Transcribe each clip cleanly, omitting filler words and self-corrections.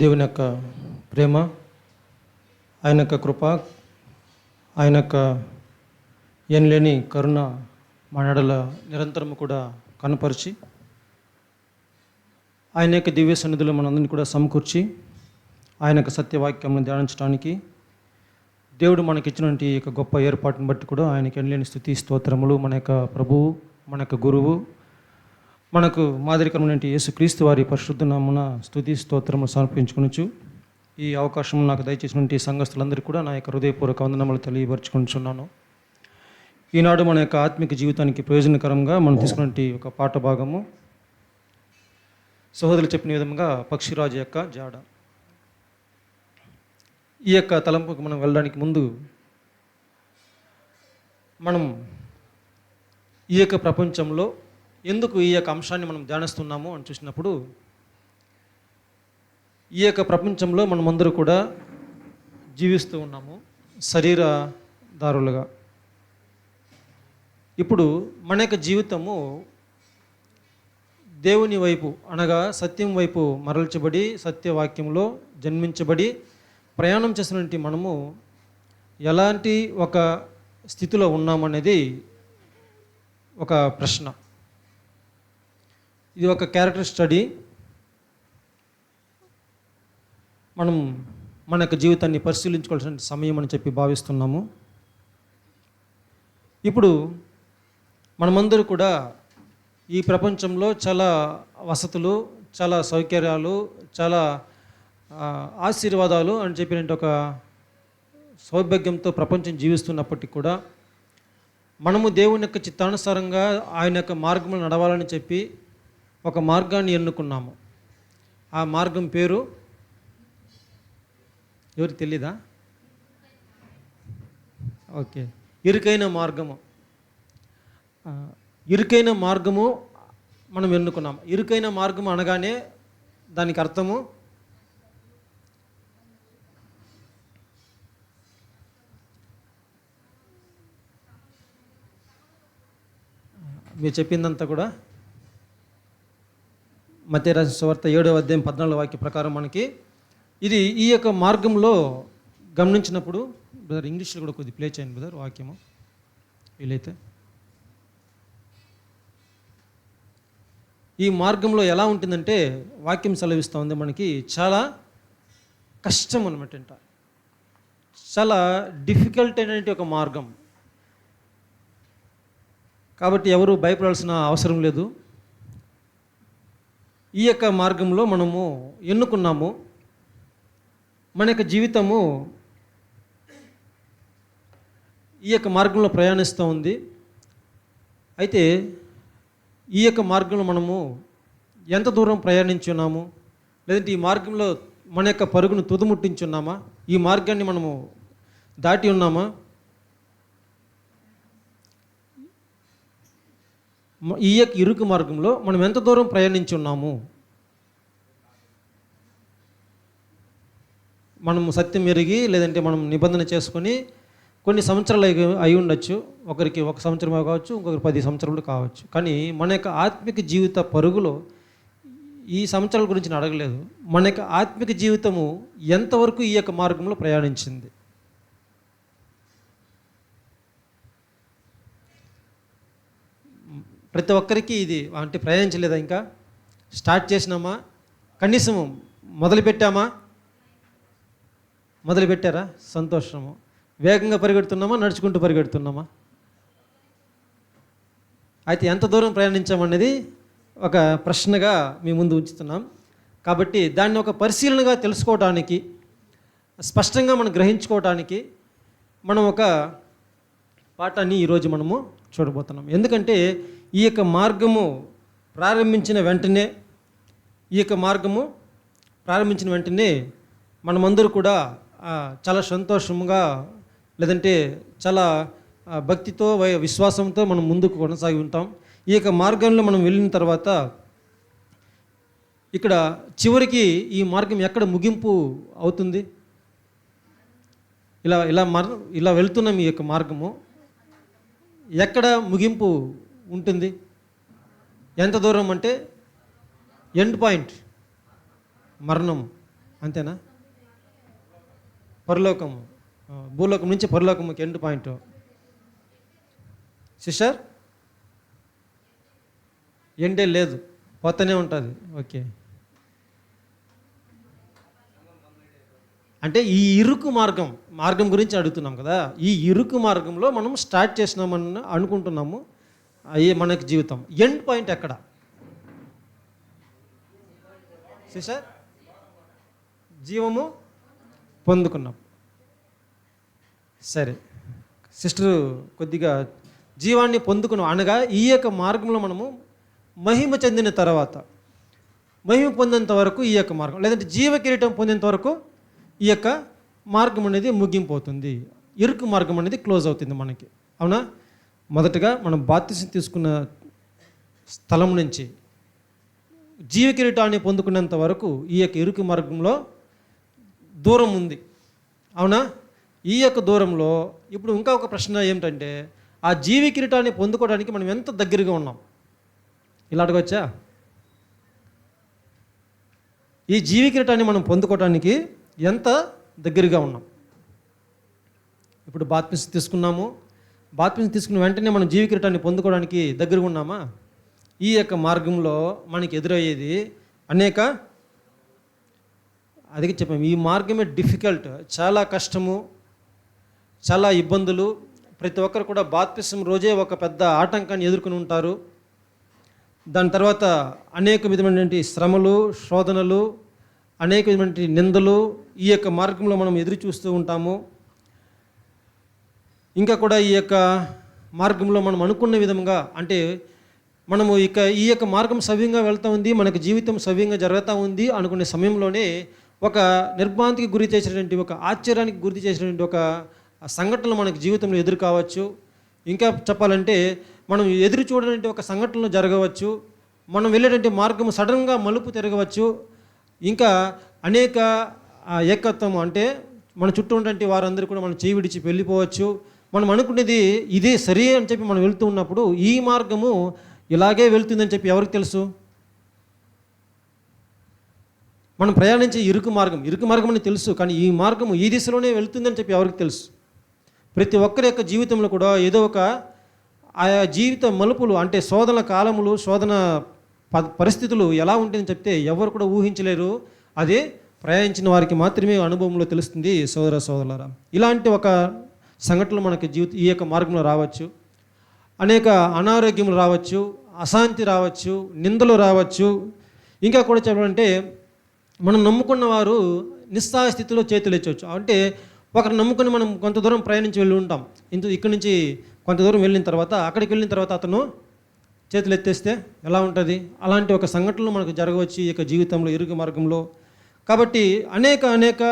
దేవుని యొక్క ప్రేమ, ఆయన యొక్క కృప, ఆయన యొక్క ఎనలేని కరుణ మన యెడల నిరంతరము కూడా కనపరిచి, ఆయన యొక్క దివ్య సన్నిధిలో మనందరినీ కూడా సమకూర్చి, ఆయన యొక్క సత్యవాక్యమును ధ్యానించడానికి దేవుడు మనకిచ్చినటువంటి ఈ యొక్క గొప్ప ఏర్పాటును బట్టి కూడా ఆయనకి ఎనలేని స్తుతి స్తోత్రములు. మన యొక్క ప్రభువు, మన యొక్క గురువు, మనకు మాదిరికరమైనటువంటి యేసుక్రీస్తు వారి పరిశుద్ధ నామమున స్తుతి స్తోత్రములు సమర్పించుకొనుచు, ఈ అవకాశం నాకు దయచేసినటువంటి సంఘస్థులందరికీ కూడా నా యొక్క హృదయపూర్వక వందనములు తెలియపరచుకుంటున్నాను. ఈనాడు మన యొక్క ఆత్మిక జీవితానికి ప్రయోజనకరంగా మనం తీసుకున్నటువంటి ఒక పాట భాగము, సహోదరులు చెప్పిన విధంగా పక్షిరాజు యొక్క జాడ. ఈ యొక్క తలంపుకు మనం వెళ్ళడానికి ముందు మనం ఈ యొక్క ప్రపంచంలో ఎందుకు ఈ యొక్క అంశాన్ని మనం ధ్యానిస్తున్నాము అని చూసినప్పుడు, ఈ యొక్క ప్రపంచంలో మనమందరూ కూడా జీవిస్తూ ఉన్నాము శరీరదారులుగా. ఇప్పుడు మన యొక్క జీవితము దేవుని వైపు అనగా సత్యం వైపు మరల్చబడి, సత్యవాక్యంలో జన్మించబడి ప్రయాణం చేసినటువంటి మనము ఎలాంటి ఒక స్థితిలో ఉన్నామనేది ఒక ప్రశ్న. ఇది ఒక క్యారెక్టర్ స్టడీ. మనం మన యొక్క జీవితాన్ని పరిశీలించుకోవాల్సిన సమయం అని చెప్పి భావిస్తున్నాము. ఇప్పుడు మనమందరూ కూడా ఈ ప్రపంచంలో చాలా వసతులు, చాలా సౌకర్యాలు, చాలా ఆశీర్వాదాలు అని చెప్పినట్టు ఒక సౌభాగ్యంతో ప్రపంచం జీవిస్తున్నప్పటికీ కూడా మనము దేవుని యొక్క చిత్తానుసారంగా ఆయన యొక్క మార్గంలో నడవాలని చెప్పి ఒక మార్గాన్ని ఎన్నుకున్నాము. ఆ మార్గం పేరు ఎవరికి తెలీదా? ఓకే, ఇరుకైన మార్గము. ఇరుకైన మార్గము మనం ఎన్నుకున్నాము. ఇరుకైన మార్గము అనగానే దానికి అర్థము మీరు చెప్పిందంతా కూడా మత్తయి రాసిన సువార్త 7వ అధ్యాయం 14వ వాక్య ప్రకారం మనకి ఇది ఈ యొక్క మార్గంలో గమనించినప్పుడు, బ్రదర్ ఇంగ్లీష్లో కూడా కొద్ది ప్లే చేయండి బ్రదర్ వాక్యము వీలైతే. ఈ మార్గంలో ఎలా ఉంటుందంటే వాక్యం సెలవిస్తూ ఉంది మనకి చాలా కష్టం అనమాట, చాలా డిఫికల్ట్ అయినటువంటి ఒక మార్గం. కాబట్టి ఎవరు భయపడాల్సిన అవసరం లేదు. ఈ యొక్క మార్గంలో మనము ఎన్నుకున్నాము. మన యొక్క జీవితము ఈ యొక్క మార్గంలో ప్రయాణిస్తూ ఉంది. అయితే ఈ యొక్క మార్గంలో మనము ఎంత దూరం ప్రయాణించున్నాము, లేదంటే ఈ మార్గంలో మన యొక్క పరుగును తుదముట్టించున్నామా, ఈ మార్గాన్ని మనము దాటి ఉన్నామా, ఈ యొక్క ఇరుకు మార్గంలో మనం ఎంత దూరం ప్రయాణించున్నాము. మనం సత్యం ఎరిగి లేదంటే మనం నిబంధన చేసుకొని కొన్ని సంవత్సరాలు అయి ఉండొచ్చు. ఒకరికి 1 సంవత్సరం కావచ్చు, ఇంకొకరికి 10 సంవత్సరాలు కావచ్చు. కానీ మన యొక్క ఆత్మిక జీవిత పరుగులో ఈ సంవత్సరాల గురించి నేను అడగలేదు. మన యొక్క ఆత్మిక జీవితము ఎంతవరకు ఈ యొక్క మార్గంలో ప్రయాణించింది. ప్రతి ఒక్కరికి ఇది అంటే ప్రయాణించలేదా? ఇంకా స్టార్ట్ చేసినామా? కనీసం మొదలుపెట్టామా? మొదలుపెట్టారా? సంతోషము. వేగంగా పరిగెడుతున్నామా, నడుచుకుంటూ పరిగెడుతున్నామా? అయితే ఎంత దూరం ప్రయాణించామనేది ఒక ప్రశ్నగా మీ ముందు ఉంచుతున్నాం. కాబట్టి దాన్ని ఒక పరిశీలనగా తెలుసుకోవడానికి, స్పష్టంగా మనం గ్రహించుకోవడానికి మనం ఒక పాఠాన్ని ఈరోజు మనము చూడబోతున్నాం. ఎందుకంటే ఈ యొక్క మార్గము ప్రారంభించిన వెంటనే మనమందరూ కూడా చాలా సంతోషంగా లేదంటే చాలా భక్తితో విశ్వాసంతో మనం ముందుకు కొనసాగి ఉంటాం. ఈ యొక్క మార్గంలో మనం వెళ్ళిన తర్వాత ఇక్కడ చివరికి ఈ మార్గం ఎక్కడ ముగింపు అవుతుంది? ఇలా వెళ్తున్నాం. ఈ యొక్క మార్గము ఎక్కడ ముగింపు ఉంటుంది? ఎంత దూరం అంటే ఎండ్ పాయింట్ మరణం. అంతేనా? పరలోకము, భూలోకం నుంచి పరలోకముకి ఎండ్ పాయింట్. సిస్టర్ ఎండే లేదు, పోతూనే ఉంటుంది. ఓకే, అంటే ఈ ఇరుకు మార్గం గురించి అడుగుతున్నాం కదా. ఈ ఇరుకు మార్గంలో మనం స్టార్ట్ చేసినామని అనుకుంటున్నాము, అయ్యే మనకి జీవితం ఎండ్ పాయింట్ ఎక్కడ సిస్టర్? జీవము పొందుకున్నాం. సరే సిస్టర్, కొద్దిగా జీవాన్ని పొందుకున్నాం అనగా ఈ యొక్క మార్గంలో మనము మహిమ చెందిన తర్వాత, మహిమ పొందేంత వరకు ఈ యొక్క మార్గం, లేదంటే జీవ కిరీటం పొందేంత వరకు ఈ యొక్క మార్గం అనేది ముగింపోతుంది. ఇరుకు మార్గం అనేది క్లోజ్ అవుతుంది మనకి, అవునా? మొదటగా మనం బాప్తిసం తీసుకున్న స్థలం నుంచి జీవ కిరీటాన్ని పొందుకునేంత వరకు ఈ యొక్క ఇరుకు మార్గంలో దూరం ఉంది, అవునా? ఈ యొక్క దూరంలో ఇప్పుడు ఇంకా ఒక ప్రశ్న ఏమిటంటే, ఆ జీవ కిరీటాన్ని పొందుకోవడానికి మనం ఎంత దగ్గరగా ఉన్నాం? ఇలా అడగవచ్చా? ఈ జీవ కిరీటాన్ని మనం పొందుకోవడానికి ఎంత దగ్గరగా ఉన్నాం? ఇప్పుడు బాప్తిసం తీసుకున్నాము, బాప్తిసం తీసుకున్న వెంటనే మనం జీవ కిరీటాన్ని పొందుకోవడానికి దగ్గరగా ఉన్నామా? ఈ యొక్క మార్గంలో మనకి ఎదురయ్యేది అనేక, అదిగే చెప్పాము, ఈ మార్గమే డిఫికల్ట్, చాలా కష్టము, చాలా ఇబ్బందులు. ప్రతి ఒక్కరు కూడా బాప్తిసం రోజే ఒక పెద్ద ఆటంకాన్ని ఎదుర్కొని ఉంటారు. దాని తర్వాత అనేక విధమైనటువంటి శ్రమలు, శోధనలు, అనేక విధమైన నిందలు ఈ యొక్క మార్గంలో మనం ఎదురు చూస్తూ ఉంటాము. ఇంకా కూడా ఈ యొక్క మార్గంలో మనం అనుకున్న విధంగా, అంటే మనము ఈ యొక్క మార్గం సవ్యంగా వెళ్తూ ఉంది, మనకు జీవితం సవ్యంగా జరుగుతూ ఉంది అనుకునే సమయంలోనే ఒక నిర్భాంతికి గురి చేసినటువంటి, ఒక ఆశ్చర్యానికి గురి చేసినటువంటి ఒక సంఘటనలు మనకు జీవితంలో ఎదురు కావచ్చు. ఇంకా చెప్పాలంటే మనం ఎదురు చూడనటువంటి ఒక సంఘటనలు జరగవచ్చు, మనం వెళ్ళేటువంటి మార్గం సడన్గా మలుపు తిరగవచ్చు. ఇంకా అనేక ఏకత్వం, అంటే మన చుట్టూ ఉన్నటువంటి వారందరూ కూడా మనం చేయి విడిచి వెళ్ళిపోవచ్చు. మనం అనుకునేది ఇదే సరే అని చెప్పి మనం వెళ్తూ ఉన్నప్పుడు ఈ మార్గము ఇలాగే వెళ్తుందని చెప్పి ఎవరికి తెలుసు? మనం ప్రయాణించే ఇరుకు మార్గం అని తెలుసు, కానీ ఈ మార్గము ఈ దిశలోనే వెళ్తుందని చెప్పి ఎవరికి తెలుసు? ప్రతి ఒక్కరి యొక్క జీవితంలో కూడా ఏదో ఒక ఆయా జీవిత మలుపులు, అంటే శోధన కాలములు, శోధన పరిస్థితులు ఎలా ఉంటాయని చెప్తే ఎవరు కూడా ఊహించలేరు. అదే ప్రయాణించిన వారికి మాత్రమే అనుభవంలో తెలుస్తుంది. సోదరులారా, ఇలాంటి ఒక సంఘటనలు మనకి ఈ యొక్క మార్గంలో రావచ్చు. అనేక అనారోగ్యములు రావచ్చు, అశాంతి రావచ్చు, నిందలు రావచ్చు. ఇంకా కూడా చెప్పాలంటే మనం నమ్ముకున్న వారు నిస్సహాయ స్థితిలో చేతులు ఎత్తవచ్చు. అంటే ఒకరు నమ్ముకొని మనం కొంత దూరం ప్రయాణించి వెళ్ళి ఉంటాం. ఇక్కడి నుంచి కొంత దూరం వెళ్ళిన తర్వాత, అక్కడికి వెళ్ళిన తర్వాత అతను చేతులు ఎత్తేస్తే ఎలా ఉంటుంది? అలాంటి ఒక సంఘటనలు మనకు జరగవచ్చు ఈ యొక్క జీవితంలో, ఇరుగు మార్గంలో. కాబట్టి అనేక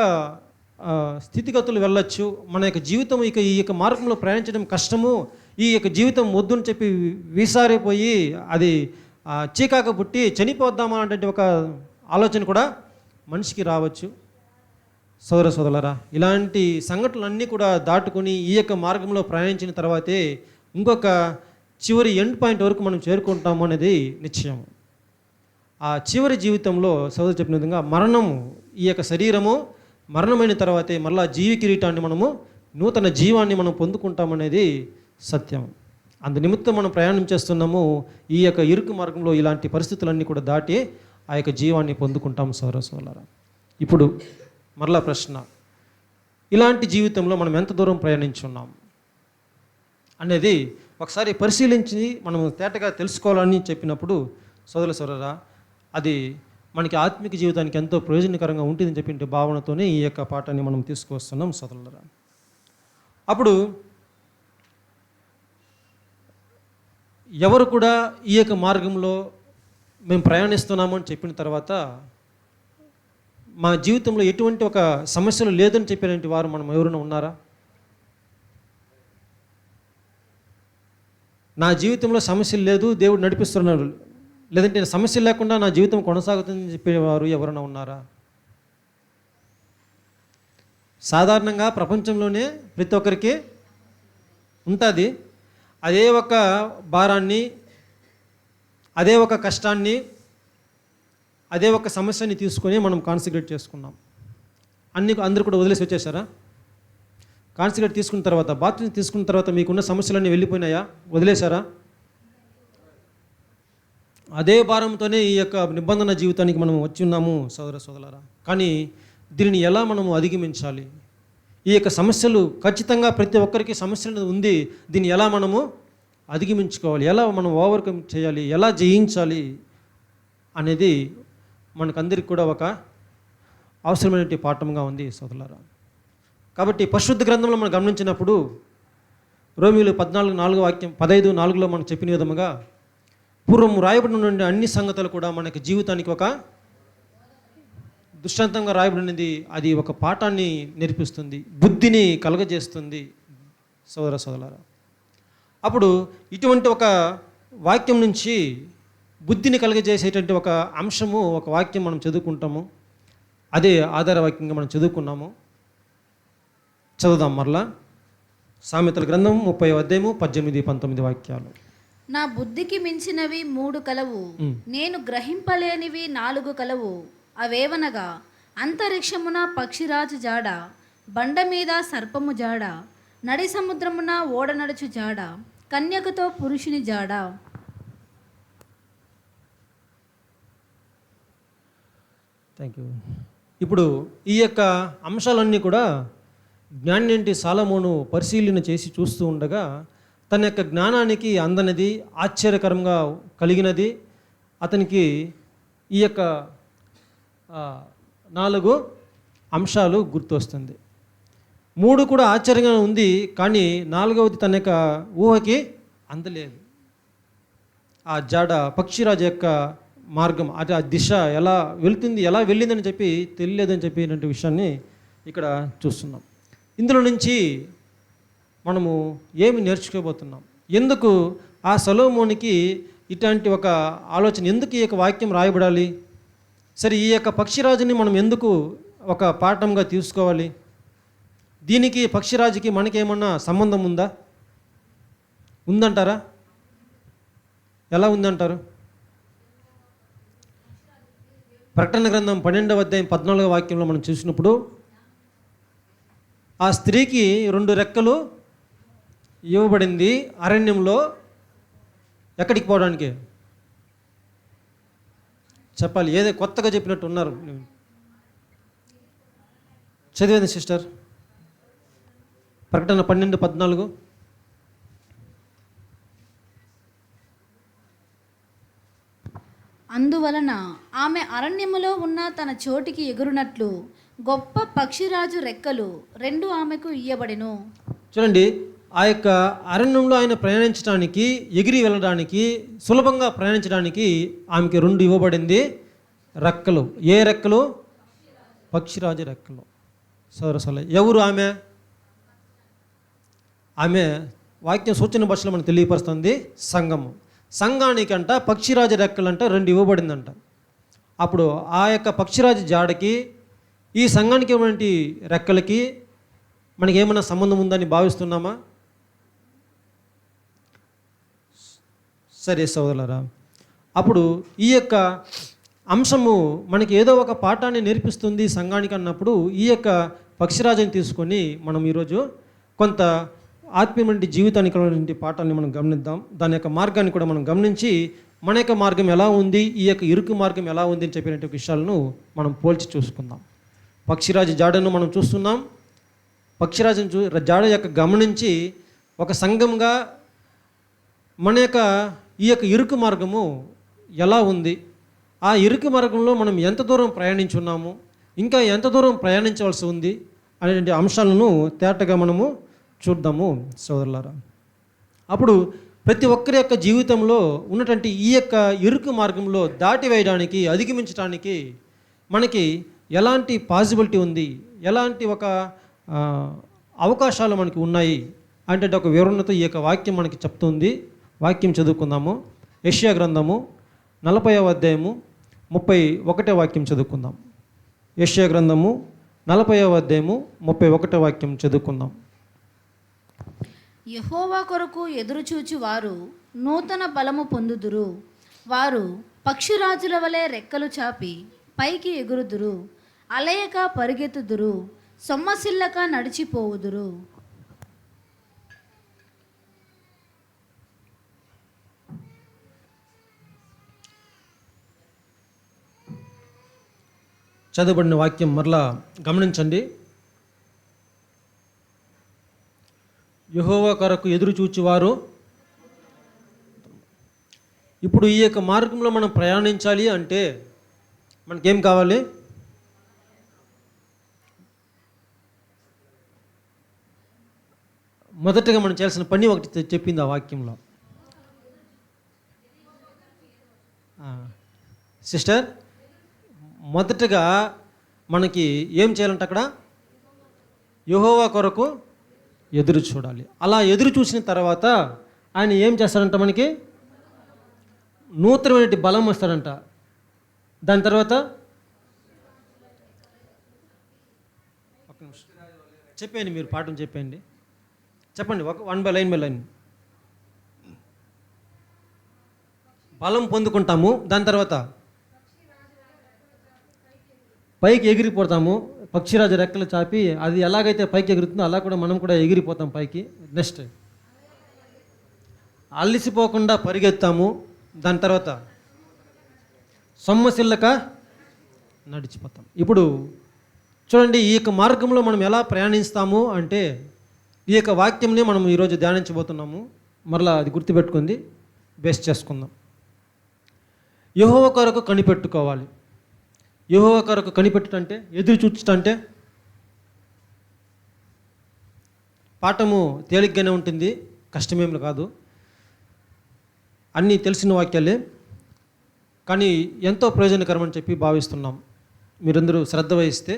స్థితిగతులు వెళ్ళొచ్చు. మన యొక్క జీవితం ఈ యొక్క మార్గంలో ప్రయాణించడం కష్టము, ఈ యొక్క జీవితం వద్దుని చెప్పి వీసారిపోయి అది చీకాక పుట్టి చనిపోద్దామా అంటే ఒక ఆలోచన కూడా మనిషికి రావచ్చు. సోదరులారా, ఇలాంటి సంఘటనలన్నీ కూడా దాటుకొని ఈ యొక్క మార్గంలో ప్రయాణించిన తర్వాతే ఇంకొక చివరి ఎండ్ పాయింట్ వరకు మనం చేరుకుంటాము అనేది నిశ్చయం. ఆ చివరి జీవితంలో సోదరు చెప్పిన విధంగా మరణము, ఈ యొక్క శరీరము మరణమైన తర్వాతే మళ్ళా జీవి కిరీటాన్ని మనము, నూతన జీవాన్ని మనం పొందుకుంటామనేది సత్యం. అందు నిమిత్తం మనం ప్రయాణం చేస్తున్నాము. ఈ యొక్క ఇరుకు మార్గంలో ఇలాంటి పరిస్థితులన్నీ కూడా దాటి ఆ యొక్క జీవాన్ని పొందుకుంటాం. సోదరులారా, ఇప్పుడు మరలా ప్రశ్న, ఇలాంటి జీవితంలో మనం ఎంత దూరం ప్రయాణించున్నాం అనేది ఒకసారి పరిశీలించి మనం తేటగా తెలుసుకోవాలని చెప్పినప్పుడు సోదరులారా, అది మనకి ఆత్మిక జీవితానికి ఎంతో ప్రయోజనకరంగా ఉంటుందని చెప్పిన భావనతోనే ఈ యొక్క పాఠాన్ని మనం తీసుకొస్తున్నాం సోదరులారా. అప్పుడు ఎవరు కూడా ఈ యొక్క మార్గంలో మేము ప్రయాణిస్తున్నాము అని చెప్పిన తర్వాత మా జీవితంలో ఎటువంటి ఒక సమస్యలు లేదని చెప్పినటువంటి వారు మనం ఎవరైనా ఉన్నారా? నా జీవితంలో సమస్యలు లేదు, దేవుడు నడిపిస్తున్నాడు, లేదంటే సమస్యలు లేకుండా నా జీవితం కొనసాగుతుందని చెప్పేవారు ఎవరైనా ఉన్నారా? సాధారణంగా ప్రపంచంలోనే ప్రతి ఒక్కరికి ఉంటుంది. అదే ఒక భారాన్ని, అదే ఒక కష్టాన్ని, అదే ఒక సమస్యని తీసుకొని మనం కాన్సన్ట్రేట్ చేసుకున్నాం. అందరూ కూడా వదిలేసి వచ్చేసారా? కాన్సిగరేట్ తీసుకున్న తర్వాత, బాప్టిజం తీసుకున్న తర్వాత మీకున్న సమస్యలన్నీ వెళ్ళిపోయినాయా? వదిలేశారా? అదే భారంతోనే ఈ యొక్క నిబంధన జీవితానికి మనం వచ్చి ఉన్నాము సోదరులారా. కానీ దీనిని ఎలా మనము అధిగమించాలి? ఈ యొక్క సమస్యలు ఖచ్చితంగా ప్రతి ఒక్కరికి సమస్యలు ఉంది. దీన్ని ఎలా మనము అధిగమించుకోవాలి, ఎలా మనం ఓవర్కమ్ చేయాలి, ఎలా జయించాలి అనేది మనకందరికి కూడా ఒక అవసరమైనటువంటి పాఠంగా ఉంది సోదరులారా. కాబట్టి పరిశుద్ధ గ్రంథంలో మనం గమనించినప్పుడు రోమీయులు 14:4 మనం చెప్పిన విధముగా పూర్వం రాయబడిన అన్ని సంగతులు కూడా మనకి జీవితానికి ఒక దృష్టాంతంగా రాయబడినది. అది ఒక పాఠాన్ని నేర్పిస్తుంది, బుద్ధిని కలగజేస్తుంది సోదరులారా. అప్పుడు ఇటువంటి ఒక వాక్యం నుంచి బుద్ధిని కలగజేసేటువంటి ఒక అంశము, ఒక వాక్యం మనం చదువుకుంటాము. అదే ఆధార వాక్యంగా మనం చదువుకున్నాము. చదువుదాం మరలా. సామెతల గ్రంథం 30:18-19 వాక్యాలు. నా బుద్ధికి మించినవి 3 కలవు, నేను గ్రహింపలేనివి 4 కలవు. అవేవనగా అంతరిక్షమున పక్షిరాజు జాడ, బండ మీద సర్పము జాడ, నడి సముద్రమున ఓడనడుచు జాడ, కన్యకతో పురుషుని జాడ. Thank you. ఇప్పుడు ఈ యొక్క అంశాలన్నీ కూడా జ్ఞానేంటి సాలమోను పరిశీలన చేసి చూస్తూ ఉండగా తన యొక్క జ్ఞానానికి అందనిది, ఆశ్చర్యకరంగా కలిగినది అతనికి ఈ యొక్క 4 అంశాలు గుర్తొస్తుంది. 3 కూడా ఆశ్చర్యంగా ఉంది, కానీ 4వది తన యొక్క ఊహకి అందలేదు. ఆ జాడ పక్షిరాజు యొక్క మార్గం, అది ఆ దిశ ఎలా వెళ్తుంది, ఎలా వెళ్ళిందని చెప్పి తెలియలేదని చెప్పినటువంటి విషయాన్ని ఇక్కడ చూస్తున్నాం. ఇందులో నుంచి మనము ఏమి నేర్చుకోబోతున్నాం? ఎందుకు ఆ సొలొమోనుకి ఇట్లాంటి ఒక ఆలోచన, ఎందుకు ఈ యొక్క వాక్యం రాయబడాలి? సరే, ఈ యొక్క పక్షిరాజుని మనం ఎందుకు ఒక పాఠంగా తీసుకోవాలి? దీనికి పక్షిరాజుకి మనకేమన్నా సంబంధం ఉందా? ఉందంటారా? ఎలా ఉందంటారు? ప్రకటన గ్రంథం 12:14 వాక్యంలో మనం చూసినప్పుడు ఆ స్త్రీకి 2 రెక్కలు ఇవ్వబడింది అరణ్యంలో. ఎక్కడికి పోవడానికి చెప్పాలి? ఏదో కొత్తగా చెప్పినట్టు ఉన్నారు. చదివేది సిస్టర్, ప్రకటన 12:14. అందువలన ఆమె అరణ్యములో ఉన్న తన చోటికి ఎగురునట్లు గొప్ప పక్షిరాజు రెక్కలు 2 ఆమెకు ఇయ్యబడెను. చూడండి, ఆ యొక్క అరణ్యంలో ఆయన ప్రయాణించడానికి, ఎగిరి వెళ్ళడానికి, సులభంగా ప్రయాణించడానికి ఆమెకి 2 ఇవ్వబడింది రెక్కలు. ఏ రెక్కలు? పక్షిరాజు రెక్కలు. సరే, ఎవరు ఆమె? ఆమె వాక్యం సూచన భాషలో మనకు తెలియపరుస్తుంది సంఘము. సంఘానికంట పక్షిరాజు రెక్కలంట 2 ఇవ్వబడిందంట. అప్పుడు ఆ యొక్క పక్షిరాజు జాడకి, ఈ సంఘానికి ఇవ్వబడి రెక్కలకి మనకి ఏమైనా సంబంధం ఉందని భావిస్తున్నామా? సరే సోదరులారా, అప్పుడు ఈ యొక్క అంశము మనకి ఏదో ఒక పాఠాన్ని నేర్పిస్తుంది సంఘానికి అన్నప్పుడు ఈ యొక్క పక్షిరాజుని తీసుకొని మనం ఈరోజు కొంత ఆత్మీయమైన జీవితానికి ఉన్నటువంటి పాఠాన్ని మనం గమనిద్దాం. దాని యొక్క మార్గాన్ని కూడా మనం గమనించి మన యొక్క మార్గం ఎలా ఉంది, ఈ యొక్క ఇరుకు మార్గం ఎలా ఉంది అని చెప్పినటువంటి విషయాలను మనం పోల్చి చూసుకుందాం. పక్షిరాజు జాడను మనం చూస్తున్నాం. పక్షిరాజును జాడ యొక్క గమనించి ఒక సంఘంగా మన యొక్క ఈ యొక్క ఇరుకు మార్గము ఎలా ఉంది, ఆ ఇరుకు మార్గంలో మనం ఎంత దూరం ప్రయాణించున్నాము, ఇంకా ఎంత దూరం ప్రయాణించవలసి ఉంది అనేటువంటి అంశాలను తేటగా మనము చూద్దాము సోదరులారా. అప్పుడు ప్రతి ఒక్కరి యొక్క జీవితంలో ఉన్నటువంటి ఈ యొక్క ఇరుకు మార్గంలో దాటి వేయడానికి, అధిగమించడానికి మనకి ఎలాంటి పాసిబిలిటీ ఉంది, ఎలాంటి ఒక అవకాశాలు మనకి ఉన్నాయి అంటే ఒక వివరణతో ఈ యొక్క వాక్యం మనకి చెప్తుంది. వాక్యం చదువుకుందాము. యెషయా గ్రంథము 40:31 వాక్యం చదువుకుందాం. యెషయా గ్రంథము 40:31 వాక్యం చదువుకుందాం. యెహోవా కొరకు ఎదురుచూచు వారు నూతన బలము పొందుదురు. వారు పక్షిరాజుల వలె రెక్కలు చాపి పైకి ఎగురుదురు. అలయక పరిగెత్తుదురు, సొమ్మసిల్లక నడిచిపోవుదురు. చదవబడిన వాక్యం మరలా గమనించండి. యెహోవా కొరకు ఎదురు చూచువారు. ఇప్పుడు ఈ యొక్క మార్గంలో మనం ప్రయాణించాలి అంటే మనకేం కావాలి? మొదటగా మనం చేయాల్సిన పని ఒకటి చెప్పింది ఆ వాక్యంలో. సిస్టర్, మొదటగా మనకి ఏం చేయాలంటే అక్కడ యెహోవా కొరకు ఎదురు చూడాలి. అలా ఎదురు చూసిన తర్వాత ఆయన ఏం చేస్తాడంట? మనకి నూతనమైన బలం వస్తాడంట. దాని తర్వాత చెప్పండి, మీరు పాఠం చెప్పండి, చెప్పండి, వన్ బై లైన్. బలం పొందుకుంటాము. దాని తర్వాత పైకి ఎగిరిపోతాము. పక్షిరాజు రెక్కలు చాపి అది ఎలాగైతే పైకి ఎగురుతుందో అలా కూడా మనం కూడా ఎగిరిపోతాం పైకి. నెక్స్ట్ అల్లిసిపోకుండా పరిగెత్తాము. దాని తర్వాత సొమ్మసిల్లక నడిచిపోతాం. ఇప్పుడు చూడండి, ఈ యొక్క మార్గంలో మనం ఎలా ప్రయాణిస్తాము అంటే ఈ యొక్క వాక్యంని మనం ఈరోజు ధ్యానించబోతున్నాము. మరలా అది గుర్తుపెట్టుకుంది బేస్ చేసుకుందాం. యెహోవా కొరకు కనిపెట్టుకోవాలి. యెహోవా కొరకు కనిపెట్టుటంటే ఎదురు చూచుటంటే పాఠము తేలిగ్గానే ఉంటుంది, కష్టమేమి కాదు. అన్నీ తెలిసిన వాక్యాలే, కానీ ఎంతో ప్రయోజనకరం అని చెప్పి భావిస్తున్నాం. మీరందరూ శ్రద్ధ వహిస్తే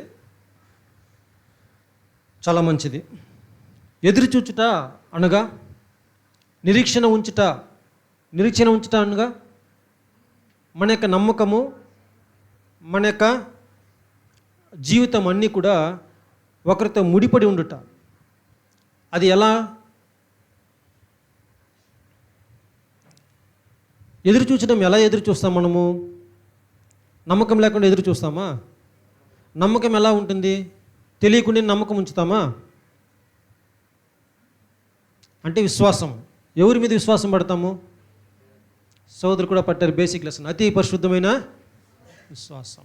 చాలా మంచిది. ఎదురు చూచుట అనగా నిరీక్షణ ఉంచుట అనగా మన యొక్క నమ్మకము, మన యొక్క జీవితం అన్నీ కూడా ఒకరితో ముడిపడి ఉండుట. అది ఎలా? ఎదురు చూచడం ఎలా ఎదురు చూస్తాం మనము? నమ్మకం లేకుండా ఎదురు చూస్తామా? నమ్మకం ఎలా ఉంటుంది? తెలియకుండా నమ్మకం ఉంచుతామా? అంటే విశ్వాసం. ఎవరి మీద విశ్వాసం పడతాము? సోదరు కూడా పట్టారు బేసిక్ లెసన్, అతి పరిశుద్ధమైన విశ్వాసం.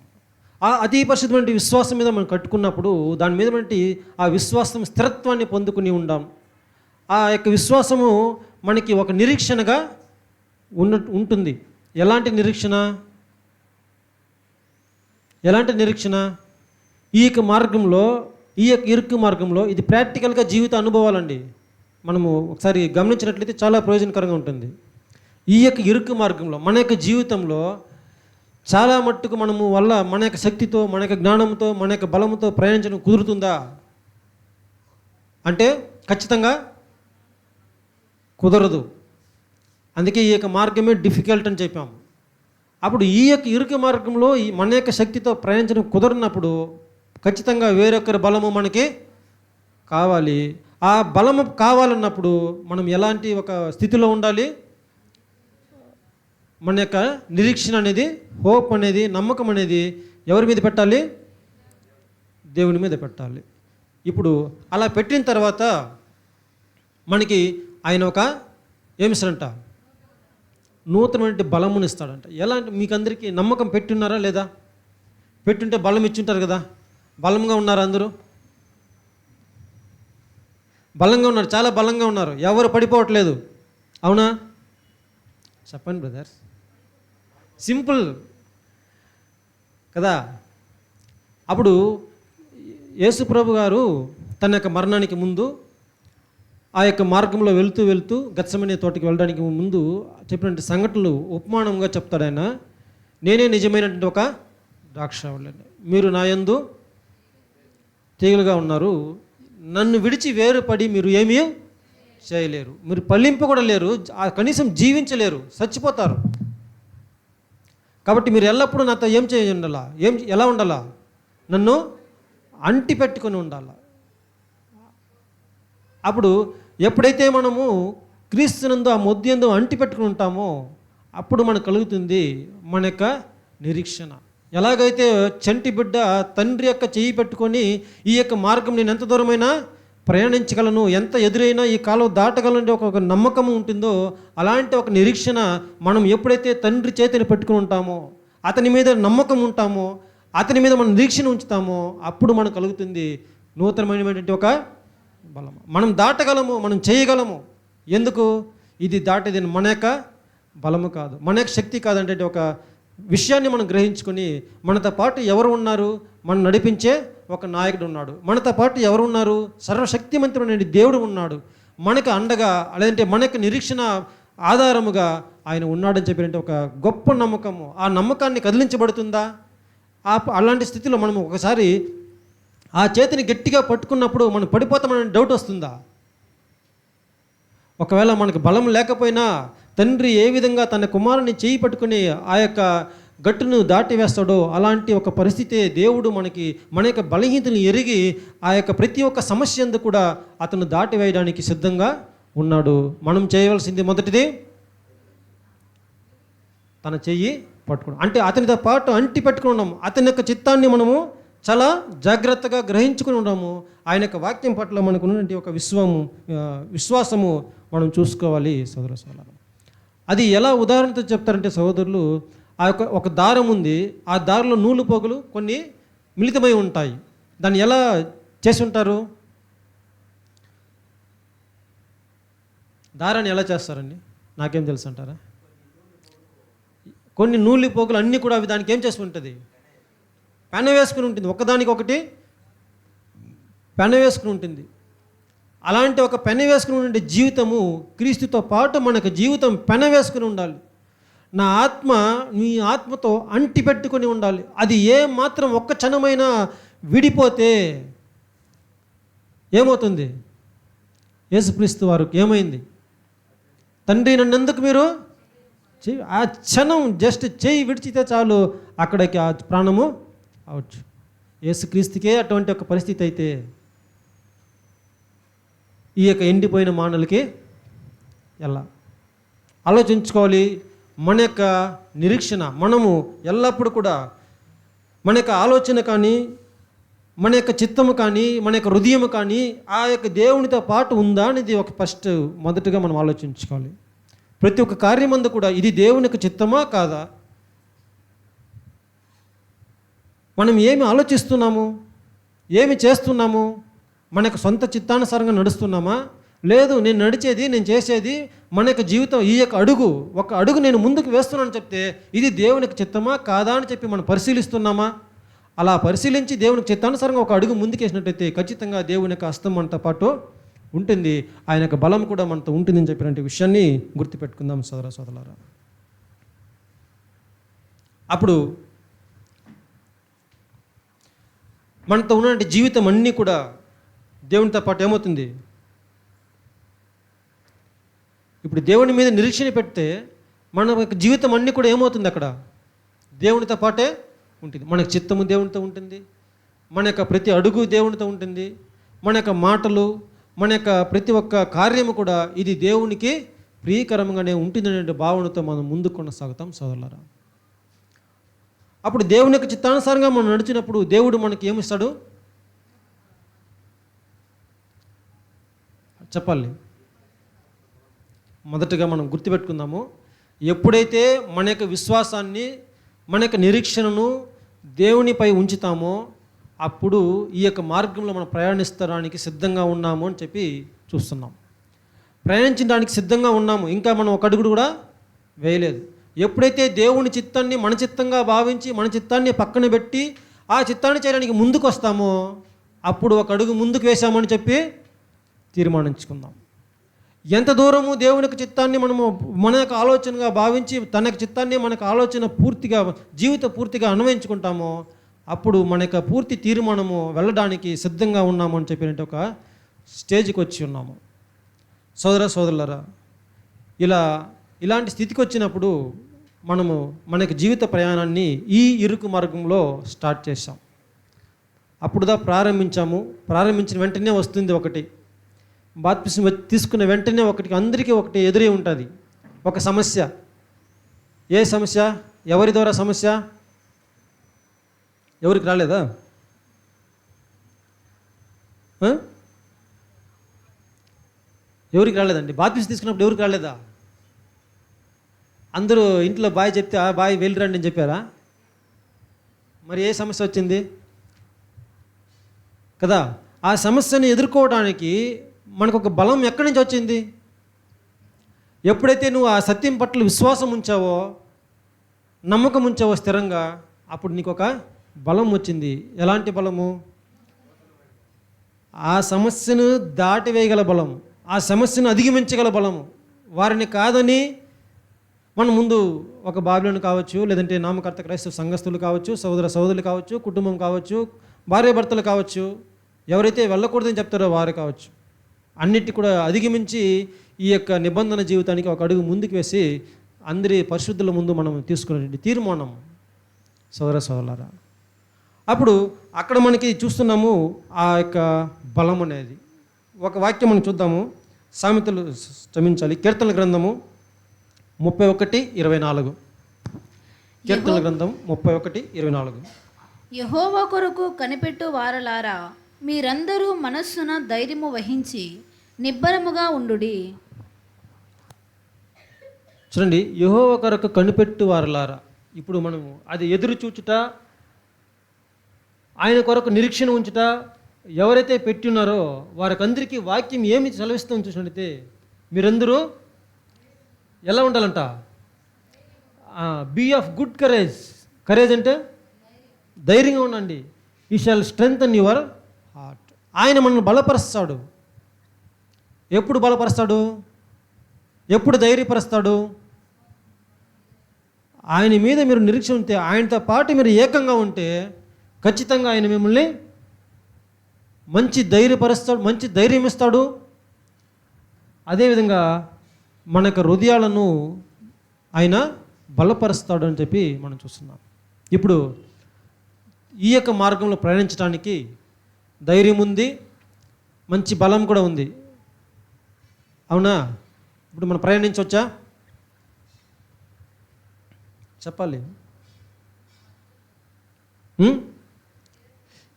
ఆ అతి పరిశుద్ధమైన విశ్వాసం మీద మనం కట్టుకున్నప్పుడు దాని మీద ఆ విశ్వాసం స్థిరత్వాన్ని పొందుకుని ఉండాం. ఆ యొక్క విశ్వాసము మనకి ఒక నిరీక్షణగా ఉంటుంది. ఎలాంటి నిరీక్షణ? ఈ యొక్క మార్గంలో, ఈ యొక్క ఇరుకు మార్గంలో ఇది ప్రాక్టికల్గా జీవిత అనుభవాలండి. మనము ఒకసారి గమనించినట్లయితే చాలా ప్రయోజనకరంగా ఉంటుంది. ఈ యొక్క ఇరుకు మార్గంలో మన యొక్క జీవితంలో చాలా మట్టుకు మనము వల్ల మన యొక్క శక్తితో, మన యొక్క జ్ఞానంతో, మన యొక్క బలంతో ప్రయాణించడం కుదురుతుందా అంటే ఖచ్చితంగా కుదరదు. అందుకే ఈ యొక్క మార్గమే డిఫికల్ట్ అని చెప్పాము. అప్పుడు ఈ యొక్క ఇరుకు మార్గంలో మన యొక్క శక్తితో ప్రయాణించడం కుదరనప్పుడు ఖచ్చితంగా వేరొకరి బలము మనకి కావాలి. ఆ బలము కావాలన్నప్పుడు మనం ఎలాంటి ఒక స్థితిలో ఉండాలి? మన యొక్క నిరీక్షణ అనేది, హోప్ అనేది, నమ్మకం అనేది ఎవరి మీద పెట్టాలి? దేవుని మీద పెట్టాలి. ఇప్పుడు అలా పెట్టిన తర్వాత మనకి ఆయన ఒక ఏమిస్తాడంట? నూతనమైన బలముని ఇస్తాడంట. ఎలా అంటే మీకు అందరికీ నమ్మకం పెట్టున్నారా లేదా? పెట్టుంటే బలం ఇచ్చుంటారు కదా. బలంగా ఉన్నారు, అందరూ బలంగా ఉన్నారు, చాలా బలంగా ఉన్నారు, ఎవరు పడిపోవట్లేదు. అవునా? చెప్పండి బ్రదర్స్, సింపుల్ కదా. అప్పుడు యేసు ప్రభు గారు తన యొక్క మరణానికి ముందు ఆ యొక్క మార్గంలో వెళ్తూ గెత్సెమనే తోటకి వెళ్ళడానికి ముందు చెప్పినటువంటి సంఘటనలు ఉపమానంగా చెప్తాడు ఆయన. నేనే నిజమైనటువంటి ఒక ద్రాక్షావళిని, మీరు నా యందు తీగలుగా ఉన్నారు, నన్ను విడిచి వేరుపడి మీరు ఏమీ చేయలేరు, మీరు పల్లింపు కూడా లేరు, కనీసం జీవించలేరు, చచ్చిపోతారు. కాబట్టి మీరు ఎల్లప్పుడూ నాతో ఏం ఉండాలా? ఎలా ఉండాలా? నన్ను అంటి పెట్టుకొని ఉండాలా. అప్పుడు ఎప్పుడైతే మనము క్రీస్తునందు, ఆ మొద్యందు అంటి పెట్టుకుని ఉంటామో అప్పుడు మనకు కలుగుతుంది మన యొక్క నిరీక్షణ. ఎలాగైతే చంటి బిడ్డ తండ్రి యొక్క చెయ్యి పెట్టుకొని ఈ యొక్క మార్గం నేను ఎంత దూరమైనా ప్రయాణించగలను, ఎంత ఎదురైనా ఈ కాలం దాటగలను ఒక నమ్మకం ఉంటుందో, అలాంటి ఒక నిరీక్షణ మనం ఎప్పుడైతే తండ్రి చేతిని పెట్టుకుని ఉంటామో, అతని మీద నమ్మకం ఉంటామో, అతని మీద మనం నిరీక్షణ ఉంచుతామో, అప్పుడు మనకు కలుగుతుంది నూతనమైనటువంటి ఒక బలం. మనం దాటగలము, మనం చేయగలము. ఎందుకు? ఇది దాటేది మన యొక్క బలము కాదు, మన యొక్క శక్తి కాదంటే ఒక విషయాన్ని మనం గ్రహించుకొని మనతో పాటు ఎవరు ఉన్నారు? మనం నడిపించే ఒక నాయకుడు ఉన్నాడు. మనతో పాటు ఎవరు ఉన్నారు? సర్వశక్తిమంతుడైన దేవుడు ఉన్నాడు. మనకు అండగా, లేదంటే మన యొక్క నిరీక్షణ ఆధారముగా ఆయన ఉన్నాడని చెప్పినట్టు ఒక గొప్ప నమ్మకము. ఆ నమ్మకాన్ని కదిలించబడుతుందా? అలాంటి స్థితిలో మనం ఒకసారి ఆ చేతిని గట్టిగా పట్టుకున్నప్పుడు మనం పడిపోతామనే డౌట్ వస్తుందా? ఒకవేళ మనకు బలం లేకపోయినా తండ్రి ఏ విధంగా తన కుమారుని చేయి పట్టుకుని ఆ యొక్క గట్టును దాటివేస్తాడో అలాంటి ఒక పరిస్థితే దేవుడు మనకి మన యొక్క బలహీనతను ఎరిగి ఆ యొక్క ప్రతి ఒక్క సమస్య యందు కూడా అతను దాటివేయడానికి సిద్ధంగా ఉన్నాడు. మనం చేయవలసింది మొదటిది తన చెయ్యి పట్టుకోవడం, అంటే అతనితో పాటు అంటి పెట్టుకుని ఉన్నాము. అతని యొక్క చిత్తాన్ని మనము చాలా జాగ్రత్తగా గ్రహించుకుని ఉన్నాము. ఆయన యొక్క వాక్యం పట్ల మనకు ఉన్నటువంటి ఒక విశ్వాసము మనం చూసుకోవాలి సోదరులు. అది ఎలా ఉదాహరణతో చెప్తారంటే సహోదరులు, ఆ యొక్క ఒక దారం ఉంది, ఆ దారిలో నూలు పోగులు కొన్ని మిళితమై ఉంటాయి. దాన్ని ఎలా చేసి ఉంటారు? దారాన్ని ఎలా చేస్తారండి? నాకేం తెలుసు అంటారా? కొన్ని నూలు పోగులు అన్నీ కూడా అవి దానికి ఏం చేసి ఉంటుంది? పెన వేసుకుని ఉంటుంది, ఒకదానికి ఒకటి పెన వేసుకుని ఉంటుంది. అలాంటి ఒక పెన వేసుకుని ఉండే జీవితము క్రీస్తుతో పాటు మనకు జీవితం పెన వేసుకుని ఉండాలి. నా ఆత్మ నీ ఆత్మతో అంటి పెట్టుకొని ఉండాలి. అది ఏ మాత్రం ఒక్క క్షణమైనా విడిపోతే ఏమవుతుంది? యేసుక్రీస్తు వారికి ఏమైంది? తండ్రి నన్నెందుకు మీరు ఆ క్షణం జస్ట్ చేయి విడిచితే చాలు, అక్కడికి ఆ ప్రాణము అవచ్చు. యేసుక్రీస్తుకే అటువంటి ఒక పరిస్థితి అయితే ఈ యొక్క ఎండిపోయిన మానవులకి ఎలా ఆలోచించుకోవాలి. మన యొక్క నిరీక్షణ, మనము ఎల్లప్పుడూ కూడా మన యొక్క ఆలోచన కానీ, మన యొక్క చిత్తము కానీ, మన యొక్క హృదయము కానీ ఆ యొక్క దేవునితో పాటు ఉందా అనేది ఒక ఫస్ట్ మొదటగా మనం ఆలోచించుకోవాలి. ప్రతి ఒక్క కార్యమందు కూడా ఇది దేవుని యొక్క చిత్తమా కాదా? మనం ఏమి ఆలోచిస్తున్నాము, ఏమి చేస్తున్నాము? మన యొక్క సొంత చిత్తానుసారంగా నడుస్తున్నామా? లేదు, నేను చేసేది మన యొక్క జీవితం, ఈ యొక్క ఒక అడుగు నేను ముందుకు వేస్తున్నాను చెప్తే ఇది దేవునికి చిత్తమా కాదా అని చెప్పి మనం పరిశీలిస్తున్నామా? అలా పరిశీలించి దేవునికి చిత్తానుసారంగా ఒక అడుగు ముందుకు వేసినట్టయితే ఖచ్చితంగా దేవుని యొక్క హస్తం మనతో పాటు ఉంటుంది, ఆయన యొక్క బలం కూడా మనతో ఉంటుందని చెప్పినటువంటి విషయాన్ని గుర్తుపెట్టుకుందాం సోదరులారా. అప్పుడు మనతో ఉన్నటువంటి జీవితం అన్నీ కూడా దేవునితో పాటు ఏమవుతుంది? ఇప్పుడు దేవుని మీద నిరీక్షణ పెడితే మన యొక్క జీవితం అన్నీ కూడా ఏమవుతుంది? అక్కడ దేవునితో పాటే ఉంటుంది. మనకు చిత్తము దేవునితో ఉంటుంది, మన యొక్క ప్రతి అడుగు దేవునితో ఉంటుంది, మన యొక్క మాటలు, మన యొక్క ప్రతి ఒక్క కార్యము కూడా ఇది దేవునికి ప్రియకరంగానే ఉంటుందనే భావనతో మనం ముందుకు కొనసాగుతాం సోదరులారా. అప్పుడు దేవుని యొక్క చిత్తానుసారంగా మనం నడిచినప్పుడు దేవుడు మనకి ఏమిస్తాడు చెప్పాలి. మొదటగా మనం గుర్తుపెట్టుకుందాము, ఎప్పుడైతే మన యొక్క విశ్వాసాన్ని, మన యొక్క నిరీక్షణను దేవునిపై ఉంచుతామో అప్పుడు ఈ యొక్క మార్గంలో మనం ప్రయాణించడానికి సిద్ధంగా ఉన్నాము అని చెప్పి చూస్తున్నాం. ప్రయాణించడానికి సిద్ధంగా ఉన్నాము, ఇంకా మనం ఒక అడుగు కూడా వేయలేదు. ఎప్పుడైతే దేవుని చిత్తాన్ని మన చిత్తంగా భావించి మన చిత్తాన్ని పక్కన పెట్టి ఆ చిత్తాన్ని చేయడానికి ముందుకు వస్తామో అప్పుడు ఒక అడుగు ముందుకు వేసామని చెప్పి తీర్మానించుకుందాం. ఎంత దూరము దేవునికి చిత్తాన్ని మనము మన యొక్క ఆలోచనగా భావించి తన యొక్క చిత్తాన్ని మనకు ఆలోచన పూర్తిగా పూర్తిగా అన్వయించుకుంటామో అప్పుడు మన యొక్క పూర్తి తీర్మానము వెళ్ళడానికి సిద్ధంగా ఉన్నాము అని చెప్పినట్టు ఒక స్టేజ్కి వచ్చి ఉన్నాము. సోదరులారా, ఇలాంటి స్థితికి వచ్చినప్పుడు మనము మనకి జీవిత ప్రయాణాన్ని ఈ ఇరుకు మార్గంలో స్టార్ట్ చేసాం. అప్పుడుదా ప్రారంభించిన వెంటనే వస్తుంది ఒకటి, బాప్తిస్మం తీసుకున్న వెంటనే అందరికీ ఒకటి ఎదురై ఉంటుంది, ఒక సమస్య. ఏ సమస్య? ఎవరి ద్వారా సమస్య? ఎవరికి రాలేదా? ఎవరికి రాలేదండి? బాప్తిసం తీసుకున్నప్పుడు ఎవరికి రాలేదా? అందరూ ఇంట్లో బాయ్ చెప్తే ఆ బాయ్ వెళ్ళిరండి అని చెప్పారా? మరి ఏ సమస్య వచ్చింది కదా? ఆ సమస్యను ఎదుర్కోవడానికి మనకు ఒక బలం ఎక్కడి నుంచి వచ్చింది? ఎప్పుడైతే నువ్వు ఆ సత్యం పట్ల విశ్వాసం ఉంచావో, నమ్మకం ఉంచావో స్థిరంగా, అప్పుడు నీకు ఒక బలం వచ్చింది. ఎలాంటి బలము? ఆ సమస్యను దాటివేయగల బలం, ఆ సమస్యను అధిగమించగల బలము. వారిని కాదని మన ముందు ఒక బాబిలోను కావచ్చు, లేదంటే నామకర్త క్రైస్తవ సంఘస్థులు కావచ్చు, సోదరులు కావచ్చు, కుటుంబం కావచ్చు, భార్యాభర్తలు కావచ్చు, ఎవరైతే వెళ్ళకూడదని చెప్తారో వారు కావచ్చు, అన్నిటి కూడా అధిగమించి ఈ యొక్క నిబంధన జీవితానికి ఒక అడుగు ముందుకు వేసి అందరి పరిశుద్ధుల ముందు మనం తీసుకునే తీర్మానం సోదరులారా. అప్పుడు అక్కడ మనకి చూస్తున్నాము ఆ యొక్క బలం అనేది. ఒక వాక్యం మనం చూద్దాము. సామెతలు క్షమించాలి, కీర్తనల గ్రంథము 31:24. కీర్తనల గ్రంథం 31:24. యెహోవా కొరకు కనిపెట్టు వారలారా, మీరందరూ మనస్సున ధైర్యము వహించి నిబ్బరముగా ఉండుడి. చూడండి, యెహోవా కొరకు కనిపెట్టు వారలారా. ఇప్పుడు మనము అది ఎదురు చూచుట, ఆయన కొరకు నిరీక్షణ ఉంచుట ఎవరైతే పెట్టున్నారో వారికందరికీ వాక్యం ఏమి సెలవిస్తాం చూసినట్టయితే, మీరందరూ ఎలా ఉండాలంట? Be of good courage. Courage అంటే ధైర్యంగా ఉండండి. You shall strengthen your heart. ఆయన మనల్ని బలపరుస్తాడు. ఎప్పుడు బలపరుస్తాడు? ఎప్పుడు ధైర్యపరుస్తాడు? ఆయన మీద మీరు నిరీక్షణ ఉంటే, ఆయనతో పాటు మీరు ఏకంగా ఉంటే ఖచ్చితంగా ఆయన మిమ్మల్ని మంచి ధైర్యపరుస్తాడు, మంచి ధైర్యం ఇస్తాడు. అదేవిధంగా మన యొక్క హృదయాలను ఆయన బలపరుస్తాడు అని చెప్పి మనం చూస్తున్నాం. ఇప్పుడు ఈ యొక్క మార్గంలో ప్రయాణించడానికి ధైర్యం ఉంది, మంచి బలం కూడా ఉంది. అవునా? ఇప్పుడు మనం ప్రయాణించవచ్చా? చెప్పాలి.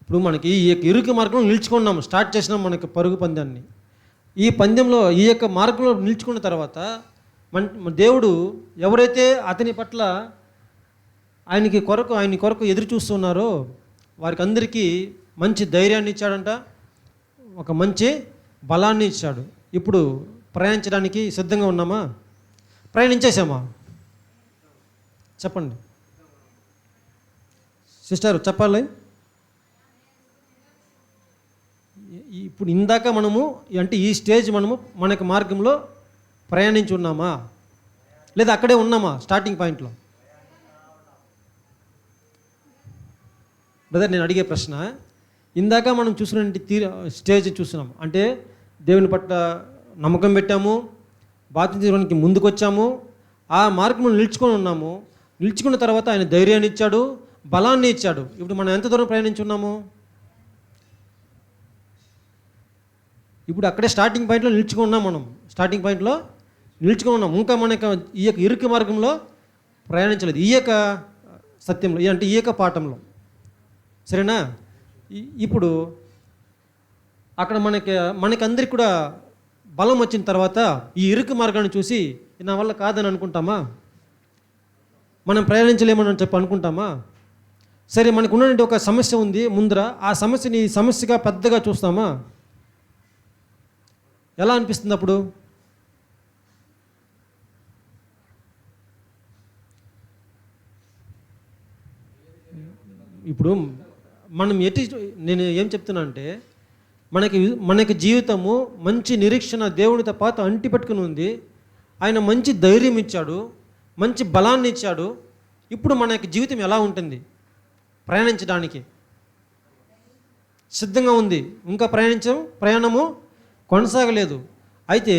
ఇప్పుడు మనకి ఈ యొక్క ఇరుకు మార్గంలో నిలుచుకున్నాం, స్టార్ట్ చేసినాం మనకి పరుగు పందాన్ని. ఈ పందెంలో ఈ యొక్క మార్గంలో నిలుచుకున్న తర్వాత మన దేవుడు ఎవరైతే అతని పట్ల ఆయన కొరకు ఎదురు చూస్తున్నారో వారికి అందరికీ మంచి ధైర్యాన్ని ఇచ్చాడంట, ఒక మంచి బలాన్ని ఇచ్చాడు. ఇప్పుడు ప్రయాణించడానికి సిద్ధంగా ఉన్నామా? ప్రయాణించేసామా? చెప్పండి సిస్టర్, చెప్పాలి. ఇప్పుడు ఇందాక మనము అంటే ఈ స్టేజ్ మనము మనకి మార్గంలో ప్రయాణించి ఉన్నామా, లేదా అక్కడే ఉన్నామా స్టార్టింగ్ పాయింట్లో? బ్రదర్, నేను అడిగే ప్రశ్న, ఇందాక మనం చూసిన స్టేజ్ చూస్తున్నాం అంటే దేవుని పట్ల నమ్మకం పెట్టాము, బాధ్యతకి ముందుకు వచ్చాము, ఆ మార్గంలో నిలుచుకొని ఉన్నాము. నిలుచుకున్న తర్వాత ఆయన ధైర్యాన్ని ఇచ్చాడు, బలాన్ని ఇచ్చాడు. ఇప్పుడు మనం ఎంత దూరం ప్రయాణించున్నాము? ఇప్పుడు అక్కడే స్టార్టింగ్ పాయింట్లో నిలుచుకొని ఉన్నాం. మనం స్టార్టింగ్ పాయింట్లో నిలుచుకొని ఉన్నాం. ఇంకా మనకు ఈ యొక్క ఇరుకు మార్గంలో ప్రయాణించలేదు, ఈ యొక్క సత్యంలో, అంటే ఈ యొక్క పాఠంలో. సరేనా? ఇప్పుడు అక్కడ మనకందరికి కూడా బలం వచ్చిన తర్వాత ఈ ఇరుకు మార్గాన్ని చూసి నా వల్ల కాదని అనుకుంటామా? మనం ప్రయాణించలేమని చెప్పి అనుకుంటామా? సరే, మనకు ఉన్నటువంటి ఒక సమస్య ఉంది ముందర, ఆ సమస్యని సమస్యగా పెద్దగా చూస్తామా? ఎలా అనిపిస్తుంది అప్పుడు? ఇప్పుడు మనం నేను ఏం చెప్తున్నా అంటే, మనకి జీవితము మంచి నిరీక్షణ దేవునితో పాటు అంటిపెట్టుకుని ఉంది. ఆయన మంచి ధైర్యం ఇచ్చాడు, మంచి బలాన్ని ఇచ్చాడు. ఇప్పుడు మనకి జీవితం ఎలా ఉంటుంది? ప్రయాణించడానికి సిద్ధంగా ఉంది. ఇంకా ప్రయాణము కొనసాగలేదు. అయితే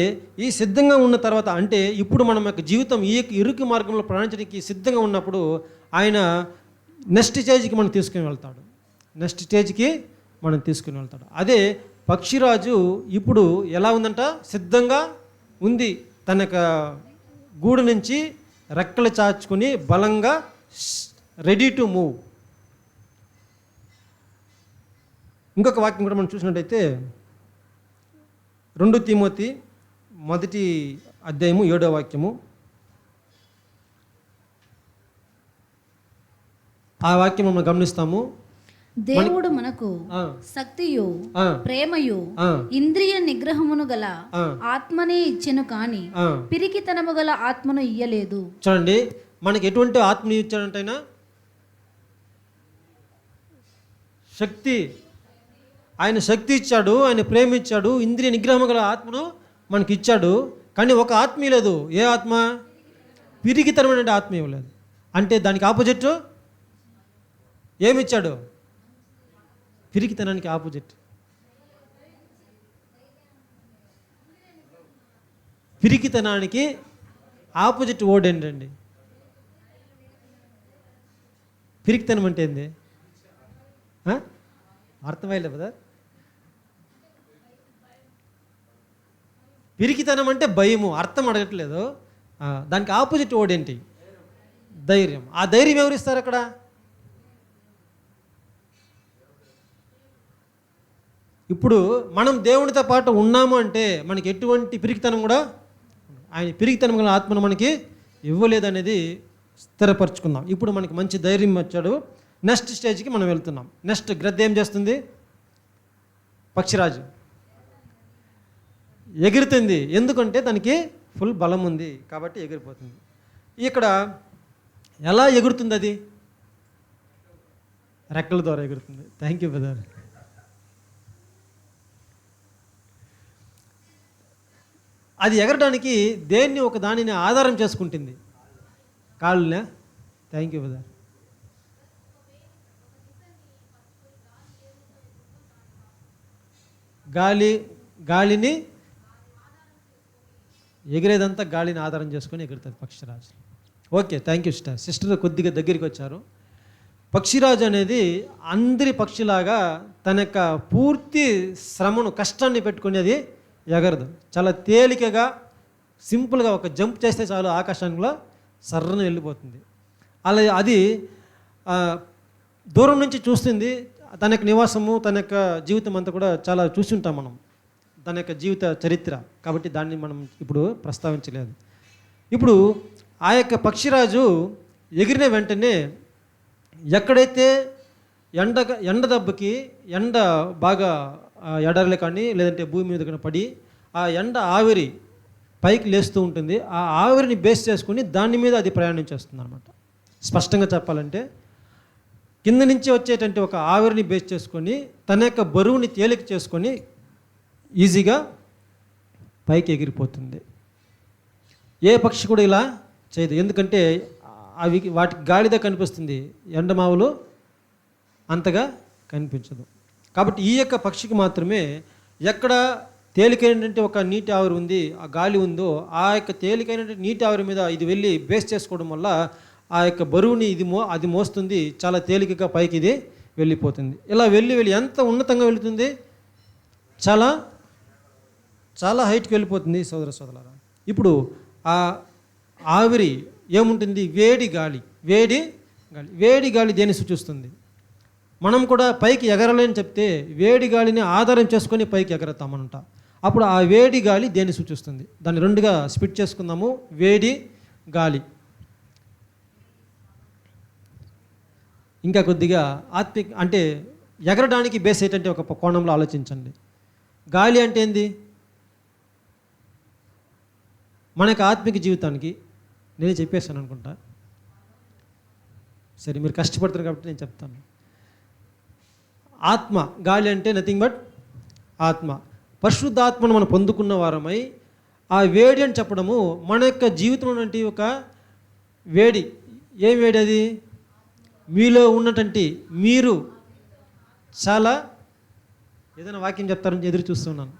ఈ సిద్ధంగా ఉన్న తర్వాత, అంటే ఇప్పుడు మనం యొక్క జీవితం ఈ ఇరుకు మార్గంలో ప్రయాణించడానికి సిద్ధంగా ఉన్నప్పుడు ఆయన నెక్స్ట్ స్టేజ్కి మనం తీసుకుని వెళ్తాడు. అదే పక్షిరాజు ఇప్పుడు ఎలా ఉందంట? సిద్ధంగా ఉంది. తన యొక్క గూడు నుంచి రెక్కలు చాచుకుని బలంగా రెడీ టు మూవ్. ఇంకొక వాక్యం కూడా మనం చూసినట్టయితే 2 తిమోతి 1:7 ఆ వాక్యం మనం గమనిస్తాము. దేవుడు మనకు శక్తియు ప్రేమయు ఇంద్రియ నిగ్రహమును గల ఆత్మనే ఇచ్చెను కాని పిరికితనము గల ఆత్మను ఇయ్యలేదు. చూడండి, మనకి ఎటువంటి ఆత్మని ఇచ్చాడంటైనా శక్తి, ఆయన శక్తి ఇచ్చాడు, ఆయన ప్రేమ ఇచ్చాడు, ఇంద్రియ నిగ్రహం గల ఆత్మను మనకి ఇచ్చాడు. కానీ ఒక ఆత్మ లేదు. ఏ ఆత్మ? పిరికితనమైన ఆత్మ ఇవ్వలేదు. అంటే దానికి ఆపోజిట్ ఏమిచ్చాడు? పిరికితనానికి ఆపోజిట్. పిరికితనానికి ఆపోజిట్ వర్డ్ ఏంటండి? పిరికితనం అంటే ఏంది? అర్థమైలే కదా. పిరికితనం అంటే భయము, అర్థం అడగట్లేదు. దానికి ఆపోజిట్ వర్డ్ ఏంటి? ధైర్యం. ఆ ధైర్యం ఎవరిస్తారు అక్కడ? ఇప్పుడు మనం దేవునితో పాటు ఉన్నాము అంటే మనకి ఎటువంటి పిరికితనం కూడా, ఆయన పిరికితనం గల ఆత్మను మనకి ఇవ్వలేదనేది స్థిరపరచుకుందాం. ఇప్పుడు మనకి మంచి ధైర్యం వచ్చాడు. నెక్స్ట్ స్టేజ్కి మనం వెళ్తున్నాం. నెక్స్ట్ గ్రద్ద ఏం చేస్తుంది? పక్షిరాజు ఎగురుతుంది. ఎందుకంటే దానికి ఫుల్ బలం ఉంది కాబట్టి ఎగిరిపోతుంది. ఇక్కడ ఎలా ఎగురుతుంది? అది రెక్కల ద్వారా ఎగురుతుంది. Thank you brother. అది ఎగరడానికి దేన్ని ఒక దానిని ఆధారం చేసుకుంటుంది? కాళ్ళనే. Thank you brother. గాలిని ఎగిరేదంతా గాలిని ఆధారం చేసుకొని ఎగురుతుంది పక్షిరాజు. Okay, thank you sister. Sister కొద్దిగా దగ్గరికి వచ్చారు. పక్షిరాజు అనేది అందరి పక్షిలాగా తన యొక్క పూర్తి శ్రమను, కష్టాన్ని పెట్టుకుని అది ఎగరదు. చాలా తేలికగా, సింపుల్గా ఒక జంప్ చేస్తే చాలు ఆకాశంలో సర్రను వెళ్ళిపోతుంది. అలా అది దూరం నుంచి చూస్తుంది. తన యొక్క నివాసము, తన యొక్క జీవితం అంతా కూడా చాలా చూస్తుంటాం మనం, తన యొక్క జీవిత చరిత్ర. కాబట్టి దాన్ని మనం ఇప్పుడు ప్రస్తావించలేదు. ఇప్పుడు ఆ యొక్క పక్షిరాజు ఎగిరిన వెంటనే ఎక్కడైతే ఎండ దెబ్బకి, ఎండ బాగా ఎడర్లు కానీ లేదంటే భూమి మీద కానీ పడి ఆ ఎండ ఆవిరి పైకి లేస్తూ ఉంటుంది. ఆ ఆవిరిని బేస్ చేసుకుని దాని మీద అది ప్రయాణం చేస్తుంది అనమాట. స్పష్టంగా చెప్పాలంటే కింద నుంచి వచ్చేటువంటి ఒక ఆవిరిని బేస్ చేసుకొని తన యొక్క బరువుని తేలిక చేసుకొని ఈజీగా పైకి ఎగిరిపోతుంది. ఏ పక్షి కూడా ఇలా చేయదు. ఎందుకంటే అవి వాటికి గాడిద కనిపిస్తుంది, ఎండమావులు అంతగా కనిపించదు. కాబట్టి ఈ యొక్క పక్షికి మాత్రమే ఎక్కడ తేలికైనటువంటి ఒక నీటి ఆవిరి ఉంది, ఆ గాలి ఉందో, ఆ యొక్క తేలికైనటువంటి నీటి ఆవిరి మీద ఇది వెళ్ళి బేస్ చేసుకోవడం వల్ల ఆ యొక్క బరువుని అది మోస్తుంది. చాలా తేలికగా పైకి ఇది వెళ్ళిపోతుంది. ఇలా వెళ్ళి ఎంత ఉన్నతంగా వెళుతుంది? చాలా చాలా హైట్కి వెళ్ళిపోతుంది సోదర సోదరులారా. ఇప్పుడు ఆ ఆవిరి ఏముంటుంది? వేడి గాలి. వేడి గాలి దేన్ని సూచిస్తుంది? మనం కూడా పైకి ఎగరలేని చెప్తే వేడి గాలిని ఆధారం చేసుకొని పైకి ఎగరతామనంట. అప్పుడు ఆ వేడి గాలి దేన్ని సూచిస్తుంది? దాన్ని రెండుగా స్ప్లిట్ చేసుకుందాము. వేడి గాలి. ఇంకా కొద్దిగా ఆత్మిక అంటే ఎగరడానికి బేస్ ఏంటంటే ఒక కోణంలో ఆలోచించండి. గాలి అంటే ఏంది? మనకు ఆత్మిక జీవితానికి నేనే చెప్పేస్తాను అనుకుంటా. సరే, మీరు కష్టపడతారు కాబట్టి నేను చెప్తాను. ఆత్మ, గాలి అంటే నథింగ్ బట్ ఆత్మ. పరిశుద్ధాత్మను మనం పొందుకున్న వారమై ఆ వేడి అని చెప్పడము మన యొక్క జీవితంలో ఉన్నటువంటి ఒక వేడి. ఏం వేడి అది? మీలో ఉన్నటువంటి మీరు చాలా ఏదైనా వాక్యం చెప్తారని ఎదురు చూస్తున్నాను.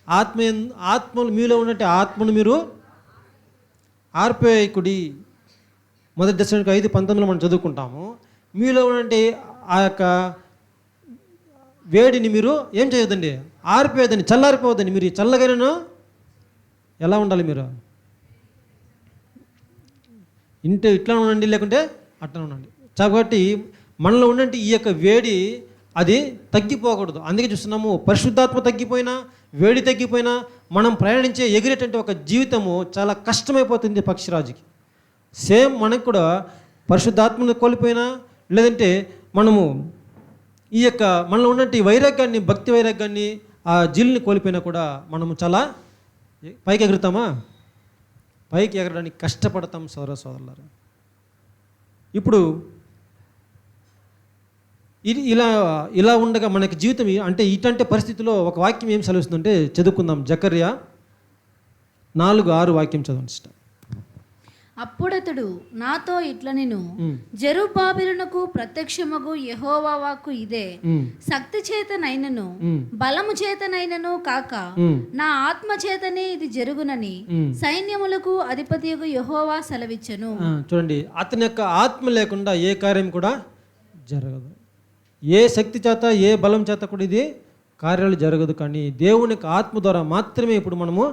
ఆత్మలు మీలో ఉన్నట్టు ఆత్మను మీరు ఆర్పేయకుడి. 1 దశలోనికైలు 5:19 మనం చదువుకుంటాము. మీలో ఉన్నటువంటి ఆ యొక్క వేడిని మీరు ఏం చేయొద్దండి, ఆరిపోయేదండి, చల్లారిపోవద్దండి. మీరు చల్లగానే ఎలా ఉండాలి? మీరు ఇట్లా ఉండండి, లేకుంటే అట్లా ఉండండి. కాబట్టి మనలో ఉన్నటువంటి ఈ యొక్క వేడి అది తగ్గిపోకూడదు. అందుకే చూస్తున్నాము, పరిశుద్ధాత్మ తగ్గిపోయినా, వేడి తగ్గిపోయినా మనం ప్రయాణించే ఎగిరేటంటే ఒక జీవితము చాలా కష్టమైపోతుంది పక్షిరాజుకి. సేమ్ మనకు కూడా పరిశుద్ధాత్మను కోల్పోయినా, లేదంటే మనము ఈ యొక్క మనలో ఉన్నటువంటి వైరాగ్యాన్ని, భక్తి వైరాగ్యాన్ని, ఆ జిల్ని కోల్పోయినా కూడా మనము చాలా పైకి ఎగురుతామా? పైకి ఎగరడానికి కష్టపడతాం సోదరులారా. ఇప్పుడు ఇది ఇలా ఉండగా మనకి జీవితం అంటే ఇటువంటి పరిస్థితిలో ఒక వాక్యం ఏం సెలవుస్తుందంటే చదువుకుందాం. జకర్యా 4:6 వాక్యం చదవండి. అప్పుడతడు నాతో ఇట్ల నేను జెరుబ్బాబెలునకు ప్రత్యక్షమగు యెహోవా వాక్కు ఇదే, శక్తి చేతనైనను బలము చేతనైనను కాక నా ఆత్మ చేతనే ఇది జరుగునని సైన్యములకు అధిపతియగు యెహోవా సెలవిచ్చెను. చూడండి, అతని యొక్క ఆత్మ లేకుండా ఏ కార్యం కూడా జరగదు. ఏ శక్తి చేత, ఏ బలం చేత కూడా ఇది కార్యాలు జరగదు. కానీ దేవుని యొక్క ఆత్మ ద్వారా మాత్రమే ఇప్పుడు మనము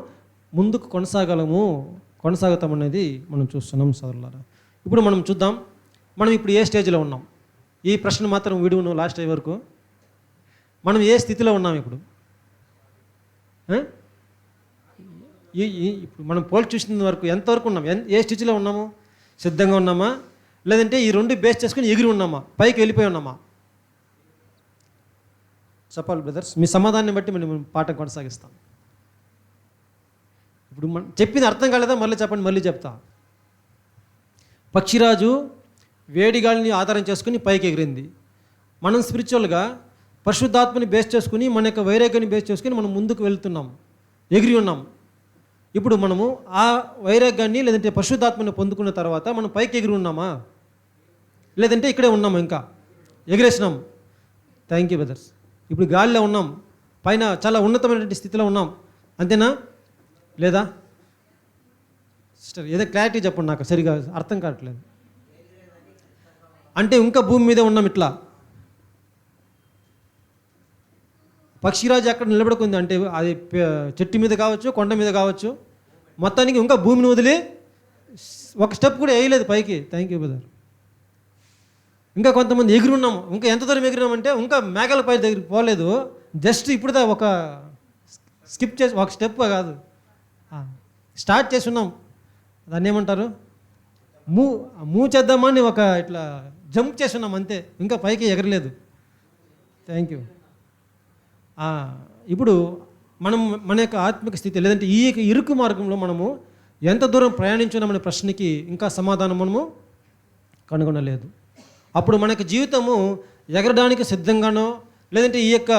ముందుకు కొనసాగుతామనేది మనం చూస్తున్నాం సోదరులారా. ఇప్పుడు మనం చూద్దాం, మనం ఇప్పుడు ఏ స్టేజ్లో ఉన్నాం. ఈ ప్రశ్న మాత్రం విడువును లాస్ట్ అయ్యే వరకు మనం ఏ స్థితిలో ఉన్నాం ఇప్పుడు. ఇప్పుడు మనం పోల్చి చూసిన వరకు ఎంతవరకు ఉన్నాం, ఏ స్థితిలో ఉన్నాము? సిద్ధంగా ఉన్నామా, లేదంటే ఈ రెండు బేస్ చేసుకుని ఎగిరి ఉన్నామా, పైకి వెళ్ళిపోయి ఉన్నామా? చెప్పాలి బ్రదర్స్, మీ సమాధానాన్ని బట్టి మనం పాఠం కొనసాగిస్తాం. ఇప్పుడు మనం చెప్పింది అర్థం కాలేదా? మళ్ళీ చెప్పండి, మళ్ళీ చెప్తా. పక్షిరాజు వేడిగాలిని ఆధారం చేసుకుని పైకి ఎగిరింది. మనం స్పిరిచువల్గా పరిశుద్ధాత్మని బేస్ చేసుకుని, మన యొక్క వైరాగ్యాన్ని బేస్ చేసుకుని మనం ముందుకు వెళ్తున్నాం, ఎగిరి ఉన్నాం. ఇప్పుడు మనము ఆ వైరాగ్యాన్ని లేదంటే పరిశుద్ధాత్మని పొందుకున్న తర్వాత మనం పైకి ఎగిరి ఉన్నామా, లేదంటే ఇక్కడే ఉన్నామా? ఇంకా ఎగిరేసినాం. Thank you brothers. ఇప్పుడు గాలిలో ఉన్నాం, పైన చాలా ఉన్నతమైనటువంటి స్థితిలో ఉన్నాం, అంతేనా లేదా? సిస్టర్ ఏదో క్లారిటీ చెప్పండి, నాకు సరిగా అర్థం కావట్లేదు. అంటే ఇంకా భూమి మీదే ఉన్నాం ఇట్లా. పక్షిరాజు అక్కడ నిలబడుకుంది అంటే అది చెట్టు మీద కావచ్చు, కొండ మీద కావచ్చు, మొత్తానికి ఇంకా భూమిని వదిలి ఒక స్టెప్ కూడా వేయలేదు పైకి. Thank you brother. ఇంకా కొంతమంది ఎగిరి ఉన్నాము. ఇంకా ఎంత దూరం ఎగిరినామంటే ఇంకా మేఘాల పై దగ్గరికి పోలేదు, జస్ట్ ఇప్పుడుదా ఒక స్కిప్ చేసి ఒక స్టెప్ కాదు స్టార్ట్ చేసి ఉన్నాం. దాన్ని ఏమంటారు, మూవ్ చేద్దామని ఒక ఇట్లా జంప్ చేసి ఉన్నాం అంతే, ఇంకా పైకి ఎగరలేదు. Thank you. ఇప్పుడు మనం మన యొక్క ఆత్మిక స్థితి లేదంటే ఈ ఇరుకు మార్గంలో మనము ఎంత దూరం ప్రయాణించున్నామనే ప్రశ్నకి ఇంకా సమాధానం మనము కనుగొనలేదు. అప్పుడు మనకి జీవితము ఎగరడానికి సిద్ధంగానో, లేదంటే ఈ యొక్క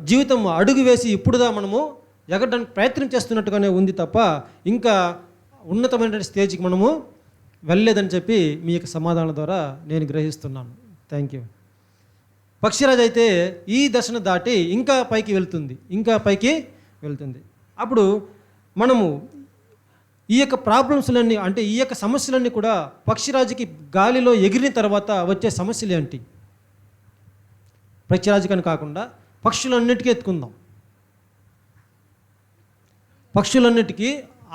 జీవితం అడుగు వేసి ఇప్పుడుదా మనము ఎగరడానికి ప్రయత్నం చేస్తున్నట్టుగానే ఉంది తప్ప ఇంకా ఉన్నతమైన స్టేజ్కి మనము వెళ్ళలేదని చెప్పి మీ యొక్క సమాధానం ద్వారా నేను గ్రహిస్తున్నాను. Thank you. పక్షిరాజు అయితే ఈ దశను దాటి ఇంకా పైకి వెళ్తుంది. అప్పుడు మనము ఈ యొక్క ప్రాబ్లమ్స్లన్నీ అంటే ఈ యొక్క సమస్యలన్నీ కూడా పక్షిరాజుకి గాలిలో ఎగిరిన తర్వాత వచ్చే సమస్యలు ఏంటి? పక్షిరాజుకని కాకుండా పక్షులన్నిటికీ ఎత్తుకుందాం. పక్షులన్నిటికీ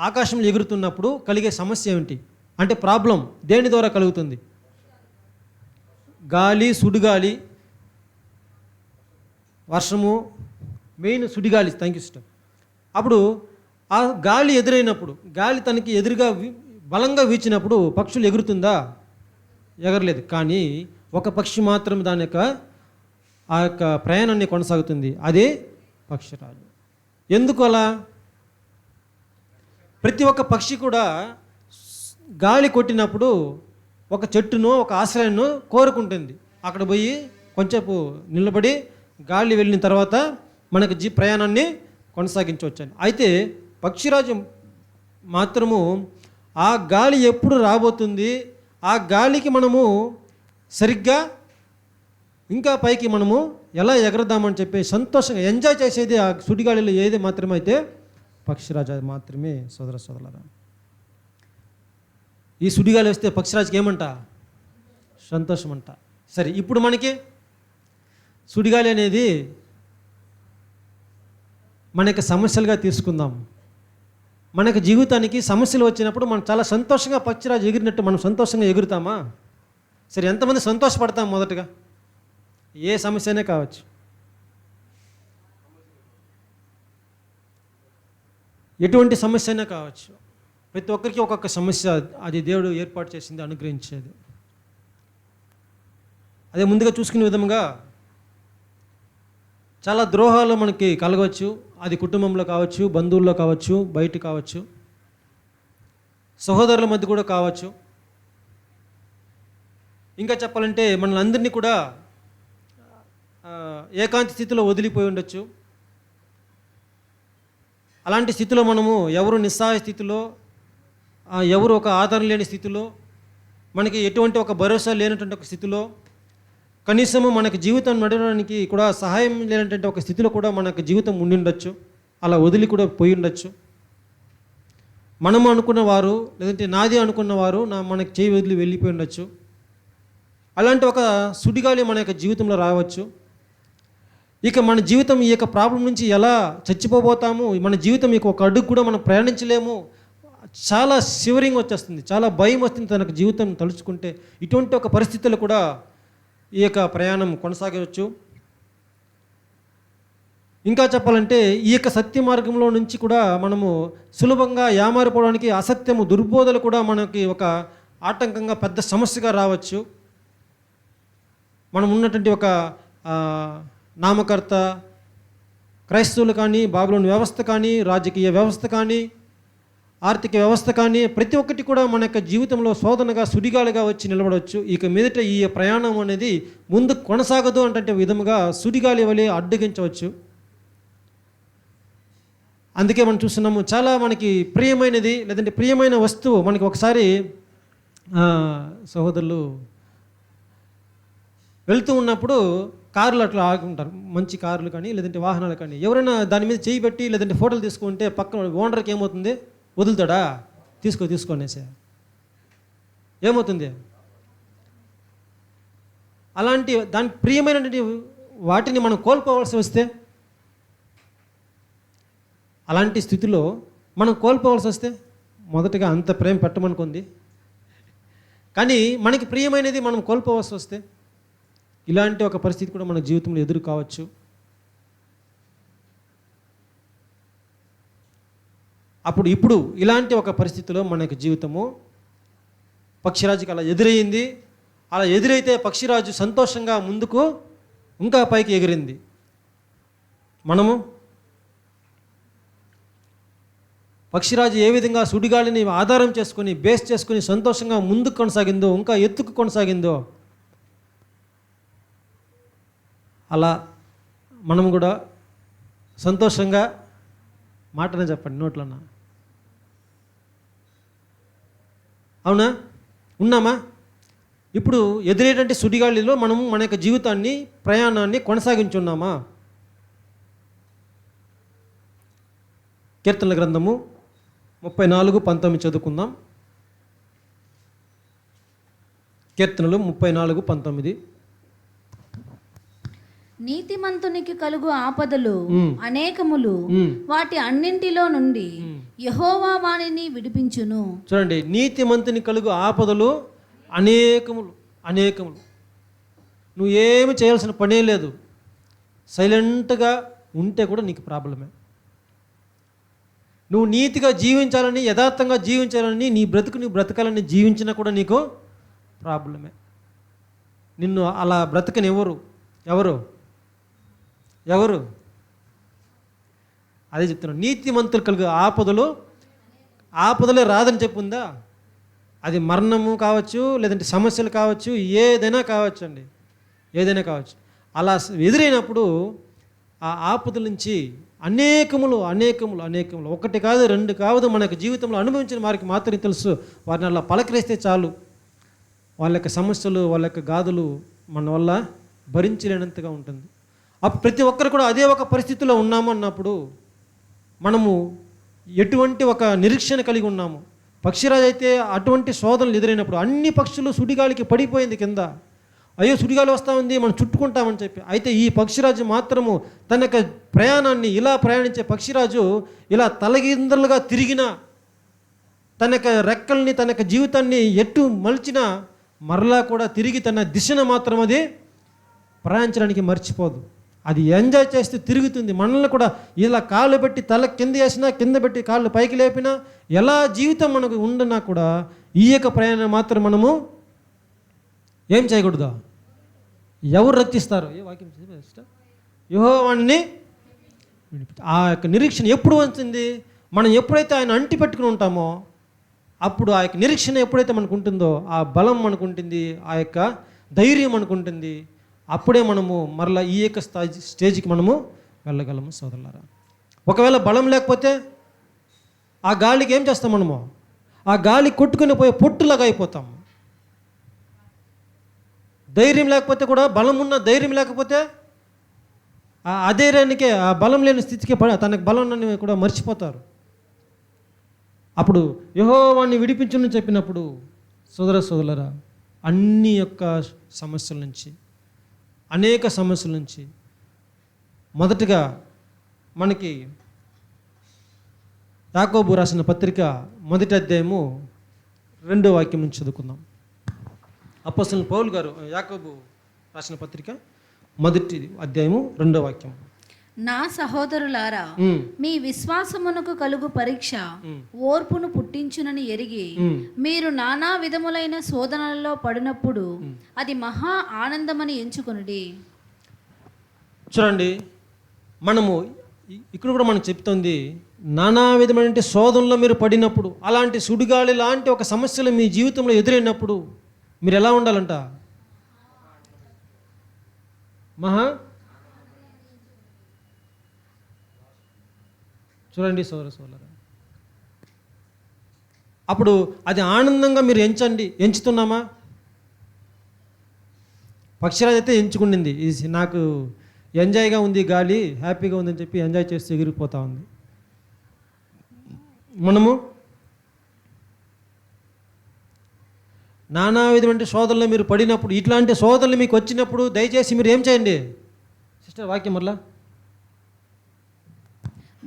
ఆకాశంలో ఎగురుతున్నప్పుడు కలిగే సమస్య ఏమిటి అంటే ప్రాబ్లం దేని ద్వారా కలుగుతుంది? గాలి, సుడిగాలి, వర్షము, main Sudigali. Thank you sister. అప్పుడు ఆ గాలి ఎదురైనప్పుడు, గాలి తనకి ఎదురుగా బలంగా వీచినప్పుడు పక్షులు ఎగురుతుందా? ఎగరలేదు. కానీ ఒక పక్షి మాత్రం దాని యొక్క ఆ యొక్క ప్రయాణాన్ని కొనసాగుతుంది, అదే పక్షిరాజు. ఎందుకు అలా? ప్రతి ఒక్క పక్షి కూడా గాలి కొట్టినప్పుడు ఒక చెట్టును, ఒక ఆశ్రయాన్ని కోరుకుంటుంది. అక్కడ పోయి కొంచెంసేపు నిలబడి గాలి వెళ్ళిన తర్వాత మనకు ప్రయాణాన్ని కొనసాగించవచ్చని. అయితే పక్షిరాజు మాత్రము ఆ గాలి ఎప్పుడు రాబోతుంది, ఆ గాలికి మనము సరిగ్గా ఇంకా పైకి మనము ఎలా ఎగరదామని చెప్పి సంతోషంగా ఎంజాయ్ చేసేది ఆ సుడిగాలిలో ఏది మాత్రమే అయితే పక్షిరాజు మాత్రమే. సోదరులారా, ఈ సుడిగాలి వస్తే పక్షిరాజుకి ఏమంట? సంతోషం అంట. సరే, ఇప్పుడు మనకి సుడిగాలి అనేది మనకి సమస్యలుగా తీసుకుందాం. మనకు జీవితానికి సమస్యలు వచ్చినప్పుడు మనం చాలా సంతోషంగా పక్షిరాజు ఎగిరినట్టు మనం సంతోషంగా ఎగురుతామా? సరే, ఎంతమంది సంతోషపడతాం? మొదటగా ఏ సమస్యనే కావచ్చు. ఎటువంటి సమస్య అయినా కావచ్చు. ప్రతి ఒక్కరికి ఒక్కొక్క సమస్య అది దేవుడు ఏర్పాటు చేసింది, అనుగ్రహించేది. అదే ముందుగా చూసుకునే విధంగా చాలా ద్రోహాలు మనకి కలగవచ్చు. అది కుటుంబంలో కావచ్చు, బంధువుల్లో కావచ్చు, బయట కావచ్చు, సహోదరుల మధ్య కూడా కావచ్చు. ఇంకా చెప్పాలంటే మనల్ని అందరినీ కూడా ఏకాంత స్థితిలో వదిలిపోయి ఉండొచ్చు. అలాంటి స్థితిలో మనము ఎవరు నిస్సహాయ స్థితిలో, ఎవరు ఒక ఆధారం లేని స్థితిలో, మనకి ఎటువంటి ఒక భరోసా లేనటువంటి ఒక స్థితిలో, కనీసము మనకి జీవితం నడవడానికి కూడా సహాయం లేనటువంటి ఒక స్థితిలో కూడా మనకు జీవితం ఉండి ఉండొచ్చు. అలా వదిలి కూడా పోయి ఉండొచ్చు. మనము అనుకున్నవారు లేదంటే నాది అనుకున్నవారు మనకి చేయి వదిలి వెళ్ళిపోయి ఉండొచ్చు. అలాంటి ఒక సుడిగాలి మన యొక్క జీవితంలో రావచ్చు. ఇక మన జీవితం ఈ యొక్క ప్రాబ్లం నుంచి ఎలా చచ్చిపోబోతాము, మన జీవితం ఇక ఒక అడుగు కూడా మనం ప్రయాణించలేము, చాలా షివరింగ్ వచ్చేస్తుంది, చాలా భయం వస్తుంది తనకు జీవితం తలుచుకుంటే. ఇటువంటి ఒక పరిస్థితుల్లో కూడా ఈ యొక్క ప్రయాణం కొనసాగవచ్చు. ఇంకా చెప్పాలంటే ఈ యొక్క సత్య మార్గంలో నుంచి కూడా మనము సులభంగా యామారిపోవడానికి అసత్యము, దుర్బోధలు కూడా మనకి ఒక ఆటంకంగా పెద్ద సమస్యగా రావచ్చు. మనం ఉన్నటువంటి ఒక నామకర్త క్రైస్తవులు కానీ, బబులోను వ్యవస్థ కానీ, రాజకీయ వ్యవస్థ కానీ, ఆర్థిక వ్యవస్థ కానీ, ప్రతి ఒక్కటి కూడా మన యొక్క జీవితంలో శోధనగా, సుడిగాలిగా వచ్చి నిలబడవచ్చు. ఇక మీదట ఈ ప్రయాణం అనేది ముందు కొనసాగదు అంటే విధముగా సుడిగాలి వలె అడ్డగించవచ్చు. అందుకే మనం చూస్తున్నాము, చాలా మనకి ప్రియమైనది లేదంటే ప్రియమైన వస్తువు మనకి ఒకసారి సహోదరులు వెళ్తూ ఉన్నప్పుడు కార్లు అట్లా ఆగుంటారు, మంచి కార్లు కానీ లేదంటే వాహనాలు కానీ, ఎవరైనా దాని మీద చేయి పెట్టి లేదంటే ఫోటోలు తీసుకుంటే పక్కన ఓనర్కి ఏమవుతుంది, వదులుతాడా, తీసుకొనేసే ఏమవుతుంది. అలాంటి దానికి ప్రియమైనటువంటి వాటిని మనం కోల్పోవలసి వస్తే, అలాంటి స్థితిలో మనం కోల్పోవలసి వస్తే మొదటగా అంత ప్రేమ పెట్టమనుకుంది, కానీ మనకి ప్రియమైనది మనం కోల్పోవలసి వస్తే ఇలాంటి ఒక పరిస్థితి కూడా మన జీవితంలో ఎదురు కావచ్చు. ఇప్పుడు ఇలాంటి ఒక పరిస్థితిలో మనకు జీవితము పక్షిరాజుకి అలా ఎదురయ్యింది. అలా ఎదురైతే పక్షిరాజు సంతోషంగా ముందుకు ఇంకా పైకి ఎగిరింది. మనము పక్షిరాజు ఏ విధంగా సుడిగాలిని ఆధారం చేసుకొని, బేస్ చేసుకొని సంతోషంగా ముందుకు కొనసాగిందో, ఇంకా ఎత్తుకు కొనసాగిందో, అలా మనం కూడా సంతోషంగా, మాటనే చెప్పండి నోట్లన్నా, అవునా, ఉన్నామా? ఇప్పుడు ఎదురేటువంటి సుడిగాలిలో మనము మన యొక్క జీవితాన్ని, ప్రయాణాన్ని కొనసాగించున్నామా? కీర్తనల గ్రంథము 34:19 చదువుకుందాం. కీర్తనలు 34:19. నీతిమంతునికి కలుగు ఆపదలు అనేకములు, వాటి అన్నింటిలో నుండి యెహోవా వానిని విడిపించును. చూడండి, నీతిమంతుని కలుగు ఆపదలు అనేకములు. నువ్వు ఏమి చేయాల్సిన పనే లేదు, సైలెంట్గా ఉంటే కూడా నీకు ప్రాబ్లమే. నువ్వు నీతిగా జీవించాలని, యథార్థంగా జీవించాలని, నీ బ్రతకాలని జీవించినా కూడా నీకు ప్రాబ్లమే. నిన్ను అలా బ్రతకని ఎవరు అదే చెప్తున్నాను. నీతిమంతులు కలిగే ఆపదలే రాదని చెప్పుందా? అది మరణము కావచ్చు, లేదంటే సమస్యలు కావచ్చు, ఏదైనా కావచ్చు అండి, ఏదైనా కావచ్చు. అలా ఎదురైనప్పుడు ఆ ఆపదల నుంచి అనేకములు, ఒకటి కాదు, రెండు కాదు, మనకు జీవితంలో అనుభవించిన వారికి మాత్రమే తెలుసు. వారిని అలా పలకరిస్తే చాలు, వాళ్ళ యొక్క సమస్యలు, వాళ్ళ యొక్క గాథలు మన వల్ల భరించలేనంతగా ఉంటుంది. ప్రతి ఒక్కరు కూడా అదే ఒక పరిస్థితిలో ఉన్నాము అన్నప్పుడు మనము ఎటువంటి ఒక నిరీక్షణ కలిగి ఉన్నాము. పక్షిరాజు అయితే అటువంటి శోధనలు ఎదురైనప్పుడు అన్ని పక్షులు సుడిగాలికి పడిపోయింది కింద. అయ్యో సుడిగాలి వస్తూ ఉంది, మనం చుట్టుకుంటామని చెప్పి. అయితే ఈ పక్షిరాజు మాత్రము తన యొక్క ప్రయాణాన్ని, ఇలా ప్రయాణించే పక్షిరాజు ఇలా తలగిందలుగా తిరిగిన, తన యొక్క రెక్కల్ని, తన యొక్క జీవితాన్ని ఎటు మలిచినా మరలా కూడా తిరిగి తన దిశను మాత్రం అది ప్రయాణించడానికి మర్చిపోదు. అది ఎంజాయ్ చేస్తూ తిరుగుతుంది. మనల్ని కూడా ఇలా కాళ్ళు పెట్టి తల కింద వేసినా, కింద పెట్టి కాళ్ళు పైకి లేపినా, ఎలా జీవితం మనకు ఉండనా కూడా ఈ యొక్క ప్రయాణం మాత్రం మనము ఏం చేయకూడదు. ఎవరు రక్షిస్తారు? ఏ వాక్యం యెహోవాని ఆ యొక్క నిరీక్షణ ఎప్పుడు వస్తుంది? మనం ఎప్పుడైతే ఆయన అంటి పెట్టుకుని ఉంటామో అప్పుడు ఆ యొక్క నిరీక్షణ ఎప్పుడైతే మనకు ఉంటుందో ఆ బలం మనకు ఉంటుంది, ఆ యొక్క ధైర్యం మనకు ఉంటుంది. అప్పుడే మనము మరలా ఈ యొక్క స్టేజ్కి మనము వెళ్ళగలము సోదరులారా. ఒకవేళ బలం లేకపోతే ఆ గాలికి ఏం చేస్తాం మనము? ఆ గాలి కొట్టుకుని పోయే పొట్టులాగా అయిపోతాం. ధైర్యం లేకపోతే కూడా, బలం ఉన్న ధైర్యం లేకపోతే ఆ అధైర్యానికే, ఆ బలం లేని స్థితికి తనకు బలం కూడా మర్చిపోతారు. అప్పుడు యెహోవాని విడిపించును చెప్పినప్పుడు సోదరులారా, అన్ని యొక్క సమస్యల నుంచి, అనేక సమస్యల నుంచి మొదటగా మనకి యాకోబు రాసిన పత్రిక 1వ అధ్యాయము 2వ వాక్యం నుంచి చదువుకుందాం. అపోస్తలుడైన పౌలు గారు యాకోబు రాసిన పత్రిక 1వ అధ్యాయము 2వ వాక్యం. నా సహోదరులారా, మీ విశ్వాసమునకు కలుగు పరీక్ష ఓర్పును పుట్టించునని ఎరిగి మీరు నానా విధములైన శోధనలలో పడినప్పుడు అది మహా ఆనందమని ఎంచుకొనుడి. చూడండి, మనము ఇక్కడ కూడా మనం చెప్తుంది, నానా విధమైన శోధనలో మీరు పడినప్పుడు, అలాంటి సుడిగాలి లాంటి ఒక సమస్యలు మీ జీవితంలో ఎదురైనప్పుడు మీరు ఎలా ఉండాలంట? చూడండి సోదరులారా, అప్పుడు అది ఆనందంగా మీరు ఎంచుతున్నామా? పక్షిరాజు అయితే ఎంచుకుండింది, ఇది నాకు ఎంజాయ్గా ఉంది, గాలి హ్యాపీగా ఉందని చెప్పి ఎంజాయ్ చేస్తూ ఎగిరిపోతూ ఉంది. మనము నానా విధమైన శోధనలో మీరు పడినప్పుడు, ఇట్లాంటి శోధనలు మీకు వచ్చినప్పుడు దయచేసి మీరు ఏం చేయండి సిస్టర్? వాక్యం మరలా.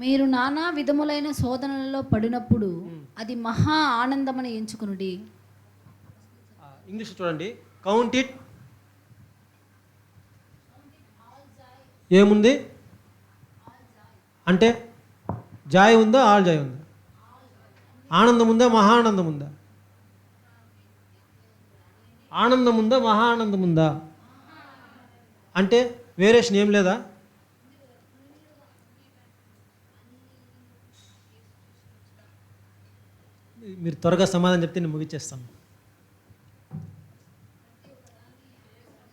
మీరు నానా విధములైన శోధనలలో పడినప్పుడు అది మహా ఆనందమని ఎంచుకునుడి. ఇంగ్లీష్ చూడండి, కౌంట్ ఇట్ ఏముంది అంటే, జాయ్ ఉందా, ఆల్ జాయ్ ఉందా? ఆనందం ఉందా, మహా ఆనందం ఉందా? ఆనందం ఉందా, మహా ఆనందం ఉందా? అంటే వేరియేషన్ ఏం లేదా? మీరు త్వరగా సమాధానం చెప్తే నేను ముగించేస్తాను.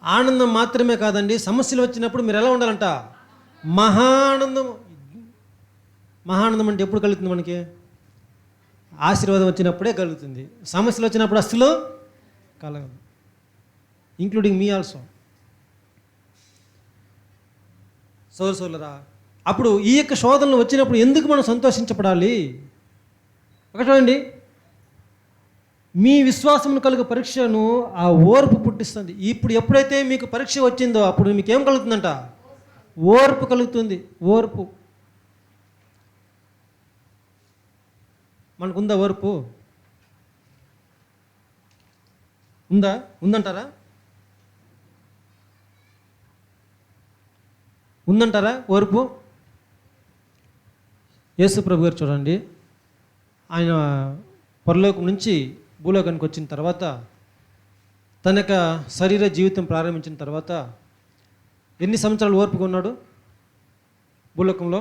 ఆనందం మాత్రమే కాదండి, సమస్యలు వచ్చినప్పుడు మీరు ఎలా ఉండాలంట? మహానందం. మహానందం అంటే ఎప్పుడు కలుగుతుంది మనకి? ఆశీర్వాదం వచ్చినప్పుడే కలుగుతుంది. సమస్యలు వచ్చినప్పుడు అసలు కలగదు, ఇంక్లూడింగ్ మీ ఆల్సో. సోదరులారా, అప్పుడు ఈ యొక్క శోధనలు వచ్చినప్పుడు ఎందుకు మనం సంతోషించబడాలి? ఒక చూడండి, మీ విశ్వాసమును కలుగు పరీక్షను ఆ ఓర్పు పుట్టిస్తుంది. ఇప్పుడు ఎప్పుడైతే మీకు పరీక్ష వచ్చిందో అప్పుడు మీకు ఏం కలుగుతుందంట? ఓర్పు కలుగుతుంది. ఓర్పు మనకుందా? ఓర్పు ఉందంటారా? ఓర్పు? యేసు ప్రభు గారు చూడండి, ఆయన పరలోకం నుంచి భూలోకానికి వచ్చిన తర్వాత, తన యొక్క శరీర జీవితం ప్రారంభించిన తర్వాత ఎన్ని సంవత్సరాలు ఓర్పుగా ఉన్నాడు భూలోకంలో?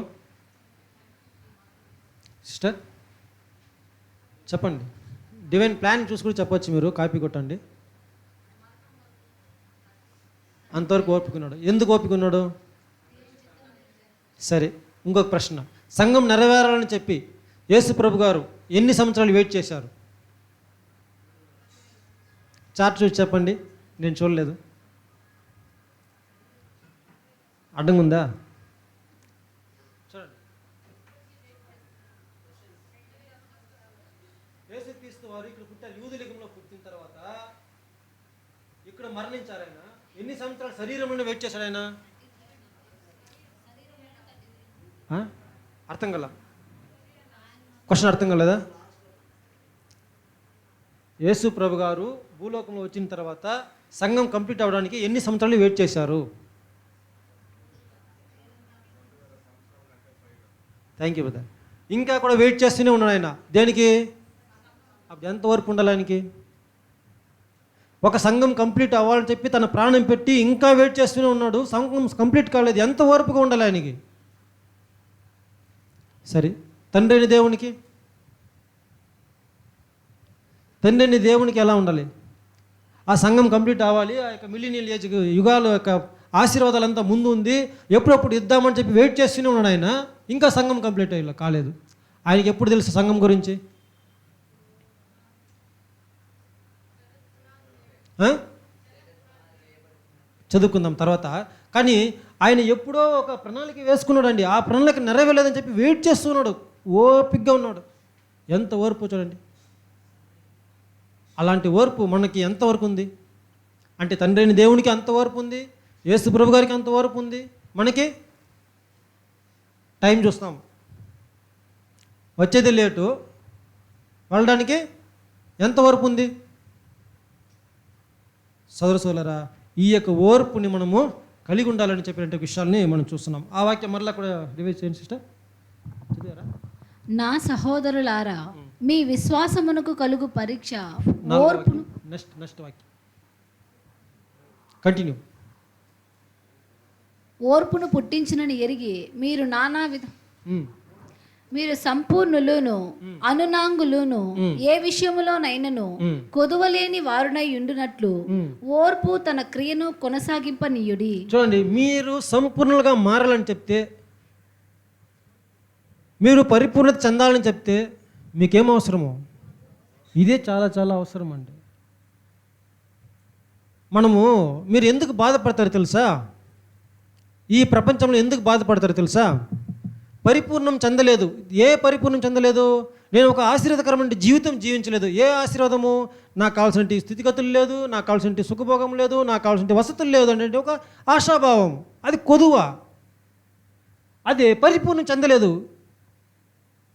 సిస్టర్ చెప్పండి. డివైన్ ప్లాన్ చూసుకుని చెప్పొచ్చు, మీరు కాపీ కొట్టండి. అంతవరకు ఓపికన్నాడు. ఎందుకు ఓపికన్నాడు? సరే, ఇంకొక ప్రశ్న. సంఘం నెరవేరాలని చెప్పి యేసు ప్రభు గారు ఎన్ని సంవత్సరాలు వెయిట్ చేశారు? చార్ట్ చూసి చెప్పండి, నేను చూడలేదు. అడ్డంగుందా? చూడండి, యేసుక్రీస్తు వారు ఇక్కడ పుట్టారు, యూదులిగంలో పుట్టిన తర్వాత ఇక్కడ మరణించారు. ఆయన ఎన్ని సంవత్సరాలు శరీరంలోనే వెయిట్ చేశాడు ఆయన? అర్థం కల క్వశ్చన్ అర్థం కాలేదా? యేసు ప్రభు గారు భూలోకంలో వచ్చిన తర్వాత సంఘం కంప్లీట్ అవ్వడానికి ఎన్ని సంవత్సరాలు వెయిట్ చేశారు? Thank you brother. ఇంకా కూడా వెయిట్ చేస్తూనే ఉన్నాడు ఆయన. దేనికి? అప్పుడు ఎంత వరకు ఉండాలి ఆయనకి? ఒక సంఘం కంప్లీట్ అవ్వాలని చెప్పి తన ప్రాణం పెట్టి ఇంకా వెయిట్ చేస్తూనే ఉన్నాడు. సంఘం కంప్లీట్ కాలేదు. ఎంత వరకు ఉండాలి ఆయనకి? సరే, తండ్రి అయిన దేవునికి ఎలా ఉండాలి? ఆ సంఘం కంప్లీట్ అవ్వాలి, ఆ యొక్క మిలీనియల్ ఏజ్ యుగాల యొక్క ఆశీర్వాదాలంతా ముందు ఉంది, ఎప్పుడప్పుడు ఇద్దామని చెప్పి వెయిట్ చేస్తూనే ఉన్నాడు ఆయన. ఇంకా సంఘం కంప్లీట్ అయ్యి కాలేదు. ఆయనకి ఎప్పుడు తెలుసు సంఘం గురించి? చదువుకుందాం తర్వాత. కానీ ఆయన ఎప్పుడో ఒక ప్రణాళిక వేసుకున్నాడండి. ఆ ప్రణాళిక నెరవేరలేదని చెప్పి వెయిట్ చేస్తున్నాడు, ఓపికగా ఉన్నాడు. ఎంత ఓర్పు చూడండి. అలాంటి ఓర్పు మనకి ఎంతవరకు ఉంది అంటే, తండ్రి అయిన దేవునికి అంత ఓర్పు ఉంది, యేసు ప్రభు గారికి అంత ఓర్పు ఉంది. మనకి టైం చూస్తాం, వచ్చేది లేటు, వెళ్ళడానికి ఎంత ఓర్పు ఉంది? సోదరులారా, ఈ యొక్క ఓర్పుని మనము కలిగి ఉండాలని చెప్పిన విషయాల్ని మనం చూస్తున్నాం. ఆ వాక్యం మరలా కూడా రివైజ్ చేయండి సిస్టర్, చదివారా? నా సహోదరులారా, మీ విశ్వాసమునకు కలుగు పరీక్ష ఓర్పును. నెక్స్ట్ వాక్యం కంటిన్యూ. ఓర్పును పుట్టించినని ఎరిగి మీరు నానా విధ మీరు సంపూర్ణులును అనునాంగులును ఏ విషయములోనైనను కొదువలేని వారునై ఉండునట్లు ఓర్పు తన క్రియను కొనసాగింపనీయుడి. చూడండి, మీరు సంపూర్ణంగా మారాలని చెప్తే, మీరు పరిపూర్ణత చెందాలని చెప్తే మీకేం అవసరమో ఇదే చాలా చాలా అవసరం అండి. మీరు ఎందుకు బాధపడతారు తెలుసా? ఈ ప్రపంచంలో ఎందుకు బాధపడతారు తెలుసా? పరిపూర్ణం చెందలేదు. ఏ పరిపూర్ణం చెందలేదు? నేను ఒక ఆశీర్వాదకరమైన జీవితం జీవించలేదు. ఏ ఆశీర్వాదము? నాకు కావాల్సిన స్థితిగతులు లేదు, నాకు కావాల్సిన సుఖభోగం లేదు, నాకు కావాల్సిన వసతులు లేదు అంటే ఒక ఆశాభావం. అది కొదువ, అది పరిపూర్ణం చెందలేదు.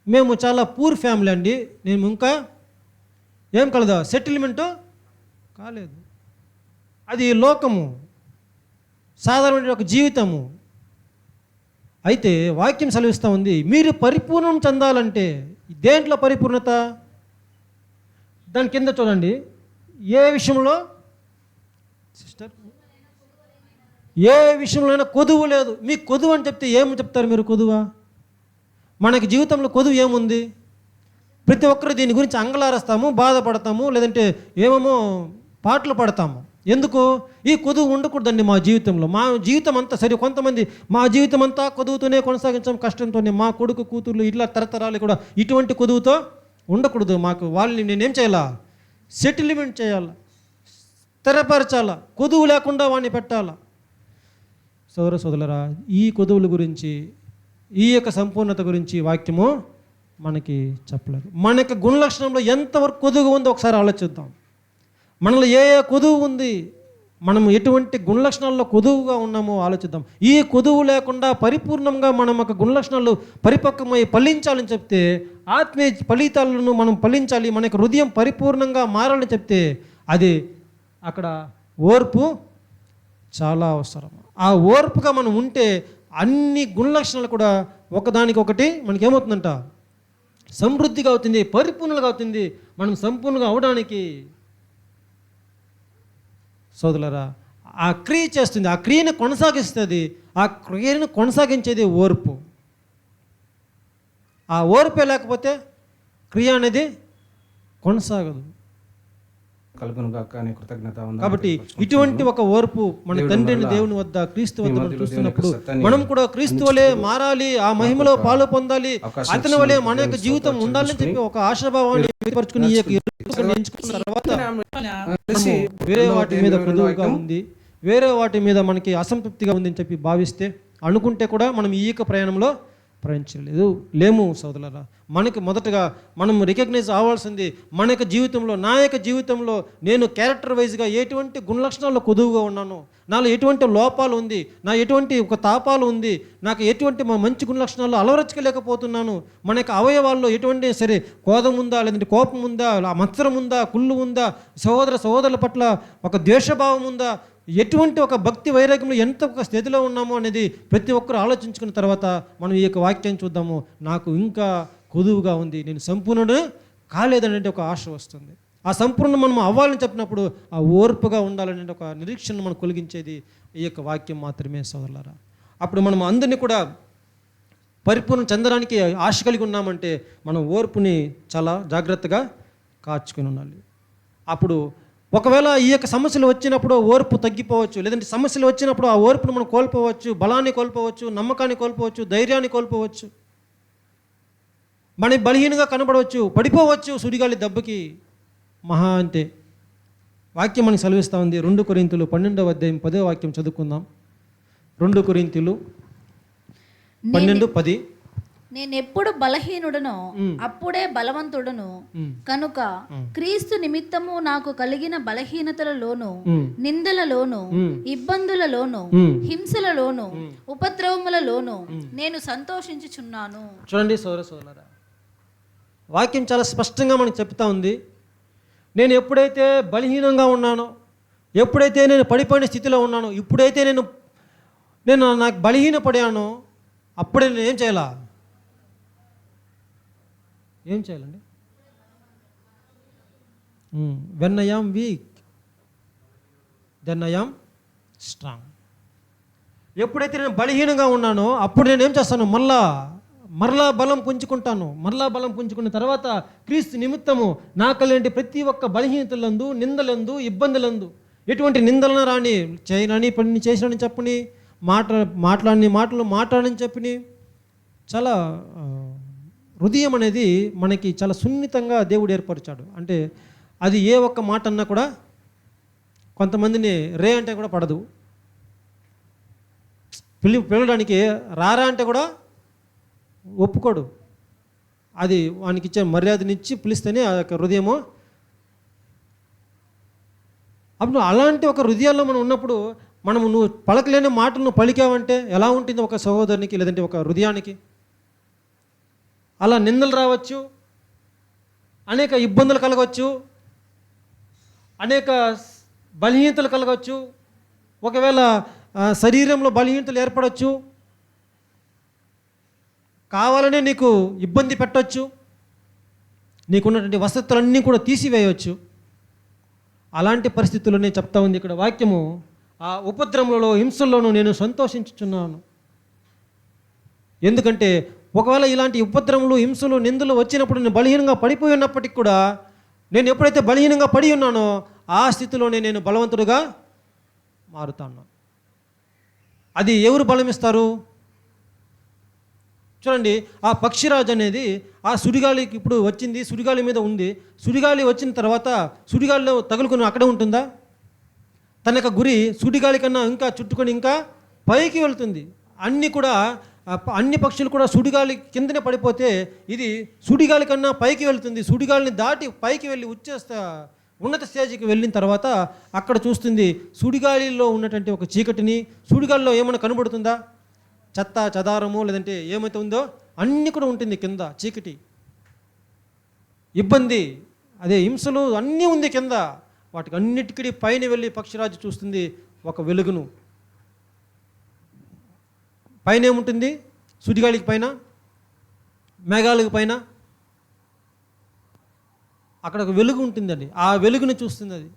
మేము చాలా పూర్ ఫ్యామిలీ అండి. నేను ఇంకా ఏం కలదా? సెటిల్మెంటు కాలేదు. అది లోకము, సాధారణమైన ఒక జీవితము. అయితే వాక్యం సెలవిస్తూ ఉంది, మీరు పరిపూర్ణం చెందాలంటే దేంట్లో పరిపూర్ణత? దాని కింద చూడండి, ఏ విషయంలో సిస్టర్? ఏ విషయంలో కొదువు లేదు. మీకు కొదువు అని చెప్తే ఏమి చెప్తారు మీరు? కొదువ? మనకి జీవితంలో కొదువు ఏముంది? ప్రతి ఒక్కరు దీని గురించి అంగలారస్తాము, బాధపడతాము, లేదంటే ఏమేమో పాటలు పడతాము. ఎందుకు? ఈ కొదువు ఉండకూడదండి మా జీవితంలో. మా జీవితం అంతా సరే, కొంతమంది మా జీవితం అంతా కొదువుతోనే కొనసాగించాం, కష్టంతోనే. మా కొడుకు కూతుర్లు ఇట్లా తరతరాలు కూడా ఇటువంటి కొదువుతో ఉండకూడదు. మాకు వాళ్ళని నేనేం చేయాలా? సెటిల్మెంట్ చేయాలా, స్థిరపరచాలా, కొదువు లేకుండా వాడిని పెట్టాలా. సోదరులారా, ఈ కొదువుల గురించి, ఈ యొక్క సంపూర్ణత గురించి వాక్యము మనకి చెప్పలేదు. మన యొక్క గుణలక్షణంలో ఎంతవరకు కొదువు ఉందో ఒకసారి ఆలోచిద్దాం. మనలో ఏ ఏ కొదువు ఉంది, మనం ఎటువంటి గుణలక్షణాల్లో కొదువుగా ఉన్నామో ఆలోచిద్దాం. ఈ కొదువు లేకుండా పరిపూర్ణంగా మనం ఒక గుణలక్షణాలు పరిపక్వమై ఫలించాలని చెప్తే, ఆత్మీయ ఫలితాలను మనం ఫలించాలి, మన యొక్క హృదయం పరిపూర్ణంగా మారాలని చెప్తే, అది అక్కడ ఓర్పు చాలా అవసరం. ఆ ఓర్పుగా మనం ఉంటే అన్ని గుణలక్షణాలు కూడా ఒకదానికొకటి మనకేమవుతుందంట? సమృద్ధిగా అవుతుంది, పరిపూర్ణంగా అవుతుంది. మనం సంపూర్ణంగా అవడానికి సోదరులారా, ఆ క్రియ చేస్తుంది, ఆ క్రియను కొనసాగిస్తుంది. ఆ క్రియను కొనసాగించేది ఓర్పు. ఆ ఓర్పే లేకపోతే క్రియ అనేది కొనసాగదు. కాబట్టి ఇటువంటి ఒక ఓర్పు మన తండ్రిని దేవుని వద్ద, క్రీస్తు వద్ద మనం చూస్తున్నప్పుడు మనం కూడా క్రీస్తు వలె మారాలి, ఆ మహిమలో పాలు పొందాలి, అతని వలె మన యొక్క జీవితం ఉండాలని చెప్పి ఒక ఆశాభావాన్ని వ్యక్తపరచుకుని ఈ యొక్క ఎంచుకున్న తర్వాత వేరే వాటి మీద కొదువుగా ఉంది, వేరే వాటి మీద మనకి అసంతృప్తిగా ఉందని చెప్పి భావిస్తే, అనుకుంటే కూడా మనం ఈ యొక్క ప్రయాణంలో ప్రయాణించలేదు లేము. సోదరులారా, మనకి మొదటగా మనం రికగ్నైజ్ అవ్వాల్సింది మన యొక్క జీవితంలో, నా యొక్క జీవితంలో నేను క్యారెక్టర్ వైజ్గా ఎటువంటి గుణలక్షణాల్లో కొదువుగా ఉన్నాను, నాలో ఎటువంటి లోపాలు ఉంది, నా ఎటువంటి ఒక తాపాలు ఉంది, నాకు ఎటువంటి మంచి గుణలక్షణాలు అలవరచలేకపోతున్నాను, మన యొక్క అవయవాల్లో ఎటువంటి సరే కోపం ఉందా, లేదంటే కోపం ఉందా, మత్సరం ఉందా, కుళ్ళు ఉందా, సహోదరుల పట్ల ఒక ద్వేషభావం ఉందా, ఎటువంటి ఒక భక్తి వైరాగ్యంలో ఎంత ఒక స్థితిలో ఉన్నామో అనేది ప్రతి ఒక్కరు ఆలోచించుకున్న తర్వాత మనం ఈ యొక్క వాక్యాన్ని చూద్దాము. నాకు ఇంకా కొదువుగా ఉంది, నేను సంపూర్ణుడు కాలేదనే ఒక ఆశ వస్తుంది. ఆ సంపూర్ణ మనం అవ్వాలని చెప్పినప్పుడు ఆ ఓర్పుగా ఉండాలనే ఒక నిరీక్షణ మనం కలిగించేది ఈ యొక్క వాక్యం మాత్రమే సోదరులారా. అప్పుడు మనం అందరినీ కూడా పరిపూర్ణ చెందడానికి ఆశ కలిగి ఉన్నామంటే మనం ఓర్పుని చాలా జాగ్రత్తగా కాచుకొని ఉండాలి. అప్పుడు ఒకవేళ ఈ యొక్క సమస్యలు వచ్చినప్పుడు ఓర్పు తగ్గిపోవచ్చు, లేదంటే సమస్యలు వచ్చినప్పుడు ఆ ఓర్పును మనం కోల్పోవచ్చు, బలాన్ని కోల్పోవచ్చు, నమ్మకాన్ని కోల్పోవచ్చు, ధైర్యాన్ని కోల్పోవచ్చు, మన బలహీనంగా కనబడవచ్చు, పడిపోవచ్చు సుడిగాలి దెబ్బకి. మహా అంటే వాక్యం మనకి సెలవిస్తూ ఉంది. 2 కొరింథీయులు 12వ అధ్యాయం 10వ వాక్యం చదువుకుందాం. 2 కొరింథీయులు 12:10. నేనెప్పుడు బలహీనుడనో అప్పుడే బలవంతుడను కనుక క్రీస్తు నిమిత్తము నాకు కలిగిన బలహీనతలలోను, నిందలలోను, ఇబ్బందులలోను, హింసలలోను, ఉపద్రవములలోను నేను సంతోషించుచున్నాను. చూడండి సోదరులారా, వాక్యం చాలా స్పష్టంగా మనకు చెప్తా ఉంది. నేను ఎప్పుడైతే బలహీనంగా ఉన్నానో, ఎప్పుడైతే నేను పడిపోయిన స్థితిలో ఉన్నానో, ఇప్పుడైతే నేను నాకు బలహీనపడానో అప్పుడే నేను ఏం చేయాలండి? When I am weak then I am strong. ఎప్పుడైతే నేను బలహీనంగా ఉన్నానో అప్పుడు నేను ఏం చేస్తాను? మరలా బలం పుంజుకుంటాను. మరలా బలం పుంజుకున్న తర్వాత క్రీస్తు నిమిత్తము నా కలిగిన ప్రతి ఒక్క బలహీనతలందు, నిందలందు, ఇబ్బందులందు, ఎటువంటి నిందలను రాని, చేయనని పని చేసినని చెప్పని, మాట్లాడని మాటలు మాట్లాడని చెప్పని, చాలా హృదయం అనేది మనకి చాలా సున్నితంగా దేవుడు ఏర్పరిచాడు. అంటే అది ఏ ఒక్క మాట అన్నా కూడా కొంతమందిని రే అంటే కూడా పడదు, పిలవడానికి రారా అంటే కూడా ఒప్పుకోడు. అది వానికి ఇచ్చే మర్యాదనిచ్చి పిలిస్తేనే ఆ యొక్క హృదయము. అప్పుడు అలాంటి ఒక హృదయాల్లో మనం ఉన్నప్పుడు నువ్వు పలకలేని మాటలు నువ్వు పలికావంటే ఎలా ఉంటుంది ఒక సహోదరునికి, లేదంటే ఒక హృదయానికి? అలా నిందలు రావచ్చు, అనేక ఇబ్బందులు కలగవచ్చు, అనేక బలహీనతలు కలగవచ్చు, ఒకవేళ శరీరంలో బలహీనతలు ఏర్పడవచ్చు, కావాలనే నీకు ఇబ్బంది పెట్టవచ్చు, నీకున్నటువంటి వసతులన్నీ కూడా తీసివేయవచ్చు. అలాంటి పరిస్థితుల్లో నేను చెప్తా ఉంది ఇక్కడ వాక్యము, ఆ ఉపద్రవంలో, హింసల్లోనూ నేను సంతోషించుచున్నాను. ఎందుకంటే ఒకవేళ ఇలాంటి ఉపద్రవములు, హింసలు, నిందలు వచ్చినప్పుడు నేను బలహీనంగా పడిపోయి ఉన్నప్పటికీ కూడా, నేను ఎప్పుడైతే బలహీనంగా పడి ఉన్నానో ఆ స్థితిలోనే నేను బలవంతుడుగా మారుతాను. అది ఎవరు బలమిస్తారు? చూడండి, ఆ పక్షిరాజు అనేది ఆ సుడిగాలికి ఇప్పుడు వచ్చింది, సుడిగాలి మీద ఉంది. సుడిగాలి వచ్చిన తర్వాత సుడిగాలిలో తగులుకొని అక్కడే ఉంటుందా? తన యొక్క గురి సుడిగాలి కన్నా ఇంకా చుట్టుకొని ఇంకా పైకి వెళ్తుంది. అన్ని పక్షులు కూడా సుడిగాలి కిందనే పడిపోతే ఇది సుడిగాలి కన్నా పైకి వెళ్తుంది. సుడిగాలిని దాటి పైకి వెళ్ళి ఉన్నత స్టేజ్కి వెళ్ళిన తర్వాత అక్కడ చూస్తుంది సుడిగాలిలో ఉన్నటువంటి ఒక చీకటిని. సుడిగాలిలో ఏమైనా కనబడుతుందా? చెత్త చెదారము, లేదంటే ఏమైతే ఉందో అన్నీ కూడా ఉంటుంది కింద, చీకటి, ఇబ్బంది, అదే హింసలు అన్నీ ఉంది కింద. వాటికి అన్నిటికీ పైన వెళ్ళి పక్షిరాజు చూస్తుంది ఒక వెలుగును. పైన ఏముంటుంది? సుడిగాలికి పైన, మేఘాలకు పైన అక్కడ ఒక వెలుగు ఉంటుందండి. ఆ వెలుగుని చూస్తుంది అది.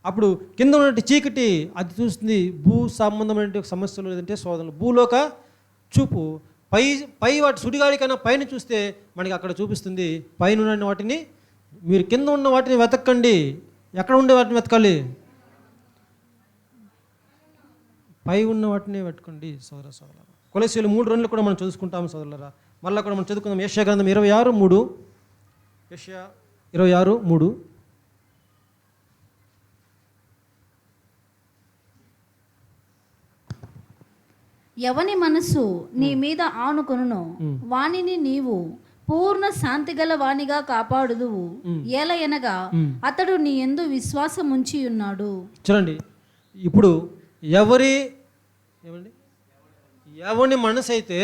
అప్పుడు కింద ఉన్నటువంటి చీకటి అది చూస్తుంది భూ సంబంధమైన సమస్యలు, లేదంటే శోధనలు, భూలోక చూపు. పై వాటి సుడిగాలి కన్నా పైన చూస్తే మనకి అక్కడ చూపిస్తుంది పైన ఉన్న వాటిని మీరు కింద ఉన్న వాటిని వెతకండి. ఎక్కడ ఉండే వాటిని వెతకాలి? పై ఉన్న వాటిని వెతకండి సోదర. కొలస్సీలు 3:2 కూడా మనం చదువుకుంటాము సోదరులరా. మళ్ళీ కూడా మనం చదువుకుందాం. యెషయా గ్రంథం 26:3. యెషయా 26:3. ఎవని మనస్సు నీ మీద ఆనుకొనునో వానిని నీవు పూర్ణ శాంతి గల వానిగా కాపాడుదువు. ఏలయనగా అతడు నీ యందు విశ్వాసం ఉంచి ఉన్నాడు. చూడండి, ఇప్పుడు ఎవని మనసు అయితే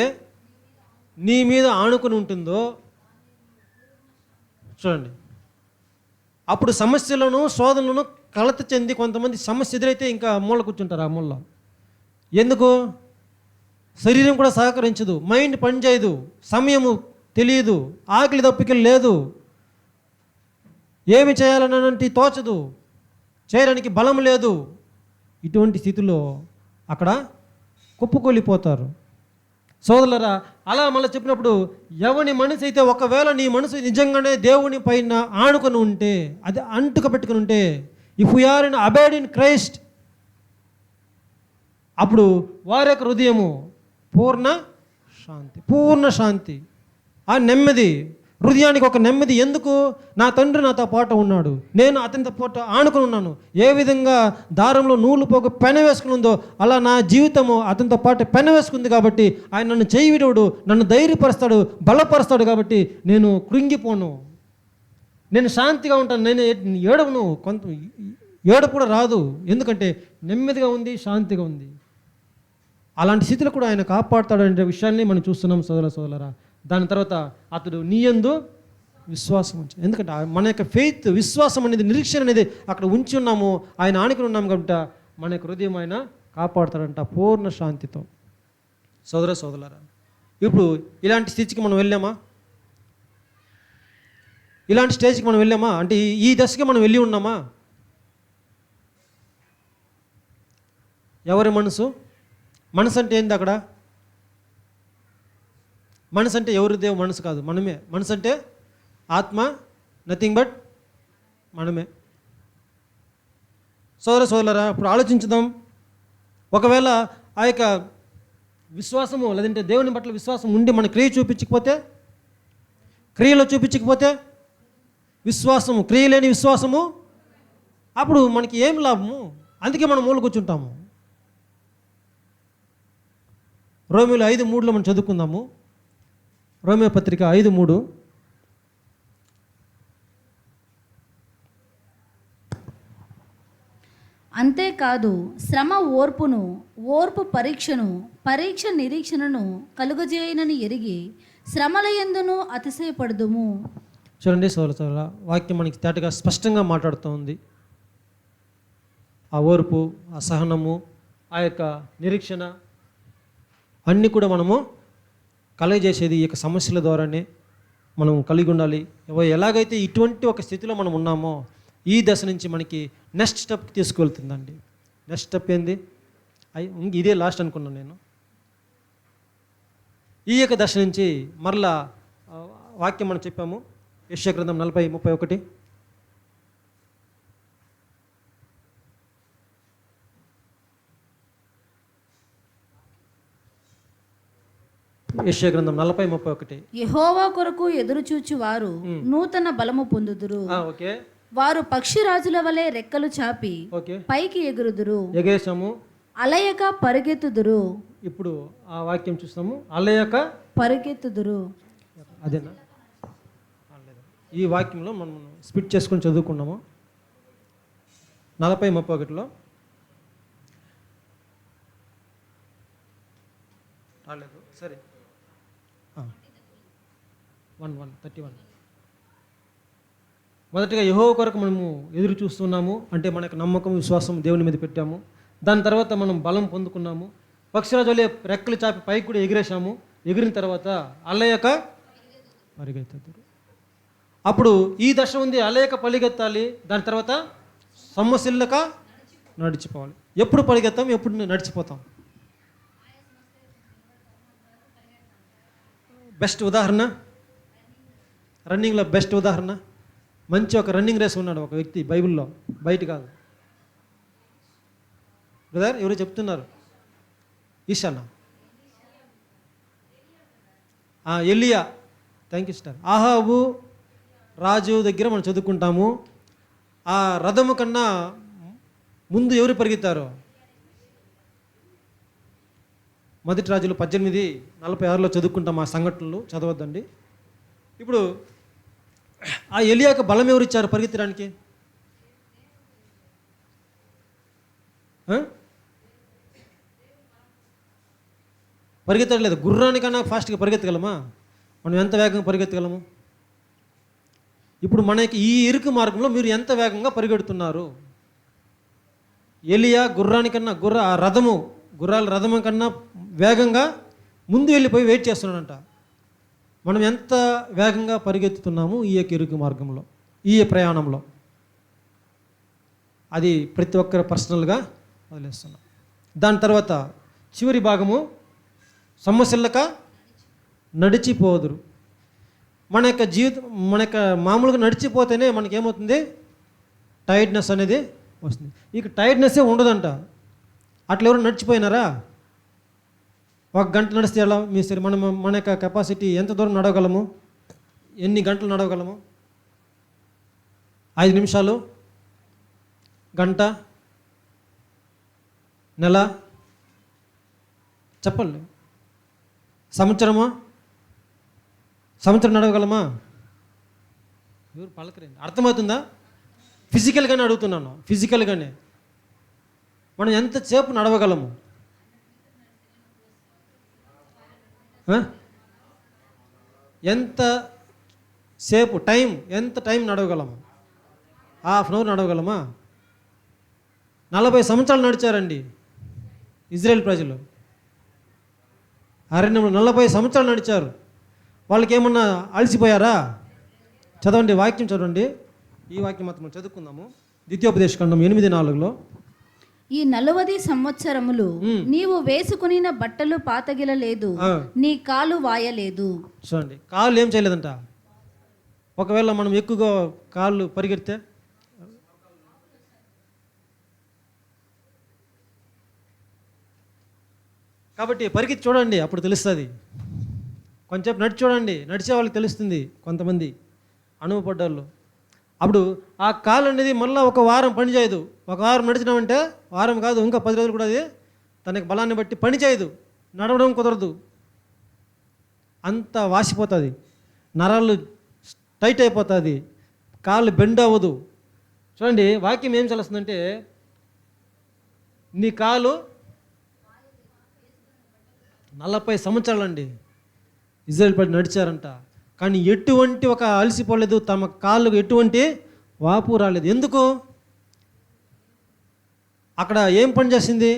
నీ మీద ఆనుకుని ఉంటుందో, చూడండి, అప్పుడు సమస్యలను శోధనలను కలత చెంది కొంతమంది సమస్య ఎదురైతే ఇంకా మూల కూర్చుంటారు. ఆ మూలలో ఎందుకు? శరీరం కూడా సహకరించదు, మైండ్ పనిచేయదు, సమయము తెలియదు, ఆకలి దప్పికలు లేదు, ఏమి చేయాలనంటే తోచదు, చేయడానికి బలం లేదు. ఇటువంటి స్థితిలో అక్కడ కుప్పకొల్లిపోతారు. సోదరులరా, అలా మళ్ళీ చెప్పినప్పుడు ఎవని మనసు అయితే, ఒకవేళ నీ మనసు నిజంగానే దేవుని పైన ఆనుకొని ఉంటే, అది అంటుక పెట్టుకుని ఉంటే, if you are in abide in Christ, అప్పుడు వారి యొక్క హృదయము పూర్ణ శాంతి, ఆ నెమ్మది, హృదయానికి ఒక నెమ్మది. ఎందుకు? నా తండ్రి నాతో పాటు ఉన్నాడు, నేను అతనితో పాటు ఆనుకుని ఉన్నాను. ఏ విధంగా దారంలో నూలు పోగు పెన వేసుకుని ఉందో అలా నా జీవితము అతనితో పాటు పెన వేసుకుంది. కాబట్టి ఆయన నన్ను చేయి విడువడు, నన్ను ధైర్యపరుస్తాడు, బలపరుస్తాడు. కాబట్టి నేను కృంగిపోను, నేను శాంతిగా ఉంటాను, నేను ఏడవను, కొంత ఏడుపు కూడా రాదు. ఎందుకంటే నెమ్మదిగా ఉంది, శాంతిగా ఉంది. అలాంటి స్థితిలో కూడా ఆయన కాపాడుతాడనే విషయాన్ని మనం చూస్తున్నాం సోదరులరా. దాని తర్వాత అతడు నీయందు విశ్వాసం ఉంచు. ఎందుకంటే మన యొక్క ఫెయిత్, విశ్వాసం అనేది, నిరీక్షణ అనేది అక్కడ ఉంచి ఉన్నాము, ఆయన ఆనుకుని ఉన్నాము. కాబట్టి మన యొక్క హృదయం ఆయన కాపాడుతాడంట పూర్ణ శాంతితో. సోదరులరా, ఇప్పుడు ఇలాంటి స్థితికి మనం వెళ్ళామా? ఇలాంటి స్టేజ్కి మనం వెళ్ళామా? అంటే ఈ దశకి మనం వెళ్ళి ఉన్నామా? ఎవరి మనసు అంటే ఏంది? అక్కడ మనసు అంటే ఎవరి దేవు మనసు కాదు, మనమే. మనసు అంటే ఆత్మ, నథింగ్ బట్ మనమే. సోదరులరా, ఇప్పుడు ఆలోచించుదాం. ఒకవేళ ఆ యొక్క విశ్వాసము, లేదంటే దేవుని పట్ల విశ్వాసం ఉండి మన క్రియలో చూపించకపోతే విశ్వాసము, క్రియ లేని విశ్వాసము, అప్పుడు మనకి ఏం లాభము? అందుకే మనం మూల కూర్చుంటాము. రోమీయులు 5:3 మనం చదువుకుందాము. రోమీయ పత్రిక 5:3. అంతేకాదు శ్రమ ఓర్పును, ఓర్పు పరీక్షను, పరీక్ష నిరీక్షణను కలుగజేయనని ఎరిగి శ్రమల యందును అతిశయపడుదుము. చూడండి సోదరులారా, వాక్యం మనకి తేటగా స్పష్టంగా మాట్లాడుతూ ఉంది. ఆ ఓర్పు, ఆ సహనము, ఆ యొక్క నిరీక్షణ అన్నీ కూడా మనము కలగజేసేది ఈ యొక్క సమస్యల ద్వారానే మనం కలిగి ఉండాలి. ఎలాగైతే ఇటువంటి ఒక స్థితిలో మనం ఉన్నామో, ఈ దశ నుంచి మనకి నెక్స్ట్ స్టెప్కి తీసుకువెళ్తుందండి. నెక్స్ట్ స్టెప్ ఏంది? ఇదే లాస్ట్ అనుకున్నాను నేను. ఈ యొక్క దశ నుంచి మరలా వాక్యం మనం చెప్పాము, యెషయా గ్రంథం 40:31. యెషయా గ్రంథం 40:31. యెహోవా కొరకు ఎదురుచూచు వారు నూతన బలము పొందుదురు. ఓకే. వారు పక్షిరాజుల వలె రెక్కలు చాపి పైకి ఎగురుదురు. ఎగేసాము, అలయక పరిగెత్తుదురు. ఇప్పుడు ఆ వాక్యం చూస్తాము, అలయక పరిగెత్తుదురు. అదేనా? ఈ వాక్యంలో మనం స్పిట్ చేసుకొని చదువుకున్నాము. 40:31లో రాలేదు. సరే, 1:31. మొదటిగా యెహోవా కొరకు మనము ఎదురు చూస్తున్నాము, అంటే మనకు నమ్మకం, విశ్వాసం దేవుని మీద పెట్టాము. దాని తర్వాత మనం బలం పొందుకున్నాము. పక్షిరాజు వలె రెక్కలు చాపి పైకి కూడా ఎగిరేసాము. ఎగిరిన తర్వాత అల్లయక పరిగెత్తారు. అప్పుడు ఈ దశ ఉంది, అల్లయక పరిగెత్తాలి. దాని తర్వాత సమస్యలక నడిచిపోవాలి. ఎప్పుడు పరిగెత్తాం, ఎప్పుడు నడిచిపోతాం? బెస్ట్ ఉదాహరణ, రన్నింగ్లో బెస్ట్ ఉదాహరణ, మంచి ఒక రన్నింగ్ రేస్ ఉన్నాడు ఒక వ్యక్తి బైబిల్లో, బయట కాదు. బ్రదర్ ఎవరు చెప్తున్నారు? ఈశానా? ఎలియా. Thank you star. ఆహాబు రాజు దగ్గర మనం చదువుకుంటాము. ఆ రథము కన్నా ముందు ఎవరు పరిగెత్తారో? మొదటి రాజులు 18:46లో చదువుకుంటాం. ఆ సంఘటనలు చదవద్దండి. ఇప్పుడు ఆ ఎలియాకు బలం ఎవరు ఇచ్చారు పరిగెత్తడానికి? పరిగెత్తలేదు. గుర్రానికన్నా ఫాస్ట్గా పరిగెత్తగలమా? మనం ఎంత వేగంగా పరిగెత్తగలము? ఇప్పుడు మనకి ఈ ఇరుకు మార్గంలో మీరు ఎంత వేగంగా పరిగెడుతున్నారు? ఎలియా గుర్రానికన్నా గుర్రాల రథము కన్నా వేగంగా ముందు వెళ్ళిపోయి వెయిట్ చేస్తున్నాడంట. మనం ఎంత వేగంగా పరిగెత్తుతున్నాము ఈ యొక్క ఇరుకు మార్గంలో, ఈ ప్రయాణంలో? అది ప్రతి ఒక్కరు పర్సనల్గా వదిలేస్తున్నాం. దాని తర్వాత చివరి భాగము, సమస్యలక నడిచిపోదురు. మన యొక్క జీవితం మామూలుగా నడిచిపోతేనే మనకేమవుతుంది? టైర్డ్నెస్ అనేది వస్తుంది. ఇక టైర్డ్నెస్సే ఉండదంట. అట్లా ఎవరు నడిచిపోయినారా? 1 గంట నడిస్తే ఎలా మీ సరే మన యొక్క కెపాసిటీ ఎంత దూరం నడవగలము? ఎన్ని గంటలు నడవగలము? 5 నిమిషాలు, గంట, నెల, చెప్పండి. సంవత్సరం నడవగలమా? ఎవరు పలకరండి. అర్థమవుతుందా? ఫిజికల్గానే అడుగుతున్నాను, ఫిజికల్గానే మనం ఎంతసేపు నడవగలము? ఎంత సేపు ఎంత టైం నడవగలము? హాఫ్ అన్ అవర్ నడవగలమా? 40 సంవత్సరాలు నడిచారండి ఇజ్రాయెల్ ప్రజలు. అరణ్యంలో 40 సంవత్సరాలు నడిచారు. వాళ్ళకి ఏమన్నా అలసిపోయారా? చదవండి, వాక్యం చదవండి. ఈ వాక్యం మాత్రం చదువుకుందాము. ద్వితీయోపదేశకాండం 8:4. ఈ 40 సంవత్సరములు నీవు వేసుకునిన బట్టలు పాతగిలలేదు, నీ కాలు వాయలేదు. చూడండి, కాళ్ళు ఏం చేయలేదంట. ఒకవేళ మనం ఎక్కువగా కాళ్ళు పరిగెడితే కాబట్టి పరిగెత్తి చూడండి, అప్పుడు తెలుస్తుంది. కొంచెం నడిచి చూడండి, నడిచే వాళ్ళకి తెలుస్తుంది. కొంతమంది అనుభవపడ్డాళ్ళు. అప్పుడు ఆ కాలు అనేది మళ్ళీ ఒక వారం పని చేయదు. ఒక వారం నడిచినామంటే, వారం కాదు ఇంకా 10 రోజులు కూడా అది తనకి బలాన్ని బట్టి పని చేయదు, నడవడం కుదరదు, అంత వాసిపోతుంది, నరాలు టైట్ అయిపోతుంది, కాళ్ళు బెండ్ అవ్వదు. చూడండి, వాక్యం ఏం చేస్తుందంటే, నీ కాలు 40 సంవత్సరాలండి ఇజ్రాయెల్ ప్రజలు నడిచారంట. కానీ ఎటువంటి ఒక అలసిపోలేదు, తమ కాళ్ళకు ఎటువంటి వాపు రాలేదు. ఎందుకు? అక్కడ ఏం పని చేసింది?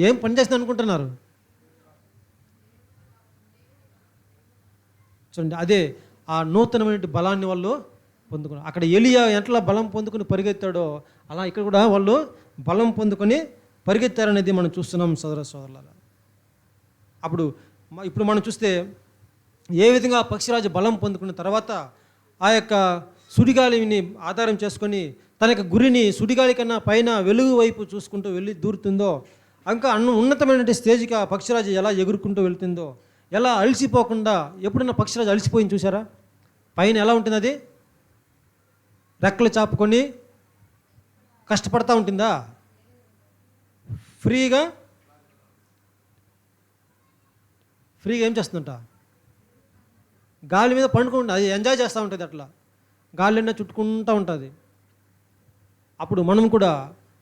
ఏం పని చేసింది అనుకుంటున్నారు? చూడండి, అదే ఆ నూతనమైన బలాన్ని వాళ్ళు పొందుకున్నారు. అక్కడ ఎలియా ఎట్లా బలం పొందుకుని పరిగెత్తాడో, అలా ఇక్కడ కూడా వాళ్ళు బలం పొందుకొని పరిగెత్తారనేది మనం చూస్తున్నాం సోదరులారా. ఇప్పుడు మనం చూస్తే ఏ విధంగా పక్షిరాజు బలం పొందుకున్న తర్వాత ఆ యొక్క సుడిగాలిని ఆధారం చేసుకొని తన యొక్క గురిని సుడిగాలి కన్నా పైన వెలుగు వైపు చూసుకుంటూ వెళ్ళి దూరుతుందో, ఇంకా ఉన్నతమైన స్టేజ్కి ఆ పక్షిరాజు ఎలా ఎగురుకుంటూ వెళ్తుందో, ఎలా అలసిపోకుండా. ఎప్పుడన్నా పక్షిరాజు అలసిపోయింది చూసారా? పైన ఎలా ఉంటుంది? అది రెక్కలు చాపుకొని కష్టపడతా ఉంటుందా? ఫ్రీగా ఏం చేస్తుందంట? గాలి మీద పండుకుంటుంది, అది ఎంజాయ్ చేస్తూ ఉంటుంది. అట్లా గాలిలో చుట్టుకుంటూ ఉంటుంది. అప్పుడు మనం కూడా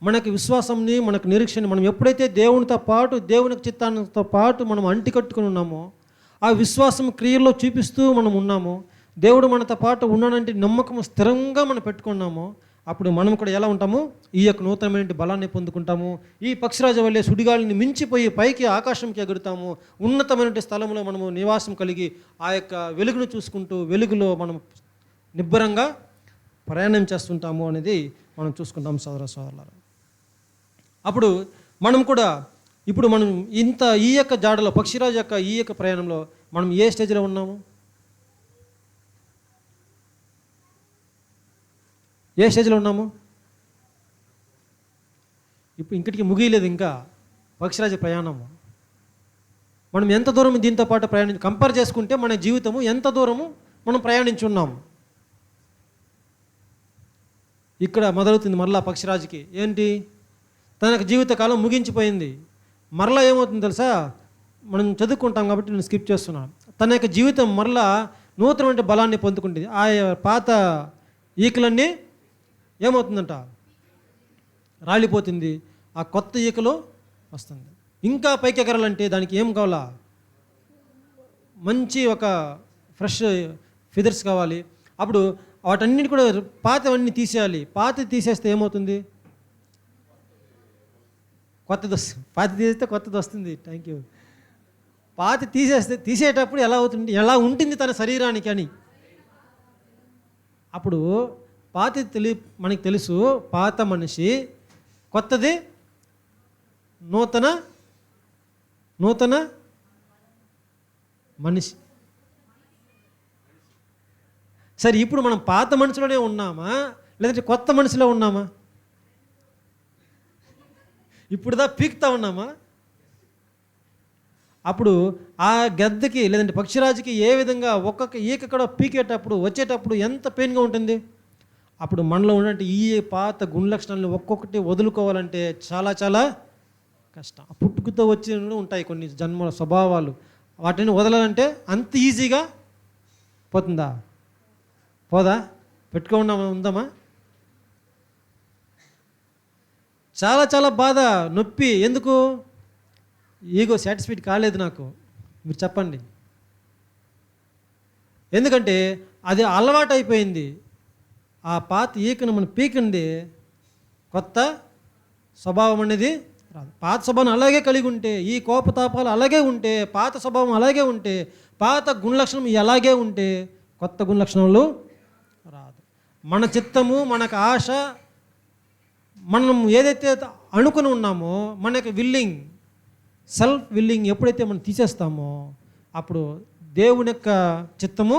మనకి విశ్వాసంని, మనకు నిరీక్షణ, మనం ఎప్పుడైతే దేవునితో పాటు, దేవుని చిత్తాంతో పాటు మనం అంటికట్టుకుని ఉన్నామో, ఆ విశ్వాసం క్రియల్లో చూపిస్తూ మనం ఉన్నామో, దేవుడు మనతో పాటు ఉన్నానంటే నమ్మకం స్థిరంగా మనం పెట్టుకున్నామో, అప్పుడు మనం కూడా ఎలా ఉంటాము? ఈ యొక్క నూతనమైన బలాన్ని పొందుకుంటాము. ఈ పక్షిరాజు వల్లే సుడిగాలిని మించిపోయి పైకి ఆకాశంకి ఎగురుతాము. ఉన్నతమైన స్థలంలో మనము నివాసం కలిగి ఆ యొక్క వెలుగును చూసుకుంటూ వెలుగులో మనం నిబ్బరంగా ప్రయాణం చేస్తుంటాము అనేది మనం చూసుకుంటాం సోదరులారా. అప్పుడు మనం కూడా మనం ఈ యొక్క జాడలో, పక్షిరాజు యొక్క ఈ యొక్క ప్రయాణంలో మనం ఏ స్టేజ్లో ఉన్నాము? ఏ స్టేజ్లో ఉన్నాము? ఇప్పుడు ఇంకటికి ముగియలేదు ఇంకా పక్షిరాజు ప్రయాణము. మనం ఎంత దూరం దీంతో పాటు కంపేర్ చేసుకుంటే మన జీవితము ఎంత దూరము మనం ప్రయాణించున్నాము. ఇక్కడ మొదలవుతుంది మరలా పక్షిరాజుకి ఏంటి? తనకు జీవితకాలం ముగించిపోయింది. మరలా ఏమవుతుంది తెలుసా? మనం చదువుకుంటాం కాబట్టి నేను స్కిప్ చేస్తున్నాను. తన యొక్క జీవితం మరలా నూతనమైన బలాన్ని పొందుకుంటుంది. ఆ పాత ఈకలన్నీ ఏమవుతుందంట? రాలిపోతుంది. ఆ కొత్త ఈకలు వస్తుంది. ఇంకా పైకి ఎగరాలంటే దానికి ఏం కావాలా? మంచి ఒక ఫ్రెష్ ఫిదర్స్ కావాలి. అప్పుడు వాటన్నిటి కూడా పాతవన్నీ తీసేయాలి. పాత తీసేస్తే ఏమవుతుంది? కొత్తది వస్తుంది. పాత తీసేస్తే కొత్తది వస్తుంది. Thank you. పాత తీసేటప్పుడు ఎలా ఉంటుంది తన శరీరానికి అని. అప్పుడు మనకి తెలుసు, పాత మనిషి, కొత్తది నూతన మనిషి. సరే, ఇప్పుడు మనం పాత మనిషిలోనే ఉన్నామా లేదంటే కొత్త మనిషిలో ఉన్నామా? ఇప్పుడుదా పీకుతా ఉన్నామా? అప్పుడు ఆ గద్దకి లేదంటే పక్షిరాజుకి ఏ విధంగా ఒక్కొక్క ఈక పీకేటప్పుడు వచ్చేటప్పుడు ఎంత పెయిన్గా ఉంటుంది. అప్పుడు మనలో ఉన్నట్టు ఈ పాత గుణ లక్షణాలను ఒక్కొక్కటి వదులుకోవాలంటే చాలా చాలా కష్టం. పుట్టుకతో వచ్చి ఉంటాయి కొన్ని జన్మల స్వభావాలు. వాటిని వదలాలంటే అంత ఈజీగా పోతుందా? పోదా? ఉందామా? చాలా చాలా బాధ, నొప్పి. ఎందుకు? ఈగో సాటిస్ఫైడ్ కాలేదు నాకు. మీరు చెప్పండి. ఎందుకంటే అది అలవాటు అయిపోయింది. ఆ పాత ఈకను మనం పీకింది, కొత్త స్వభావం అనేది రాదు. పాత స్వభావం అలాగే కలిగి ఉంటే, ఈ కోపతాపాలు అలాగే ఉంటే, పాత స్వభావం అలాగే ఉంటే, పాత గుణలక్షణం అలాగే ఉంటే కొత్త గుణలక్షణాలు రాదు. మన చిత్తము, మనకు ఆశ, మనం ఏదైతే అనుకుని ఉన్నామో, మనకి సెల్ఫ్ విల్లింగ్ ఎప్పుడైతే మనం తీసేస్తామో అప్పుడు దేవుని యొక్క చిత్తము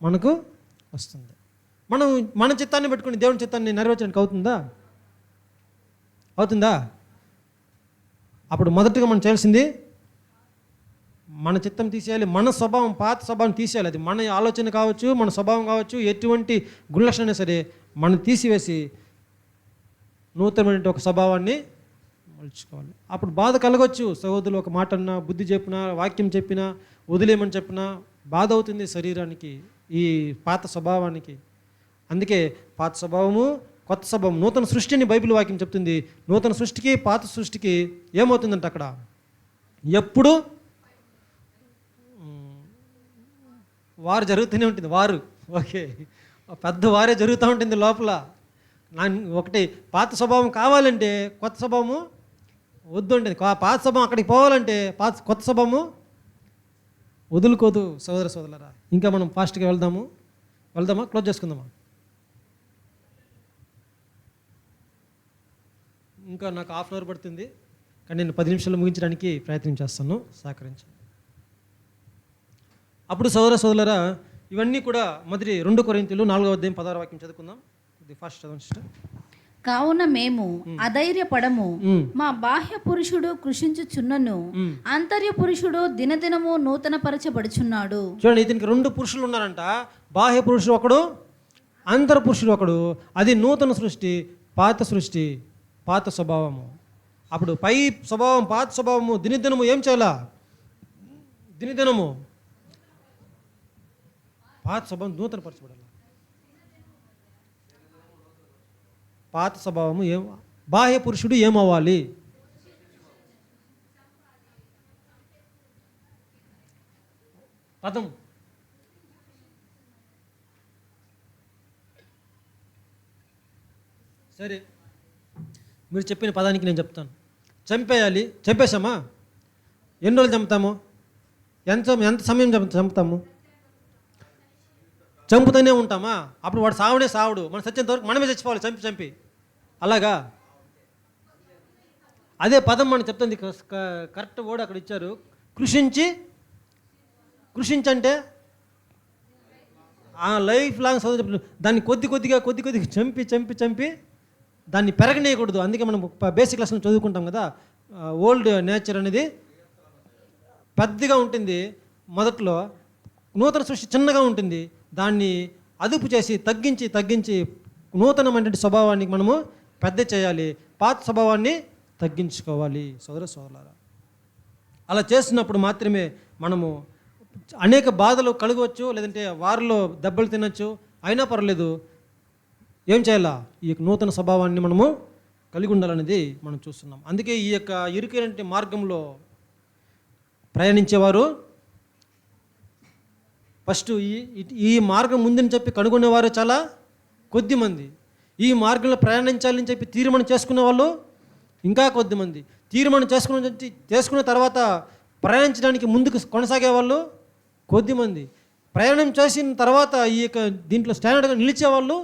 మనకు వస్తుంది. మనం మన చిత్తాన్ని పెట్టుకుని దేవుని చిత్తాన్ని నెరవేర్చడానికి అవుతుందా? అప్పుడు మొదటిగా మనం చేయాల్సింది మన చిత్తం తీసేయాలి. మన స్వభావం, పాత స్వభావం తీసేయాలి. అది మన ఆలోచన కావచ్చు, మన స్వభావం కావచ్చు, ఎటువంటి గుణలక్షణమైనా సరే మనం తీసివేసి నూతనమైన ఒక స్వభావాన్ని మలుచుకోవాలి. అప్పుడు బాధ కలగవచ్చు. సహోదరులు ఒక మాట అన్నా, బుద్ధి చెప్పినా, వాక్యం చెప్పినా, వదిలేయమని చెప్పినా బాధ అవుతుంది శరీరానికి, ఈ పాత స్వభావానికి. అందుకే పాత స్వభావము, కొత్త స్వభావం, నూతన సృష్టిని బైబిల్ వాక్యం చెప్తుంది. నూతన సృష్టికి పాత సృష్టికి ఏమవుతుందంటే అక్కడ ఎప్పుడు వారు జరుగుతూనే ఉంటుంది. ఓకే, పెద్ద వారే జరుగుతూ ఉంటుంది లోపల. ఒకటి పాత స్వభావం కావాలంటే కొత్త స్వభావము వద్దు ఉంటుంది. పాత స్వభావం అక్కడికి పోవాలంటే కొత్త స్వభావము వదులుకోదు. సోదరులారా, ఇంకా మనం ఫాస్ట్గా వెళ్దామా? క్లోజ్ చేసుకుందామా? ఇంకా నాకు హాఫ్ అన్ అవర్ పడుతుంది, కానీ నేను 10 నిమిషాలు ముగించడానికి ప్రయత్నం చేస్తాను. సహకరించండి. అప్పుడు సోదరులారా, ఇవన్నీ కూడా మొదటి 2 కొరింథీయులు 4వ అధ్యాయం 16వ వాక్యం చదువుకుందాం. ఇది ఫస్ట్ చదవండి సిస్టర్. కావున మేము అధైర్యపడము, మా బాహ్య పురుషుడు కృషించుచున్నను, అంతర్య పురుషుడు దినదినము నూతన పరచబడుచున్నాడు. చూడండి, ఇతనికి 2 పురుషులు ఉన్నారంట. బాహ్య పురుషుడు ఒకడు, అంతర పురుషుడు ఒకడు. అది నూతన సృష్టి, పాత సృష్టి, పాత స్వభావము. అప్పుడు పై స్వభావం, పాత స్వభావము దినదినము ఏం చేయాలా? దినదినము పాత స్వభావం నూతన పరచబడాలి. పాత స్వభావము బాహ్య పురుషుడు ఏమవ్వాలి? పదం సరే, మీరు చెప్పిన పదానికి నేను చెప్తాను. చంపేయాలి. చంపేశామా? ఎన్ని రోజులు చంపుతాము? ఎంత సమయం చంపుతాము? చంపుతూనే ఉంటామా? అప్పుడు వాడు సావుడు. మనం చచ్చేంత వరకు మనమే చచ్చిపోవాలి, చంపి. అలాగా? అదే పదం మనం చెప్తుంది. కరెక్ట్ వర్డ్ అక్కడ ఇచ్చారు. కృషించంటే ఆ లైఫ్ లాంగ్ చదువు. దాన్ని కొద్దిగా చంపి దాన్ని పెరగనేయకూడదు. అందుకే మనం బేసిక్ క్లాస్లో చదువుకుంటాం కదా, ఓల్డ్ నేచర్ అనేది పెద్దగా ఉంటుంది మొదట్లో, నూతన సృష్టి చిన్నగా ఉంటుంది. దాన్ని అదుపు చేసి తగ్గించి నూతనమైన స్వభావాన్ని మనము పెద్ద చేయాలి, పాత స్వభావాన్ని తగ్గించుకోవాలి. సోదరులారా, అలా చేస్తున్నప్పుడు మాత్రమే మనము అనేక బాధలు కలగవచ్చు, లేదంటే వారిలో దెబ్బలు తినచ్చు. అయినా పర్లేదు, ఏం చేయాలా? ఈ యొక్క నూతన స్వభావాన్ని మనము కలిగి ఉండాలనేది మనం చూస్తున్నాం. అందుకే ఈ యొక్క ఇరుకైన మార్గంలో ప్రయాణించేవారు ఫస్ట్ ఈ మార్గం ముందని చెప్పి కనుగొనేవారు చాలా కొద్దిమంది. ఈ మార్గంలో ప్రయాణించాలని చెప్పి తీర్మానం చేసుకునే వాళ్ళు ఇంకా కొద్దిమంది. తీర్మానం చేసుకున్న తర్వాత ప్రయాణించడానికి ముందుకు కొనసాగే వాళ్ళు కొద్దిమంది. ప్రయాణం చేసిన తర్వాత ఈ యొక్క దీంట్లో స్టాండర్డ్గా నిలిచేవాళ్ళు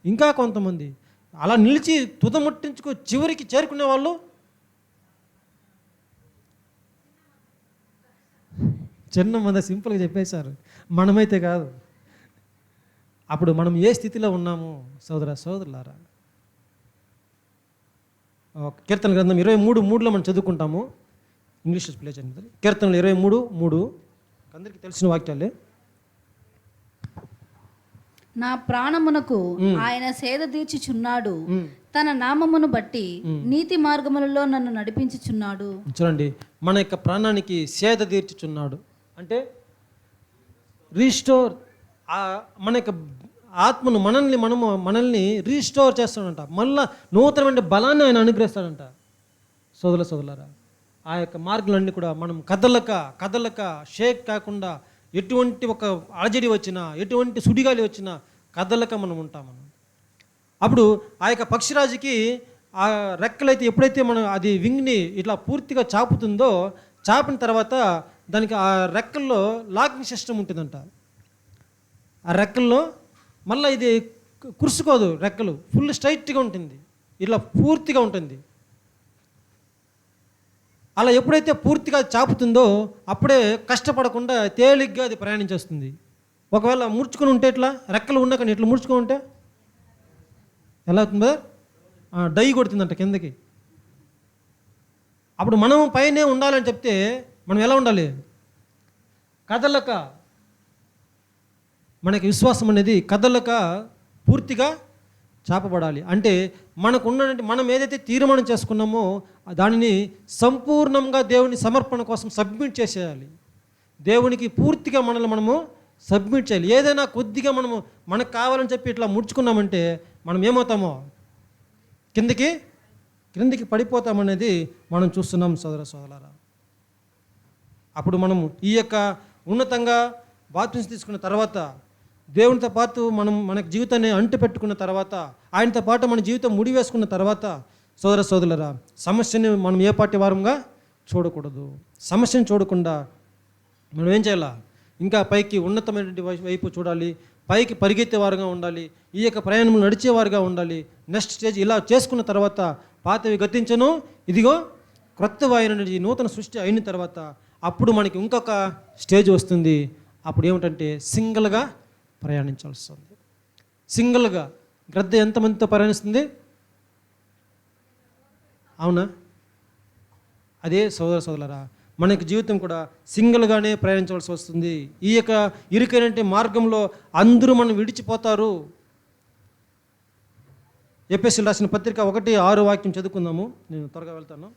ఇంకా కొంతమంది. అలా నిలిచి తుదముట్టించుకు చివరికి చేరుకునే వాళ్ళు చిన్న మంది. సింపుల్గా చెప్పేశారు. మనమైతే కాదు. అప్పుడు మనం ఏ స్థితిలో ఉన్నాము సోదరులారా? కీర్తన గ్రంథం 23:3లో మనం చదువుకుంటాము. ఇంగ్లీష్ ప్లే చేయండి. కీర్తనలు 23:3 అందరికీ తెలిసిన వాక్యాలే. నా ప్రాణమునకు ఆయన సేద తీర్చుచున్నాడు, తన నామమును బట్టి నీతి మార్గములలో నన్ను నడిపించుచున్నాడు. చూడండి, మన యొక్క ప్రాణానికి సేద తీర్చుచున్నాడు అంటే రీస్టోర్. మన యొక్క ఆత్మను మనల్ని రీస్టోర్ చేస్తాడంట. మళ్ళా నూతనమైన బలాన్ని ఆయన అనుగ్రహిస్తాడంట. సోదరులారా, ఆ యొక్క మార్గాలన్నీ కూడా మనం కదలక షేక్ కాకుండా, ఎటువంటి ఒక అలజడి వచ్చినా, ఎటువంటి సుడిగాలి వచ్చినా కదలక మనం ఉంటాం. అప్పుడు ఆ యొక్క పక్షిరాజుకి ఆ రెక్కలైతే ఎప్పుడైతే మనం అది వింగ్ని ఇట్లా పూర్తిగా చాపుతుందో, చాపిన తర్వాత దానికి ఆ రెక్కల్లో లాకింగ్ సిస్టమ్ ఉంటుందంట. ఆ రెక్కల్లో మళ్ళీ ఇది కురుసుకోదు. రెక్కలు ఫుల్ స్ట్రైట్గా ఉంటుంది, ఇట్లా పూర్తిగా ఉంటుంది. అలా ఎప్పుడైతే పూర్తిగా చాపుతుందో అప్పుడే కష్టపడకుండా తేలిగ్గా అది ప్రయాణించేస్తుంది. ఒకవేళ ముడుచుకొని ఉంటే ఇట్లా రెక్కలు ఉన్నా కానీ ఇట్లా ముడుచుకొని ఉంటే ఎలా అవుతుంది? డై కొడుతుందంట కిందకి. అప్పుడు మనం పైనే ఉండాలని చెప్తే మనం ఎలా ఉండాలి? కదలక. మనకి విశ్వాసం అనేది కదలక పూర్తిగా చాపబడాలి. అంటే మనం ఏదైతే తీర్మానం చేసుకున్నామో దానిని సంపూర్ణంగా దేవుని సమర్పణ కోసం సబ్మిట్ చేసేయాలి. దేవునికి పూర్తిగా మనము సబ్మిట్ చేయాలి. ఏదైనా కొద్దిగా మనకు కావాలని చెప్పి ఇట్లా ముడుచుకున్నామంటే మనం ఏమవుతామో క్రిందికి పడిపోతామనేది మనం చూస్తున్నాం సోదరులారా. అప్పుడు మనము ఈ యొక్క ఉన్నతంగా బాప్తిసం తీసుకున్న తర్వాత, దేవునితో పాటు మనకు జీవితాన్ని అంటు పెట్టుకున్న తర్వాత, ఆయనతో పాటు మన జీవితం ముడివేసుకున్న తర్వాత సోదరులారా, సమస్యని మనం ఏ పాటి వారంగా చూడకూడదు. సమస్యను చూడకుండా మనం ఏం చేయాలా? ఇంకా పైకి ఉన్నతమైనటువంటి వైపు చూడాలి. పైకి పరిగెత్తే వారుగా ఉండాలి. ఈ యొక్క ప్రయాణం నడిచేవారుగా ఉండాలి. నెక్స్ట్ స్టేజ్ ఇలా చేసుకున్న తర్వాత పాతవి గతించను, ఇదిగో క్రొత్తవైనటువంటి నూతన సృష్టి అయిన తర్వాత అప్పుడు మనకి ఇంకొక స్టేజ్ వస్తుంది. అప్పుడు ఏమిటంటే సింగిల్గా ప్రయాణించాల్సి వస్తుంది. సింగిల్గా. గ్రద్ద ఎంతమందితో ప్రయాణిస్తుంది? అవునా? అదే సోదరులారా, మనకి జీవితం కూడా సింగిల్గానే ప్రయాణించవలసి వస్తుంది. ఈ యొక్క ఇరుకైన మార్గంలో అందరూ మనం విడిచిపోతారు. ఎఫెసీయులకు రాసిన పత్రిక 1:6 వాక్యం చదువుకుందాము. నేను త్వరగా వెళ్తాను.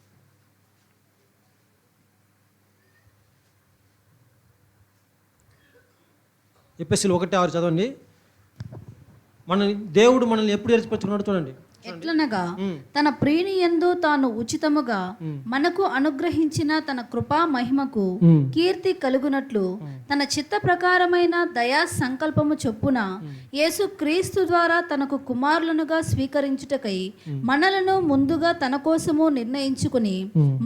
ఎఫెసీయులు 1:6 చదవండి. దేవుడు మనల్ని ఎప్పుడు ఏర్పరచుకున్నాడు చూడండి. ఎట్లనగా తన ప్రియుని యందు తాను ఉచితముగా మనకు అనుగ్రహించిన తన కృపా మహిమకు కీర్తి కలుగునట్లు తన చిత్త ప్రకారమైన దయా సంకల్పము చొప్పున యేసు క్రీస్తు ద్వారా తనకు కుమారులనుగా స్వీకరించుటకై మనలను ముందుగా తన కోసము నిర్ణయించుకుని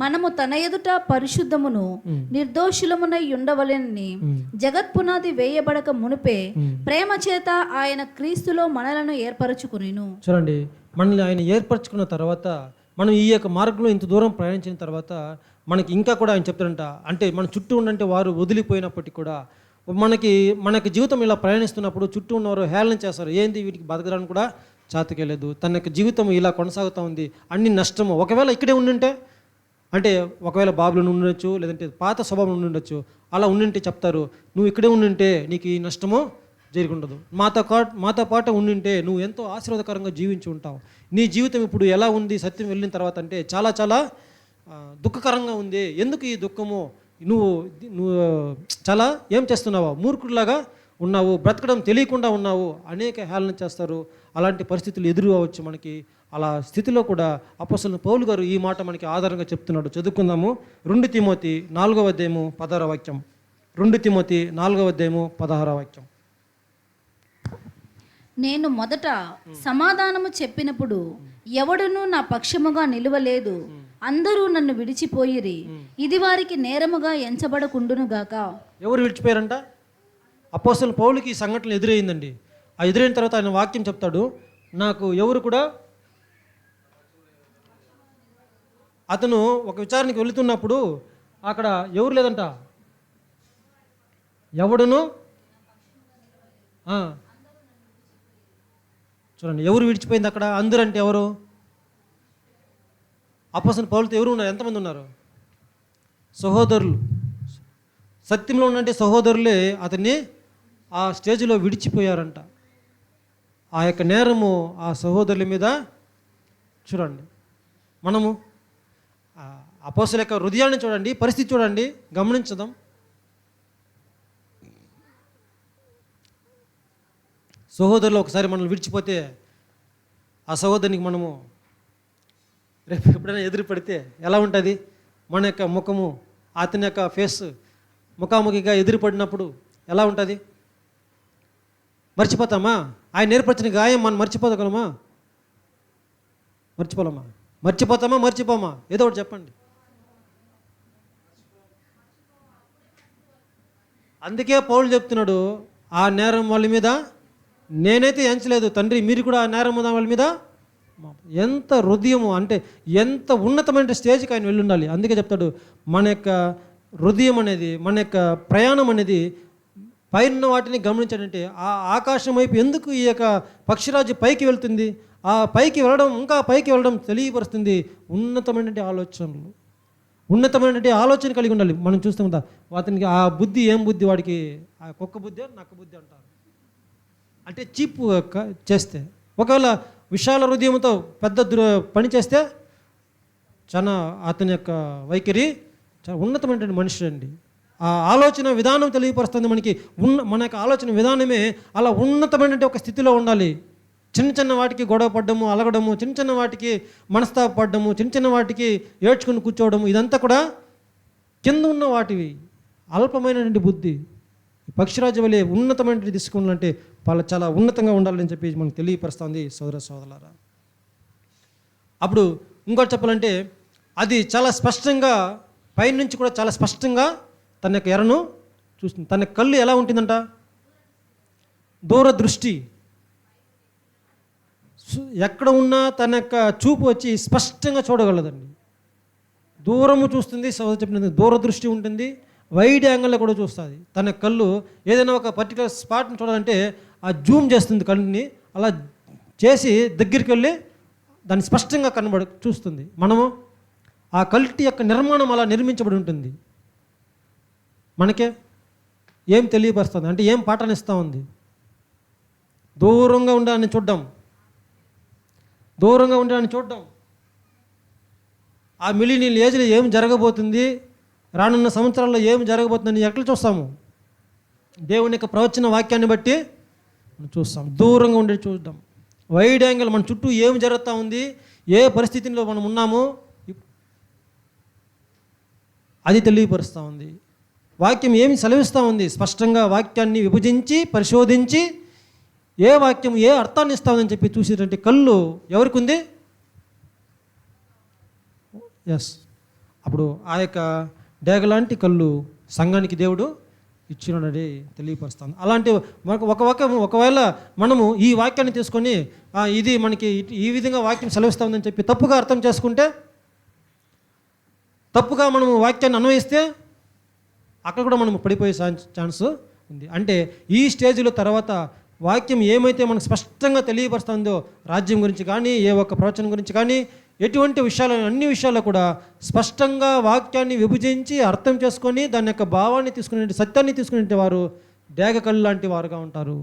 మనము తన ఎదుట పరిశుద్ధమును నిర్దోషులమునై ఉండవలెనని జగత్పునాది వేయబడక మునిపే ప్రేమ చేత ఆయన క్రీస్తులో మనలను ఏర్పరచుకునేను. చూడండి, మనల్ని ఆయన ఏర్పరచుకున్న తర్వాత మనం ఈ యొక్క మార్గంలో ఇంత దూరం ప్రయాణించిన తర్వాత మనకి ఇంకా కూడా ఆయన చెప్తారంట. అంటే మన చుట్టూ ఉండంటే వారు వదిలిపోయినప్పటికీ కూడా మనకి జీవితం ఇలా ప్రయాణిస్తున్నప్పుడు చుట్టూ ఉన్నవారు హేళన చేస్తారు. ఏంది వీటికి బతకడానికి కూడా చాతకెళ్ళదు, తన యొక్క జీవితం ఇలా కొనసాగుతూ ఉంది, అన్ని నష్టము. ఒకవేళ ఇక్కడే ఉండుంటే, అంటే ఒకవేళ బాబులో ఉండొచ్చు, లేదంటే పాత స్వభావం ఉండొచ్చు, అలా ఉండింటే చెప్తారు, నువ్వు ఇక్కడే ఉండింటే నీకు ఈ నష్టము జరిగి ఉండదు. మాతో పాటు ఉండింటే నువ్వు ఎంతో ఆశీర్వాదకరంగా జీవించి ఉంటావు. నీ జీవితం ఇప్పుడు ఎలా ఉంది సత్యం వెళ్ళిన తర్వాత అంటే చాలా చాలా దుఃఖకరంగా ఉంది. ఎందుకు ఈ దుఃఖము? నువ్వు చాలా ఏం చేస్తున్నావా? మూర్ఖుడిలాగా ఉన్నావు, బ్రతకడం తెలియకుండా ఉన్నావు. అనేక హేళన చేస్తారు. అలాంటి పరిస్థితులు ఎదురు అవ్వచ్చు మనకి. అలా స్థితిలో కూడా అపోస్తలుడైన పౌలు గారు ఈ మాట మనకి ఆధారంగా చెప్తున్నాడు. చదువుకుందాము. 2 తిమోతి 4వ అధ్యాయము 16వ వాక్యం. 2 తిమోతి 4:16. నేను మొదట సమాధానము చెప్పినప్పుడు ఎవడునూ నా పక్షముగా నిలువలేదు, అందరూ నన్ను విడిచిపోయిరి, ఇది వారికి నేరముగా ఎంచబడకుండునుగాక. ఎవరు విడిచిపోయారంట? అపోస్తలుడు పౌలుకి ఈ సంఘటన ఎదురైందండి. ఆ ఎదురైన తర్వాత ఆయన వాక్యం చెప్తాడు, నాకు ఎవరు కూడా, అతను ఒక విచారణకి వెళుతున్నప్పుడు అక్కడ ఎవరు లేదంట, ఎవడును చూడండి, ఎవరు విడిచిపోయింది అక్కడ? అందరూ అంటే ఎవరు? అపోస్తలుడు పౌలుతో ఎవరు ఉన్నారు? ఎంతమంది ఉన్నారు? సహోదరులు. సత్యంలో ఉన్నంటే సహోదరులే అతన్ని ఆ స్టేజ్లో విడిచిపోయారంట. ఆ యొక్క నేరము ఆ సహోదరుల మీద. చూడండి, మనము అపోస్తలుల యొక్క హృదయాన్ని చూడండి, పరిస్థితి చూడండి, గమనించదాం. సహోదరులు ఒకసారి మనల్ని విడిచిపోతే ఆ సహోదరునికి మనము రేపు ఎప్పుడైనా ఎదురు పడితే ఎలా ఉంటుంది? మన యొక్క ముఖము, అతని యొక్క ఫేస్ ముఖాముఖిగా ఎదురుపడినప్పుడు ఎలా ఉంటుంది? మర్చిపోతామా? ఆయన ఏర్పరిచిన గాయం మనం మర్చిపోగలమా? మర్చిపోలేమా? మర్చిపోతామా? మర్చిపోమా? ఏదో ఒకటి చెప్పండి. అందుకే పౌలు చెప్తున్నాడు, ఆ నేరం వాళ్ళ మీద నేనైతే ఎంచలేదు తండ్రి, మీరు కూడా ఆ నేరం వాళ్ళ మీద. ఎంత హృదయము అంటే ఎంత ఉన్నతమైన స్టేజ్కి ఆయన వెళ్ళి ఉండాలి. అందుకే చెప్తాడు, మన యొక్క హృదయం అనేది, మన యొక్క ప్రయాణం అనేది పైన వాటిని గమనించాడంటే ఆ ఆకాశం వైపు ఎందుకు ఈ యొక్క పక్షిరాజు పైకి వెళ్తుంది, ఆ పైకి వెళ్ళడం, ఇంకా పైకి వెళ్ళడం తెలియపరుస్తుంది ఉన్నతమైనటువంటి ఆలోచనలు. ఉన్నతమైనటువంటి ఆలోచన కలిగి ఉండాలి. మనం చూస్తాం కదా, అతనికి ఆ బుద్ధి ఏం బుద్ధి? వాడికి ఆ కుక్క బుద్ధి, నక్క బుద్ధి అంటారు. అంటే చీప్ చేస్తే, ఒకవేళ విశాల హృదయంతో పెద్ద పని చేస్తే చాలా అతని యొక్క వైఖరి చాలా ఉన్నతమైనటువంటి మనిషి అండి. ఆ ఆలోచన విధానం తెలియపరుస్తుంది మనకి. మన యొక్క ఆలోచన విధానమే అలా ఉన్నతమైనటువంటి ఒక స్థితిలో ఉండాలి. చిన్న చిన్న వాటికి గొడవ పడ్డము, అలగడము, చిన్న చిన్న వాటికి మనస్తాపడ్డము, చిన్న చిన్న వాటికి ఏడ్చుకుని కూర్చోవడము, ఇదంతా కూడా కింద ఉన్న వాటివి, అల్పమైనటువంటి బుద్ధి. పక్షిరాజు వలె ఉన్నతమైనటువంటి తీసుకున్నాలంటే వాళ్ళు చాలా ఉన్నతంగా ఉండాలని చెప్పి మనకు తెలియపరుస్తుంది సోదర సోదరులారా. అప్పుడు ఇంకోటి చెప్పాలంటే అది చాలా స్పష్టంగా పైనుంచి కూడా చాలా స్పష్టంగా తన యొక్క ఎరను చూస్తుంది. తన కళ్ళు ఎలా ఉంటుందంట? దూరదృష్టి. ఎక్కడ ఉన్నా తన యొక్క చూపు వచ్చి స్పష్టంగా చూడగలదండి. దూరము చూస్తుంది. సోదరు చెప్పినది దూరదృష్టి ఉంటుంది, వైడ్ యాంగిల్లో కూడా చూస్తుంది. తన కళ్ళు ఏదైనా ఒక పర్టికులర్ స్పాట్ని చూడాలంటే ఆ జూమ్ చేస్తుంది కళ్ళని, అలా చేసి దగ్గరికి వెళ్ళి దాన్ని స్పష్టంగా చూస్తుంది. మనము ఆ కల్టి యొక్క నిర్మాణం అలా నిర్మించబడి ఉంటుంది. మనకే ఏం తెలియపరుస్తుంది అంటే ఏం పాఠాన్ని ఇస్తూ ఉంది? దూరంగా ఉండాలని చూడడం, దూరంగా ఉండాలని చూడడం. ఆ మిలీనియల్ ఏజ్లో ఏం జరగబోతుంది, రానున్న సంవత్సరాల్లో ఏం జరగబోతుందని ఎట్లా చూస్తాము? దేవుని యొక్క ప్రవచన వాక్యాన్ని బట్టి మనం చూస్తాం. దూరంగా ఉండి చూడడం, వైడ్ యాంగిల్ మన చుట్టూ ఏం జరుగుతూ ఉంది, ఏ పరిస్థితిలో మనం ఉన్నామో అది తెలియపరుస్తూ ఉంది. వాక్యం ఏమి సెలవిస్తూ ఉంది? స్పష్టంగా వాక్యాన్ని విభజించి పరిశోధించి ఏ వాక్యం ఏ అర్థాన్ని ఇస్తా ఉందని చెప్పి చూసేటువంటి కళ్ళు ఎవరికి ఉంది? ఎస్, అప్పుడు ఆ యొక్క డేగలాంటి కళ్ళు సంఘానికి దేవుడు ఇచ్చినది తెలియపరుస్తాను. అలాంటి ఒకవేళ మనము ఈ వాక్యాన్ని తీసుకొని ఇది మనకి ఈ విధంగా వాక్యం సెలవిస్తూ ఉందని చెప్పి తప్పుగా అర్థం చేసుకుంటే, తప్పుగా మనము వాక్యాన్ని అన్వయిస్తే అక్కడ కూడా మనం పడిపోయే ఛాన్స్ ఉంది. అంటే ఈ స్టేజ్లో తర్వాత వాక్యం ఏమైతే మనకు స్పష్టంగా తెలియపరుస్తుందో, రాజ్యం గురించి కానీ, ఏ ఒక్క ప్రవచనం గురించి కానీ, ఎటువంటి విషయాలు, అన్ని విషయాల్లో కూడా స్పష్టంగా వాక్యాన్ని విభజించి అర్థం చేసుకొని దాని యొక్క భావాన్ని తీసుకునే, సత్యాన్ని తీసుకునే వారు డేగ కళ్ళు లాంటి వారుగా ఉంటారు.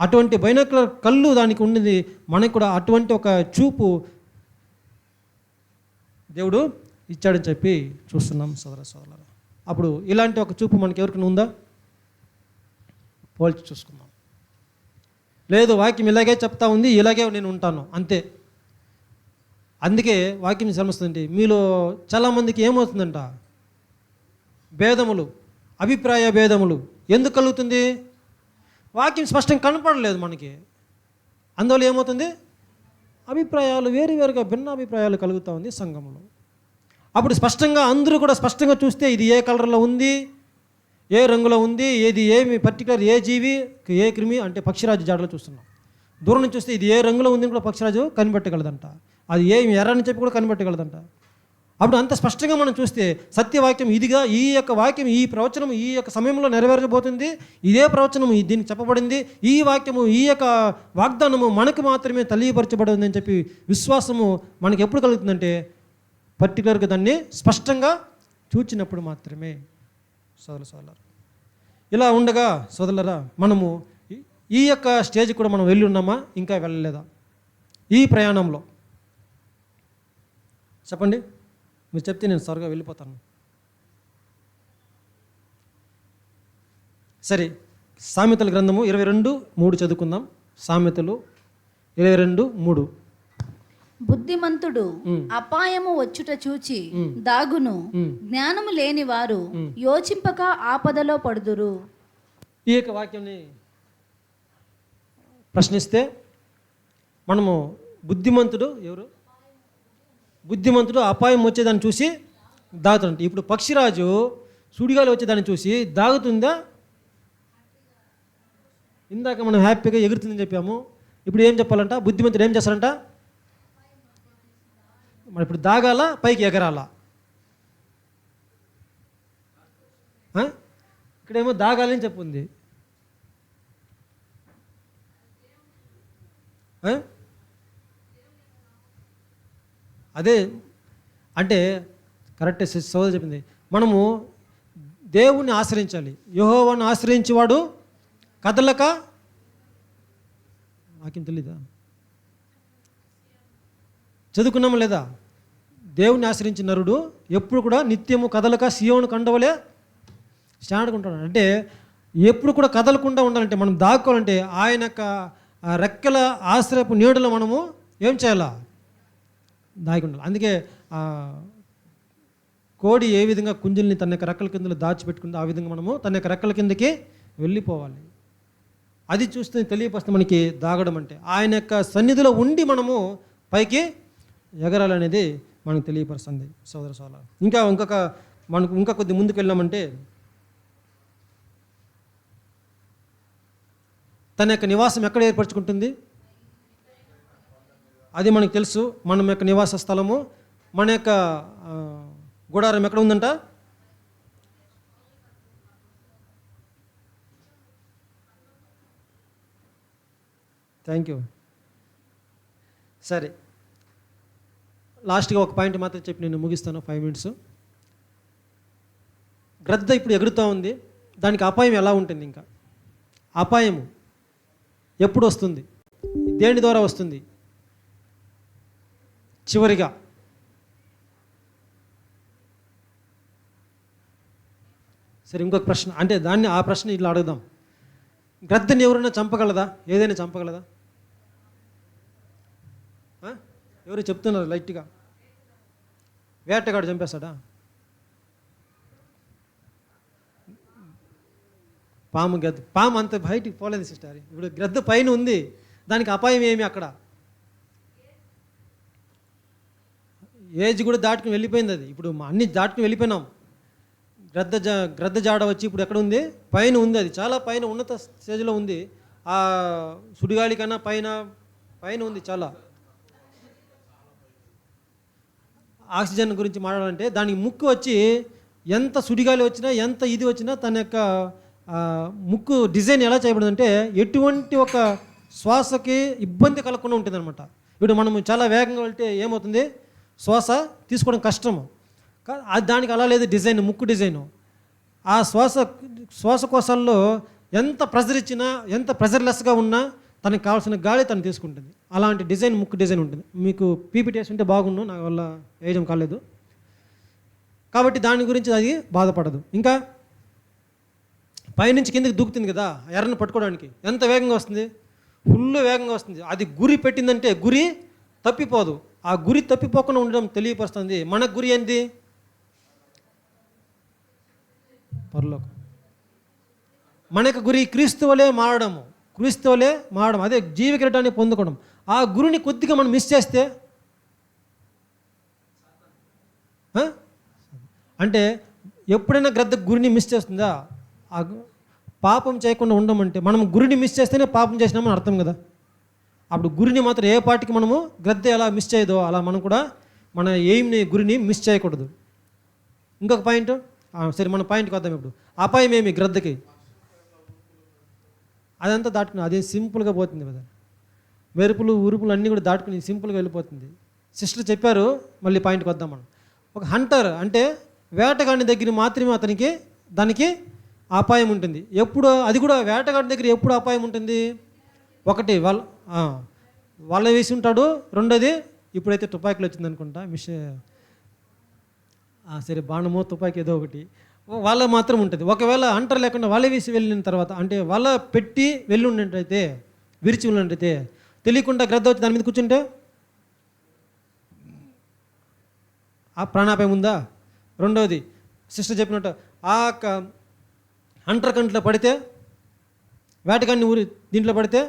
అటువంటి బైనాక్యులర్ కళ్ళు దానికి ఉన్నది. మనకు కూడా అటువంటి ఒక చూపు దేవుడు ఇచ్చాడని చెప్పి చూస్తున్నాం సోదర సోదరులారా. అప్పుడు ఇలాంటి ఒక చూపు మనకి ఎవరికైనా ఉందా? పోల్చి చూసుకుందాం. లేదు, వాక్యం ఇలాగే చెప్తా ఉంది, ఇలాగే నేను ఉంటాను అంతే. అందుకే వాక్యం శ్రమిస్తుంది. మీలో చాలామందికి ఏమవుతుందంట, భేదములు, అభిప్రాయ భేదములు ఎందుకు కలుగుతుంది? వాక్యం స్పష్టంగా కనపడలేదు మనకి, అందువల్ల ఏమవుతుంది? అభిప్రాయాలు వేరువేరుగా భిన్న అభిప్రాయాలు కలుగుతూ ఉంది సంఘంలో. అప్పుడు స్పష్టంగా అందరూ కూడా స్పష్టంగా చూస్తే ఇది ఏ కలర్లో ఉంది, ఏ రంగులో ఉంది, ఏది ఏమి పర్టికులర్ ఏ జీవి ఏ క్రిమి అంటే పక్షిరాజు జాడలో చూస్తున్నాం. దూరం నుంచి చూస్తే ఇది ఏ రంగులో ఉంది కూడా పక్షిరాజు కనిపెట్టగలదంట, అది ఏమి ఎర్రని చెప్పి కూడా కనిపెట్టగలదంట. అప్పుడు అంత స్పష్టంగా మనం చూస్తే సత్యవాక్యం ఇదిగా, ఈ యొక్క వాక్యం ఈ ప్రవచనం ఈ యొక్క సమయంలో నెరవేర్చబోతుంది, ఇదే ప్రవచనము దీనికి చెప్పబడింది, ఈ వాక్యము ఈ యొక్క వాగ్దానము మనకు మాత్రమే తెలియపరచబడింది అని చెప్పి విశ్వాసము మనకి ఎప్పుడు కలుగుతుందంటే పర్టికులర్గా దాన్ని స్పష్టంగా చూచినప్పుడు మాత్రమే. సోదరులారా, ఇలా ఉండగా సోదరులారా, మనము ఈ యొక్క స్టేజ్ కూడా మనం వెళ్ళి ఉన్నామా, ఇంకా వెళ్ళలేదా? ఈ ప్రయాణంలో చెప్పండి, మీరు చెప్తే నేను త్వరగా వెళ్ళిపోతాను. సరే, సామెతల గ్రంథము 22:3 చదువుకుందాం. సామెతలు 22:3. బుద్ధిమంతుడు అపాయము వచ్చుట చూచి దాగును, జ్ఞానము లేని వారు యోచింపక ఆపదలో పడుదురు. ఈ యొక్క వాక్యాన్ని ప్రశ్నిస్తే మనము బుద్ధిమంతుడు ఎవరు? బుద్ధిమంతుడు అపాయం వచ్చేదాన్ని చూసి దాగుతుంట. ఇప్పుడు పక్షిరాజు సుడిగాలి వచ్చేదాన్ని చూసి దాగుతుందా? ఇందాక మనం హ్యాపీగా ఎగురుతుందని చెప్పాము, ఇప్పుడు ఏం చెప్పాలంట? బుద్ధిమంతుడు ఏం చేస్తారంట? మరి ఇప్పుడు దాగాల, పైకి ఎగరాలా? ఇక్కడేమో దాగాలని చెప్పుంది. అదే అంటే కరెక్టే సోదరు చెప్పింది. మనము దేవుణ్ణి ఆశ్రయించాలి. యెహోవాను ఆశ్రయించేవాడు కదలక, నాకేం తెలీదా? చదువుకున్నాము లేదా? దేవుణ్ణి ఆశ్రయించిన నరుడు ఎప్పుడు కూడా నిత్యము కదలక సియోను కండవలే స్టాండ్కుంటాడు. అంటే ఎప్పుడు కూడా కదలకుండా ఉండాలంటే, మనం దాక్కోవాలంటే ఆయన యొక్క రెక్కల ఆశ్రయపు నీడలో మనము ఏం చేయాలా? దాగి ఉండాలి. అందుకే కోడి ఏ విధంగా కుంజుల్ని తన యొక్క రెక్కల కిందలో దాచిపెట్టుకుందో ఆ విధంగా మనము తన యొక్క రెక్కల కిందకి వెళ్ళిపోవాలి. అది చూస్తే తెలియపరుస్తుంది మనకి దాగడం అంటే. ఆయన యొక్క సన్నిధిలో ఉండి మనము పైకి ఎగరాలనేది మనకు తెలియపరుస్తుంది సోదర సోదరులారా. ఇంకా కొద్ది ముందుకు వెళ్ళామంటే తన యొక్క నివాసం ఎక్కడ ఏర్పరచుకుంటుంది? అది మనకు తెలుసు. మన యొక్క నివాస స్థలము, మన యొక్క గుడారం ఎక్కడ ఉందంట? Thank you. సరే, లాస్ట్గా ఒక పాయింట్ మాత్రం చెప్పి నేను ముగిస్తాను. 5 minutes. గ్రద్ద ఇప్పుడు ఎగురుతూ ఉంది, దానికి అపాయం ఎలా ఉంటుంది? ఇంకా అపాయము ఎప్పుడు వస్తుంది? దేని ద్వారా వస్తుంది? చివరిగా సరే, ఇంకొక ప్రశ్న, అంటే ఆ ప్రశ్న ఇట్లా అడుగుదాం. గ్రద్దని ఎవరైనా చంపగలదా? ఏదైనా చంపగలదా? ఎవరు చెప్తున్నారు లైట్గా? వేటగాడు చంపేస్తాడా? పాము అంత బయటికి పోలేదు సిస్టర్. ఇప్పుడు గ్రద్ద పైన ఉంది, దానికి అపాయం ఏమి? అక్కడ ఏజ్ కూడా దాటుకుని వెళ్ళిపోయింది. అది ఇప్పుడు అన్ని దాటుకుని వెళ్ళిపోయినాం. గ్రద్ద జాడ వచ్చి ఇప్పుడు ఎక్కడ ఉంది? పైన ఉంది. అది చాలా పైన ఉన్నత స్టేజ్లో ఉంది. ఆ సుడిగాలి కన్నా పైన ఉంది. చాలా ఆక్సిజన్ గురించి మాట్లాడాలంటే దానికి ముక్కు వచ్చి ఎంత సుడిగాలి వచ్చినా ఎంత ఇది వచ్చినా తన యొక్క ముక్కు డిజైన్ ఎలా చేయబడిందంటే ఎటువంటి ఒక శ్వాసకి ఇబ్బంది కలగకుండా ఉంటుంది అనమాట. ఇప్పుడు మనం చాలా వేగంగా వెళ్తే ఏమవుతుంది? శ్వాస తీసుకోవడం కష్టము. దానికి అలా లేదు డిజైన్, ముక్కు డిజైను. ఆ శ్వాసకోశాల్లో ఎంత ప్రెజర్ ఇచ్చినా, ఎంత ప్రెజర్లెస్గా ఉన్నా తనకు కావాల్సిన గాలి తను తీసుకుంటుంది. అలాంటి డిజైన్, ముక్కు డిజైన్ ఉంటుంది. మీకు పీపీటీ ఉంటే బాగుండు, నా వల్ల వేయడం కాలేదు కాబట్టి దాని గురించి అది బాధపడదు. ఇంకా పైనుంచి కిందకి దూకుతుంది కదా ఎర్రను పట్టుకోవడానికి, ఎంత వేగంగా వస్తుంది? ఫుల్ వేగంగా వస్తుంది. అది గురి పెట్టిందంటే గురి తప్పిపోదు. ఆ గురి తప్పిపోకుండా ఉండడం తెలియపరుస్తుంది. మన గురి ఏంటి? పరలోకం. మన యొక్క గురి క్రీస్తు వలే మారడము, క్రీస్తు వలే మారడం, అదే జీవ కిరీటాన్ని పొందుకోవడం. ఆ గురిని కొద్దిగా మనం మిస్ చేస్తే అంటే ఎప్పుడైనా గ్రద్ద గురిని మిస్ చేస్తుందా? పాపం చేయకుండా ఉండమంటే మనం గురిని మిస్ చేస్తేనే పాపం చేసినామని అర్థం కదా. అప్పుడు గురిని మాత్రం ఏ పాటికి మనము గ్రద్ద ఎలా మిస్ చేయదో అలా మనం కూడా మన ఎయిమ్ని, గురిని మిస్ చేయకూడదు. ఇంకొక పాయింట్, సరే మన పాయింట్కి వద్దాం. ఇప్పుడు అపాయం ఏమి గ్రద్దకి? అదంతా దాటుకుని అదే సింపుల్గా పోతుంది కదా. మెరుపులు ఉరుపులు అన్నీ కూడా దాటుకుని సింపుల్గా వెళ్ళిపోతుంది. సిస్టర్ చెప్పారు, మళ్ళీ పాయింట్కి వద్దాం మనం. ఒక హంటర్ అంటే వేటగాడి దగ్గర మాత్రమే దానికి అపాయం ఉంటుంది. ఎప్పుడు అది కూడా వేటగాడి దగ్గర ఎప్పుడు అపాయం ఉంటుంది? ఒకటి వాళ్ళ వేసి ఉంటాడు, రెండోది ఇప్పుడైతే తుపాకీలు వచ్చింది అనుకుంటా, సరే బాణమో తుపాకీ ఏదో ఒకటి వాళ్ళ మాత్రం ఉంటుంది. ఒకవేళ హంటర్ లేకుండా వాళ్ళ వేసి వెళ్ళిన తర్వాత, అంటే వాళ్ళ పెట్టి వెళ్ళి ఉన్నట్టయితే, విరిచి ఉన్నట్టయితే తెలియకుండా గ్రద్ద వచ్చి దాని మీద కూర్చుంటే ఆ ప్రాణాపాయం ఉందా? రెండవది సిస్టర్ చెప్పినట్టు ఆ హంటర్ కంట్లో పడితే, వేటగాడిని ఊరి దీంట్లో పడితే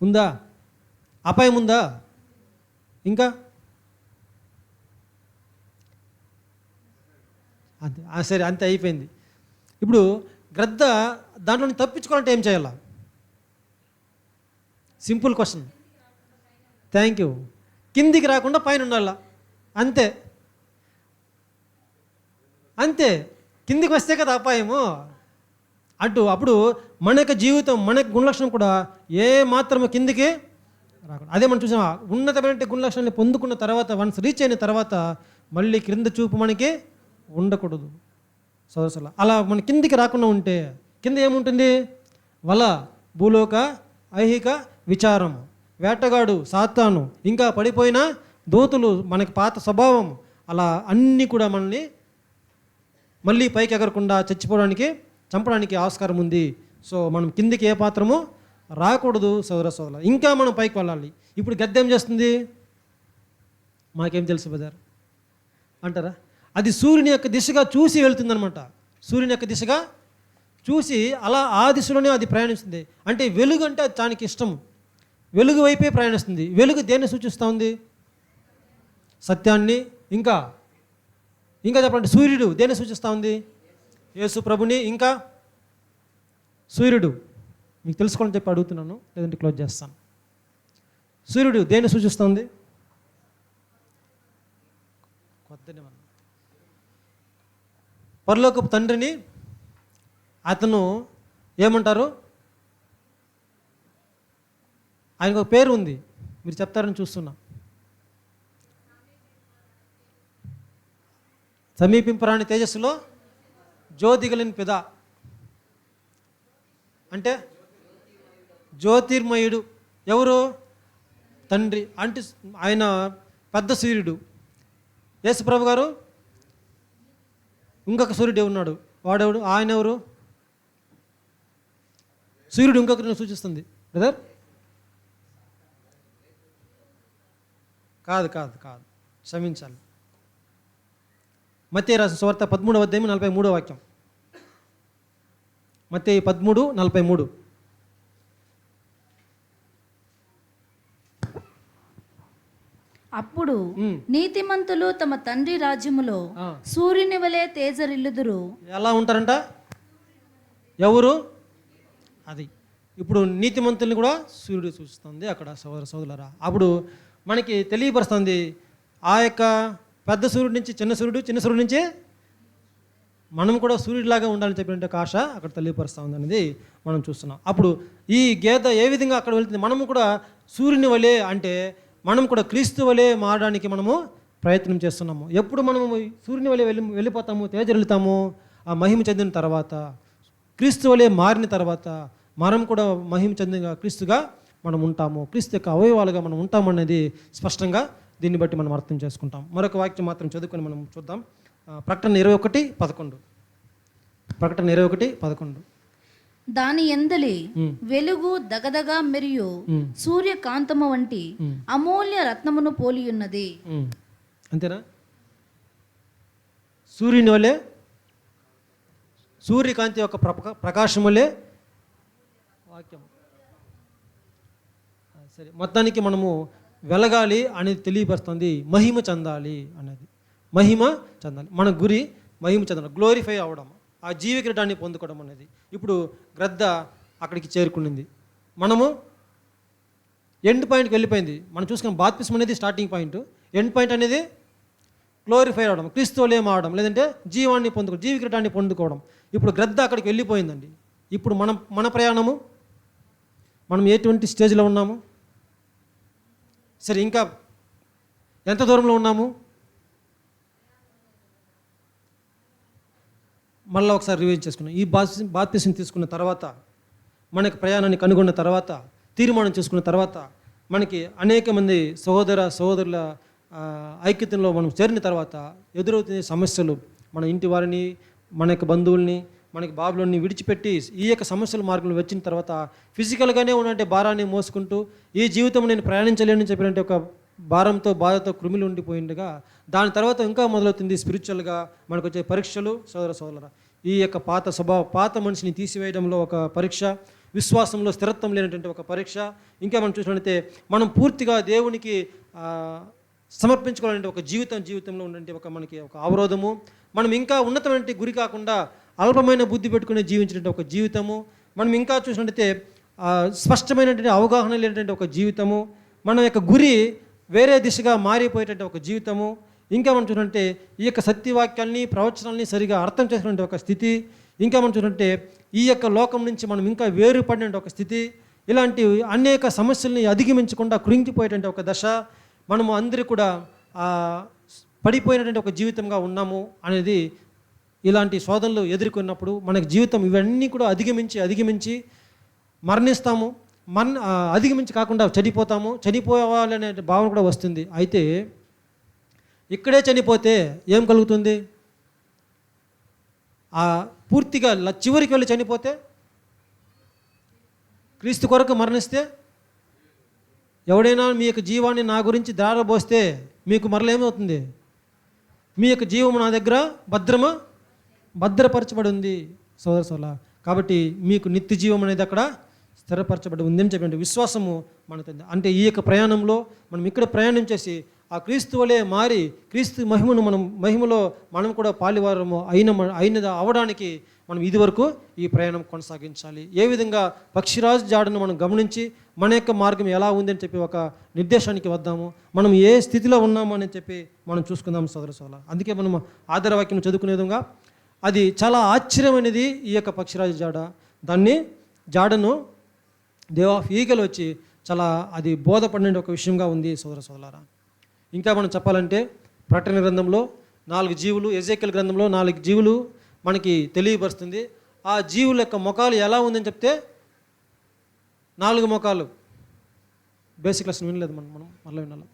ఉందా? అపాయం ఉందా? ఇంకా అంతే, సరే అంతే అయిపోయింది. ఇప్పుడు గ్రద్ద దాంట్లో తప్పించుకోవాలంటే ఏం చేయాలా? Simple question. Thank you. కిందికి రాకుండా పైన ఉండాలా, అంతే అంతే. కిందికి వస్తే కదా అపాయము. అప్పుడు మన యొక్క జీవితం, మన యొక్క గుణలక్షణం కూడా ఏ మాత్రము కిందికి రాకుండా. అదే మనం చూసాం, ఉన్నతమైన గుణలక్షణాన్ని పొందుకున్న తర్వాత, వన్స్ రీచ్ అయిన తర్వాత మళ్ళీ క్రింద చూపు మనకి ఉండకూడదు సదస్సుల. అలా మన కిందికి రాకుండా ఉంటే కింద ఏముంటుంది? వల, భూలోక, ఐహిక విచారం, వేటగాడు, సాతాను, ఇంకా పడిపోయిన దూతలు, మనకి పాత స్వభావం, అలా అన్నీ కూడా మనల్ని మళ్ళీ పైకి ఎగరకుండా చంపడానికి ఆస్కారం ఉంది. సో మనం కిందికి ఏ పాత్రము రాకూడదు సోదర. ఇంకా మనం పైకి వెళ్ళాలి. ఇప్పుడు గద్ద ఏం చేస్తుంది? మాకేం తెలుసు బజార్ అంటారా? అది సూర్యుని యొక్క దిశగా చూసి వెళ్తుందనమాట. సూర్యుని యొక్క దిశగా చూసి అలా ఆ దిశలోనే అది ప్రయాణిస్తుంది. అంటే వెలుగు అంటే అది దానికి ఇష్టం, వెలుగు వైపే ప్రయాణిస్తుంది. వెలుగు దేన్ని సూచిస్తూ ఉంది? సత్యాన్ని. ఇంకా చెప్పండి, సూర్యుడు దేన్ని సూచిస్తూ ఉంది? యేసు ప్రభుని. ఇంకా సూర్యుడు మీకు తెలుసుకోవాలని చెప్పి అడుగుతున్నాను, లేదంటే క్లోజ్ చేస్తాను. సూర్యుడు దేన్ని సూచిస్తుంది? పరలోకపు తండ్రిని. అతను ఏమంటారు? ఆయనకు ఒక పేరు ఉంది, మీరు చెప్తారని చూస్తున్నా. సమీపింపరాని తేజస్సులో జ్యోతిగలిని పిద అంటే జ్యోతిర్మయుడు. ఎవరు? తండ్రి. అంటే ఆయన పెద్ద సూర్యుడు. యేసుప్రభు గారు ఇంకొక సూర్యుడు ఉన్నాడు, వాడెవడు? ఆయన ఎవరు? సూర్యుడు ఇంకొకరిని సూచిస్తుంది బ్రదర్. కాదు, క్షమించాలి. మత్తయి రాసిన సువార్త 13వ అధ్యాయం 43వ వాక్యం. మత్తయి 13:43. అప్పుడు నీతిమంతులు తమ తండ్రి రాజ్యములో సూర్యుని వలె తేజరిల్లుదురు. ఎలా ఉంటారంట? ఎవరు? అది ఇప్పుడు నీతిమంతుల్ని కూడా సూర్యుడు సూచిస్తుంది అక్కడ సోదరులారా. అప్పుడు మనకి తెలియపరుస్తుంది ఆ యొక్క పెద్ద సూర్యుడి నుంచి చిన్న సూర్యుడు నుంచి మనం కూడా సూర్యుడిలాగా ఉండాలని చెప్పినట్టు ఒక ఆశ అక్కడ తెలియపరుస్తూ ఉంది అనేది మనం చూస్తున్నాం. అప్పుడు ఈ గేద ఏ విధంగా అక్కడ వెళ్తుంది? మనము కూడా సూర్యుని వలె, అంటే మనం కూడా క్రీస్తు వలె మారడానికి మనము ప్రయత్నం చేస్తున్నాము. ఎప్పుడు మనము సూర్యుని వలె వెళ్ళిపోతాము, తేజరిల్లుతాము, ఆ మహిమ చెందిన తర్వాత, క్రీస్తు వలె మారిన తర్వాత మనం కూడా మహిమ చెందిన క్రీస్తుగా మనం ఉంటాము, క్రీస్తు యొక్క అవయవాలుగా మనం ఉంటామనేది స్పష్టంగా దీన్ని బట్టి మనం అర్థం చేసుకుంటాం. మరొక వాక్యం మాత్రం చదువుకొని మనం చూద్దాం. ప్రకటన 21:11. ప్రకటన 21:11. దాని యందలి వెలుగు దగదగా మరియు సూర్యకాంతము వంటి అమూల్య రత్నమును పోలియున్నది. అంతేనా? సూర్యుని వలె సూర్యకాంతి యొక్క ప్రకాశములే వాక్యం. సరే, మొత్తానికి మనము వెలగాలి అనేది తెలియపరుస్తుంది. మహిమ చెందాలి అనేది, మహిమ చెందాలి. మన గురి మహిమ చెందాలి, గ్లోరిఫై అవ్వడం, ఆ జీవికీటాన్ని పొందుకోవడం అనేది. ఇప్పుడు గ్రద్ద అక్కడికి చేరుకునింది, మనము ఎండ్ పాయింట్కి వెళ్ళిపోయింది. మనం చూసుకున్న బాప్తిస్మం అనేది స్టార్టింగ్ పాయింట్, ఎండ్ పాయింట్ అనేది గ్లోరిఫై అవడం, క్రీస్తులేం అవడం, లేదంటే జీవాన్ని పొందుకోవడం, జీవికీటాన్ని పొందుకోవడం. ఇప్పుడు గ్రద్ద అక్కడికి వెళ్ళిపోయిందండి. ఇప్పుడు మన ప్రయాణము, మనం ఎటువంటి స్టేజ్లో ఉన్నాము? సరే, ఇంకా ఎంత దూరంలో ఉన్నాము? మళ్ళీ ఒకసారి రివైజ్ చేసుకున్నాం. ఈ బాప్తిస్మం తీసుకున్న తర్వాత, మనకి ప్రయాణాన్ని కనుగొన్న తర్వాత, తీర్మానం చేసుకున్న తర్వాత, మనకి అనేక మంది సహోదరుల ఐక్యతలో మనం చేరిన తర్వాత ఎదురవుతున్న సమస్యలు, మన ఇంటి వారిని, మన యొక్క బంధువుల్ని, మనకి బాబులని విడిచిపెట్టి ఈ యొక్క సమస్యల మార్గంలో వచ్చిన తర్వాత ఫిజికల్గానే ఉన్నట్టే భారాన్ని మోసుకుంటూ ఈ జీవితం నేను ప్రయాణించలేని చెప్పినట్టు ఒక భారంతో బాధతో కృమిలు ఉండిపోయిండగా, దాని తర్వాత ఇంకా మొదలవుతుంది స్పిరిచువల్గా మనకు వచ్చే పరీక్షలు. సోదర ఈ యొక్క పాత మనిషిని తీసివేయడంలో ఒక పరీక్ష, విశ్వాసంలో స్థిరత్వం లేనటువంటి ఒక పరీక్ష. ఇంకా మనం చూసినట్లయితే మనం పూర్తిగా దేవునికి సమర్పించుకోవాలంటే ఒక జీవితంలో ఉన్నటువంటి మనకి ఒక అవరోధము, మనం ఇంకా ఉన్నతమైన గురి కాకుండా అల్పమైన బుద్ధి పెట్టుకుని జీవించినటువంటి ఒక జీవితము, మనం ఇంకా చూసినట్టయితే స్పష్టమైనటువంటి అవగాహన లేనటువంటి ఒక జీవితము, మన యొక్క గురి వేరే దిశగా మారిపోయేటటువంటి ఒక జీవితము, ఇంకా మనం చూసినట్టే ఈ యొక్క సత్యవాక్యాల్ని ప్రవచనాల్ని సరిగా అర్థం చేసినటువంటి ఒక స్థితి, ఇంకా మనం చూసినట్టే ఈ యొక్క లోకం నుంచి మనం ఇంకా వేరుపడిన ఒక స్థితి, ఇలాంటి అనేక సమస్యల్ని అధిగమించకుండా కృంగిపోయేటువంటి ఒక దశ, మనము అందరూ కూడా పడిపోయినటువంటి ఒక జీవితంగా ఉన్నాము అనేది ఇలాంటి శోధనలు ఎదుర్కొన్నప్పుడు మనకు జీవితం ఇవన్నీ కూడా అధిగమించి మరణిస్తాము. అధిగమించి కాకుండా చనిపోవాలనే భావన కూడా వస్తుంది. అయితే ఇక్కడే చనిపోతే ఏం కలుగుతుంది? పూర్తిగా చివరికి వెళ్ళి చనిపోతే, క్రీస్తు కొరకు మరణిస్తే, ఎవడైనా మీ యొక్క జీవాన్ని నా గురించి దారబోస్తే మీకు మరలేమవుతుంది? మీ యొక్క జీవము నా దగ్గర భద్రపరచబడి ఉంది సోదర. కాబట్టి మీకు నిత్య జీవం అనేది అక్కడ స్థిరపరచబడి ఉంది అని చెప్పండి. విశ్వాసము మనకు అంటే ఈ యొక్క ప్రయాణంలో మనం ఇక్కడ ప్రయాణం చేసి ఆ క్రీస్తు వలె మారి క్రీస్తు మహిమలో మనం కూడా పాలివారము అయినది అవడానికి మనం ఇదివరకు ఈ ప్రయాణం కొనసాగించాలి. ఏ విధంగా పక్షిరాజు జాడను మనం గమనించి మన యొక్క మార్గం ఎలా ఉందని చెప్పి ఒక నిర్దేశానికి వద్దాము. మనం ఏ స్థితిలో ఉన్నాము అని చెప్పి మనం చూసుకుందాం సోదర. అందుకే మనం ఆధారవాక్యం చదువుకునే విధంగా అది చాలా ఆశ్చర్యమైనది ఈ యొక్క పక్షిరాజు జాడను దేవ్ ఆఫ్ ఈగల్ వచ్చి చాలా అది బోధపడిన ఒక విషయంగా ఉంది సోదర. ఇంకా మనం చెప్పాలంటే ప్రకటన గ్రంథంలో 4 జీవులు, ఎజేకియల్ గ్రంథంలో 4 జీవులు మనకి తెలియపరుస్తుంది. ఆ జీవుల యొక్క ముఖాలు ఎలా ఉందని చెప్తే 4 ముఖాలు. బేసిక్ లెసన్ వినలేదు మనం మళ్ళీ వినాలి.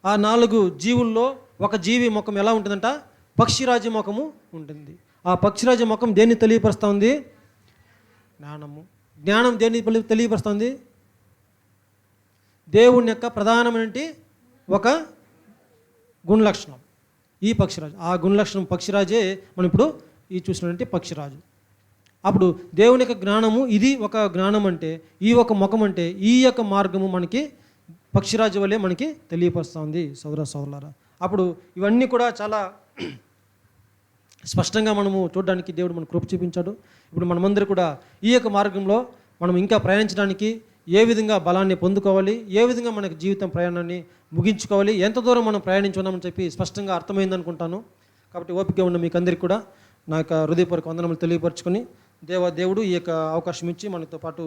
ఆ 4 జీవుల్లో ఒక జీవి ముఖం ఎలా ఉంటుందంట? పక్షిరాజు ముఖము ఉంటుంది. ఆ పక్షిరాజు ముఖం దేన్ని తెలియపరుస్తుంది? జ్ఞానం దేన్ని తెలియపరుస్తుంది? దేవుని యొక్క ప్రధానమైన ఒక గుణలక్షణం ఈ పక్షిరాజు. ఆ గుణలక్షణం పక్షిరాజే మనం ఇప్పుడు ఈ చూసినటువంటి పక్షిరాజు. అప్పుడు దేవుని యొక్క జ్ఞానము, ఇది ఒక జ్ఞానం అంటే, ఈ ఒక ముఖం అంటే, ఈ యొక్క మార్గము మనకి పక్షిరాజు వల్లే మనకి తెలియపరుస్తుంది సోదరులారా. అప్పుడు ఇవన్నీ కూడా చాలా స్పష్టంగా మనము చూడడానికి దేవుడు మనకు కృప చూపించాడు. ఇప్పుడు మనమందరూ కూడా ఈ యొక్క మార్గంలో మనం ఇంకా ప్రయాణించడానికి ఏ విధంగా బలాన్ని పొందుకోవాలి, ఏ విధంగా మనకి జీవితం ప్రయాణాన్ని ముగించుకోవాలి, ఎంత దూరం మనం ప్రయాణించున్నామని చెప్పి స్పష్టంగా అర్థమైంది అనుకుంటాను. కాబట్టి ఓపిక ఉన్న మీకు అందరికీ కూడా నా యొక్క హృదయపూర్వక వందనములు తెలియపరచుకొని దేవుడు ఈ యొక్క అవకాశం ఇచ్చి మనతో పాటు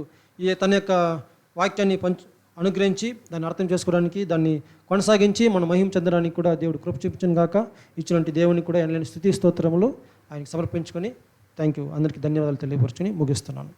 తన యొక్క వాక్యాన్ని అనుగ్రహించి దాన్ని అర్థం చేసుకోవడానికి, దాన్ని కొనసాగించి మనం మహిమ చెందడానికి కూడా దేవుడు కృప చూపించను గాక. ఇచ్చినటువంటి దేవునికి కూడా ఎనలేని స్తుతి స్తోత్రములు ఆయనకు సమర్పించుకొని థ్యాంక్ యూ. అందరికీ ధన్యవాదాలు తెలియపరచుకొని ముగిస్తున్నాను.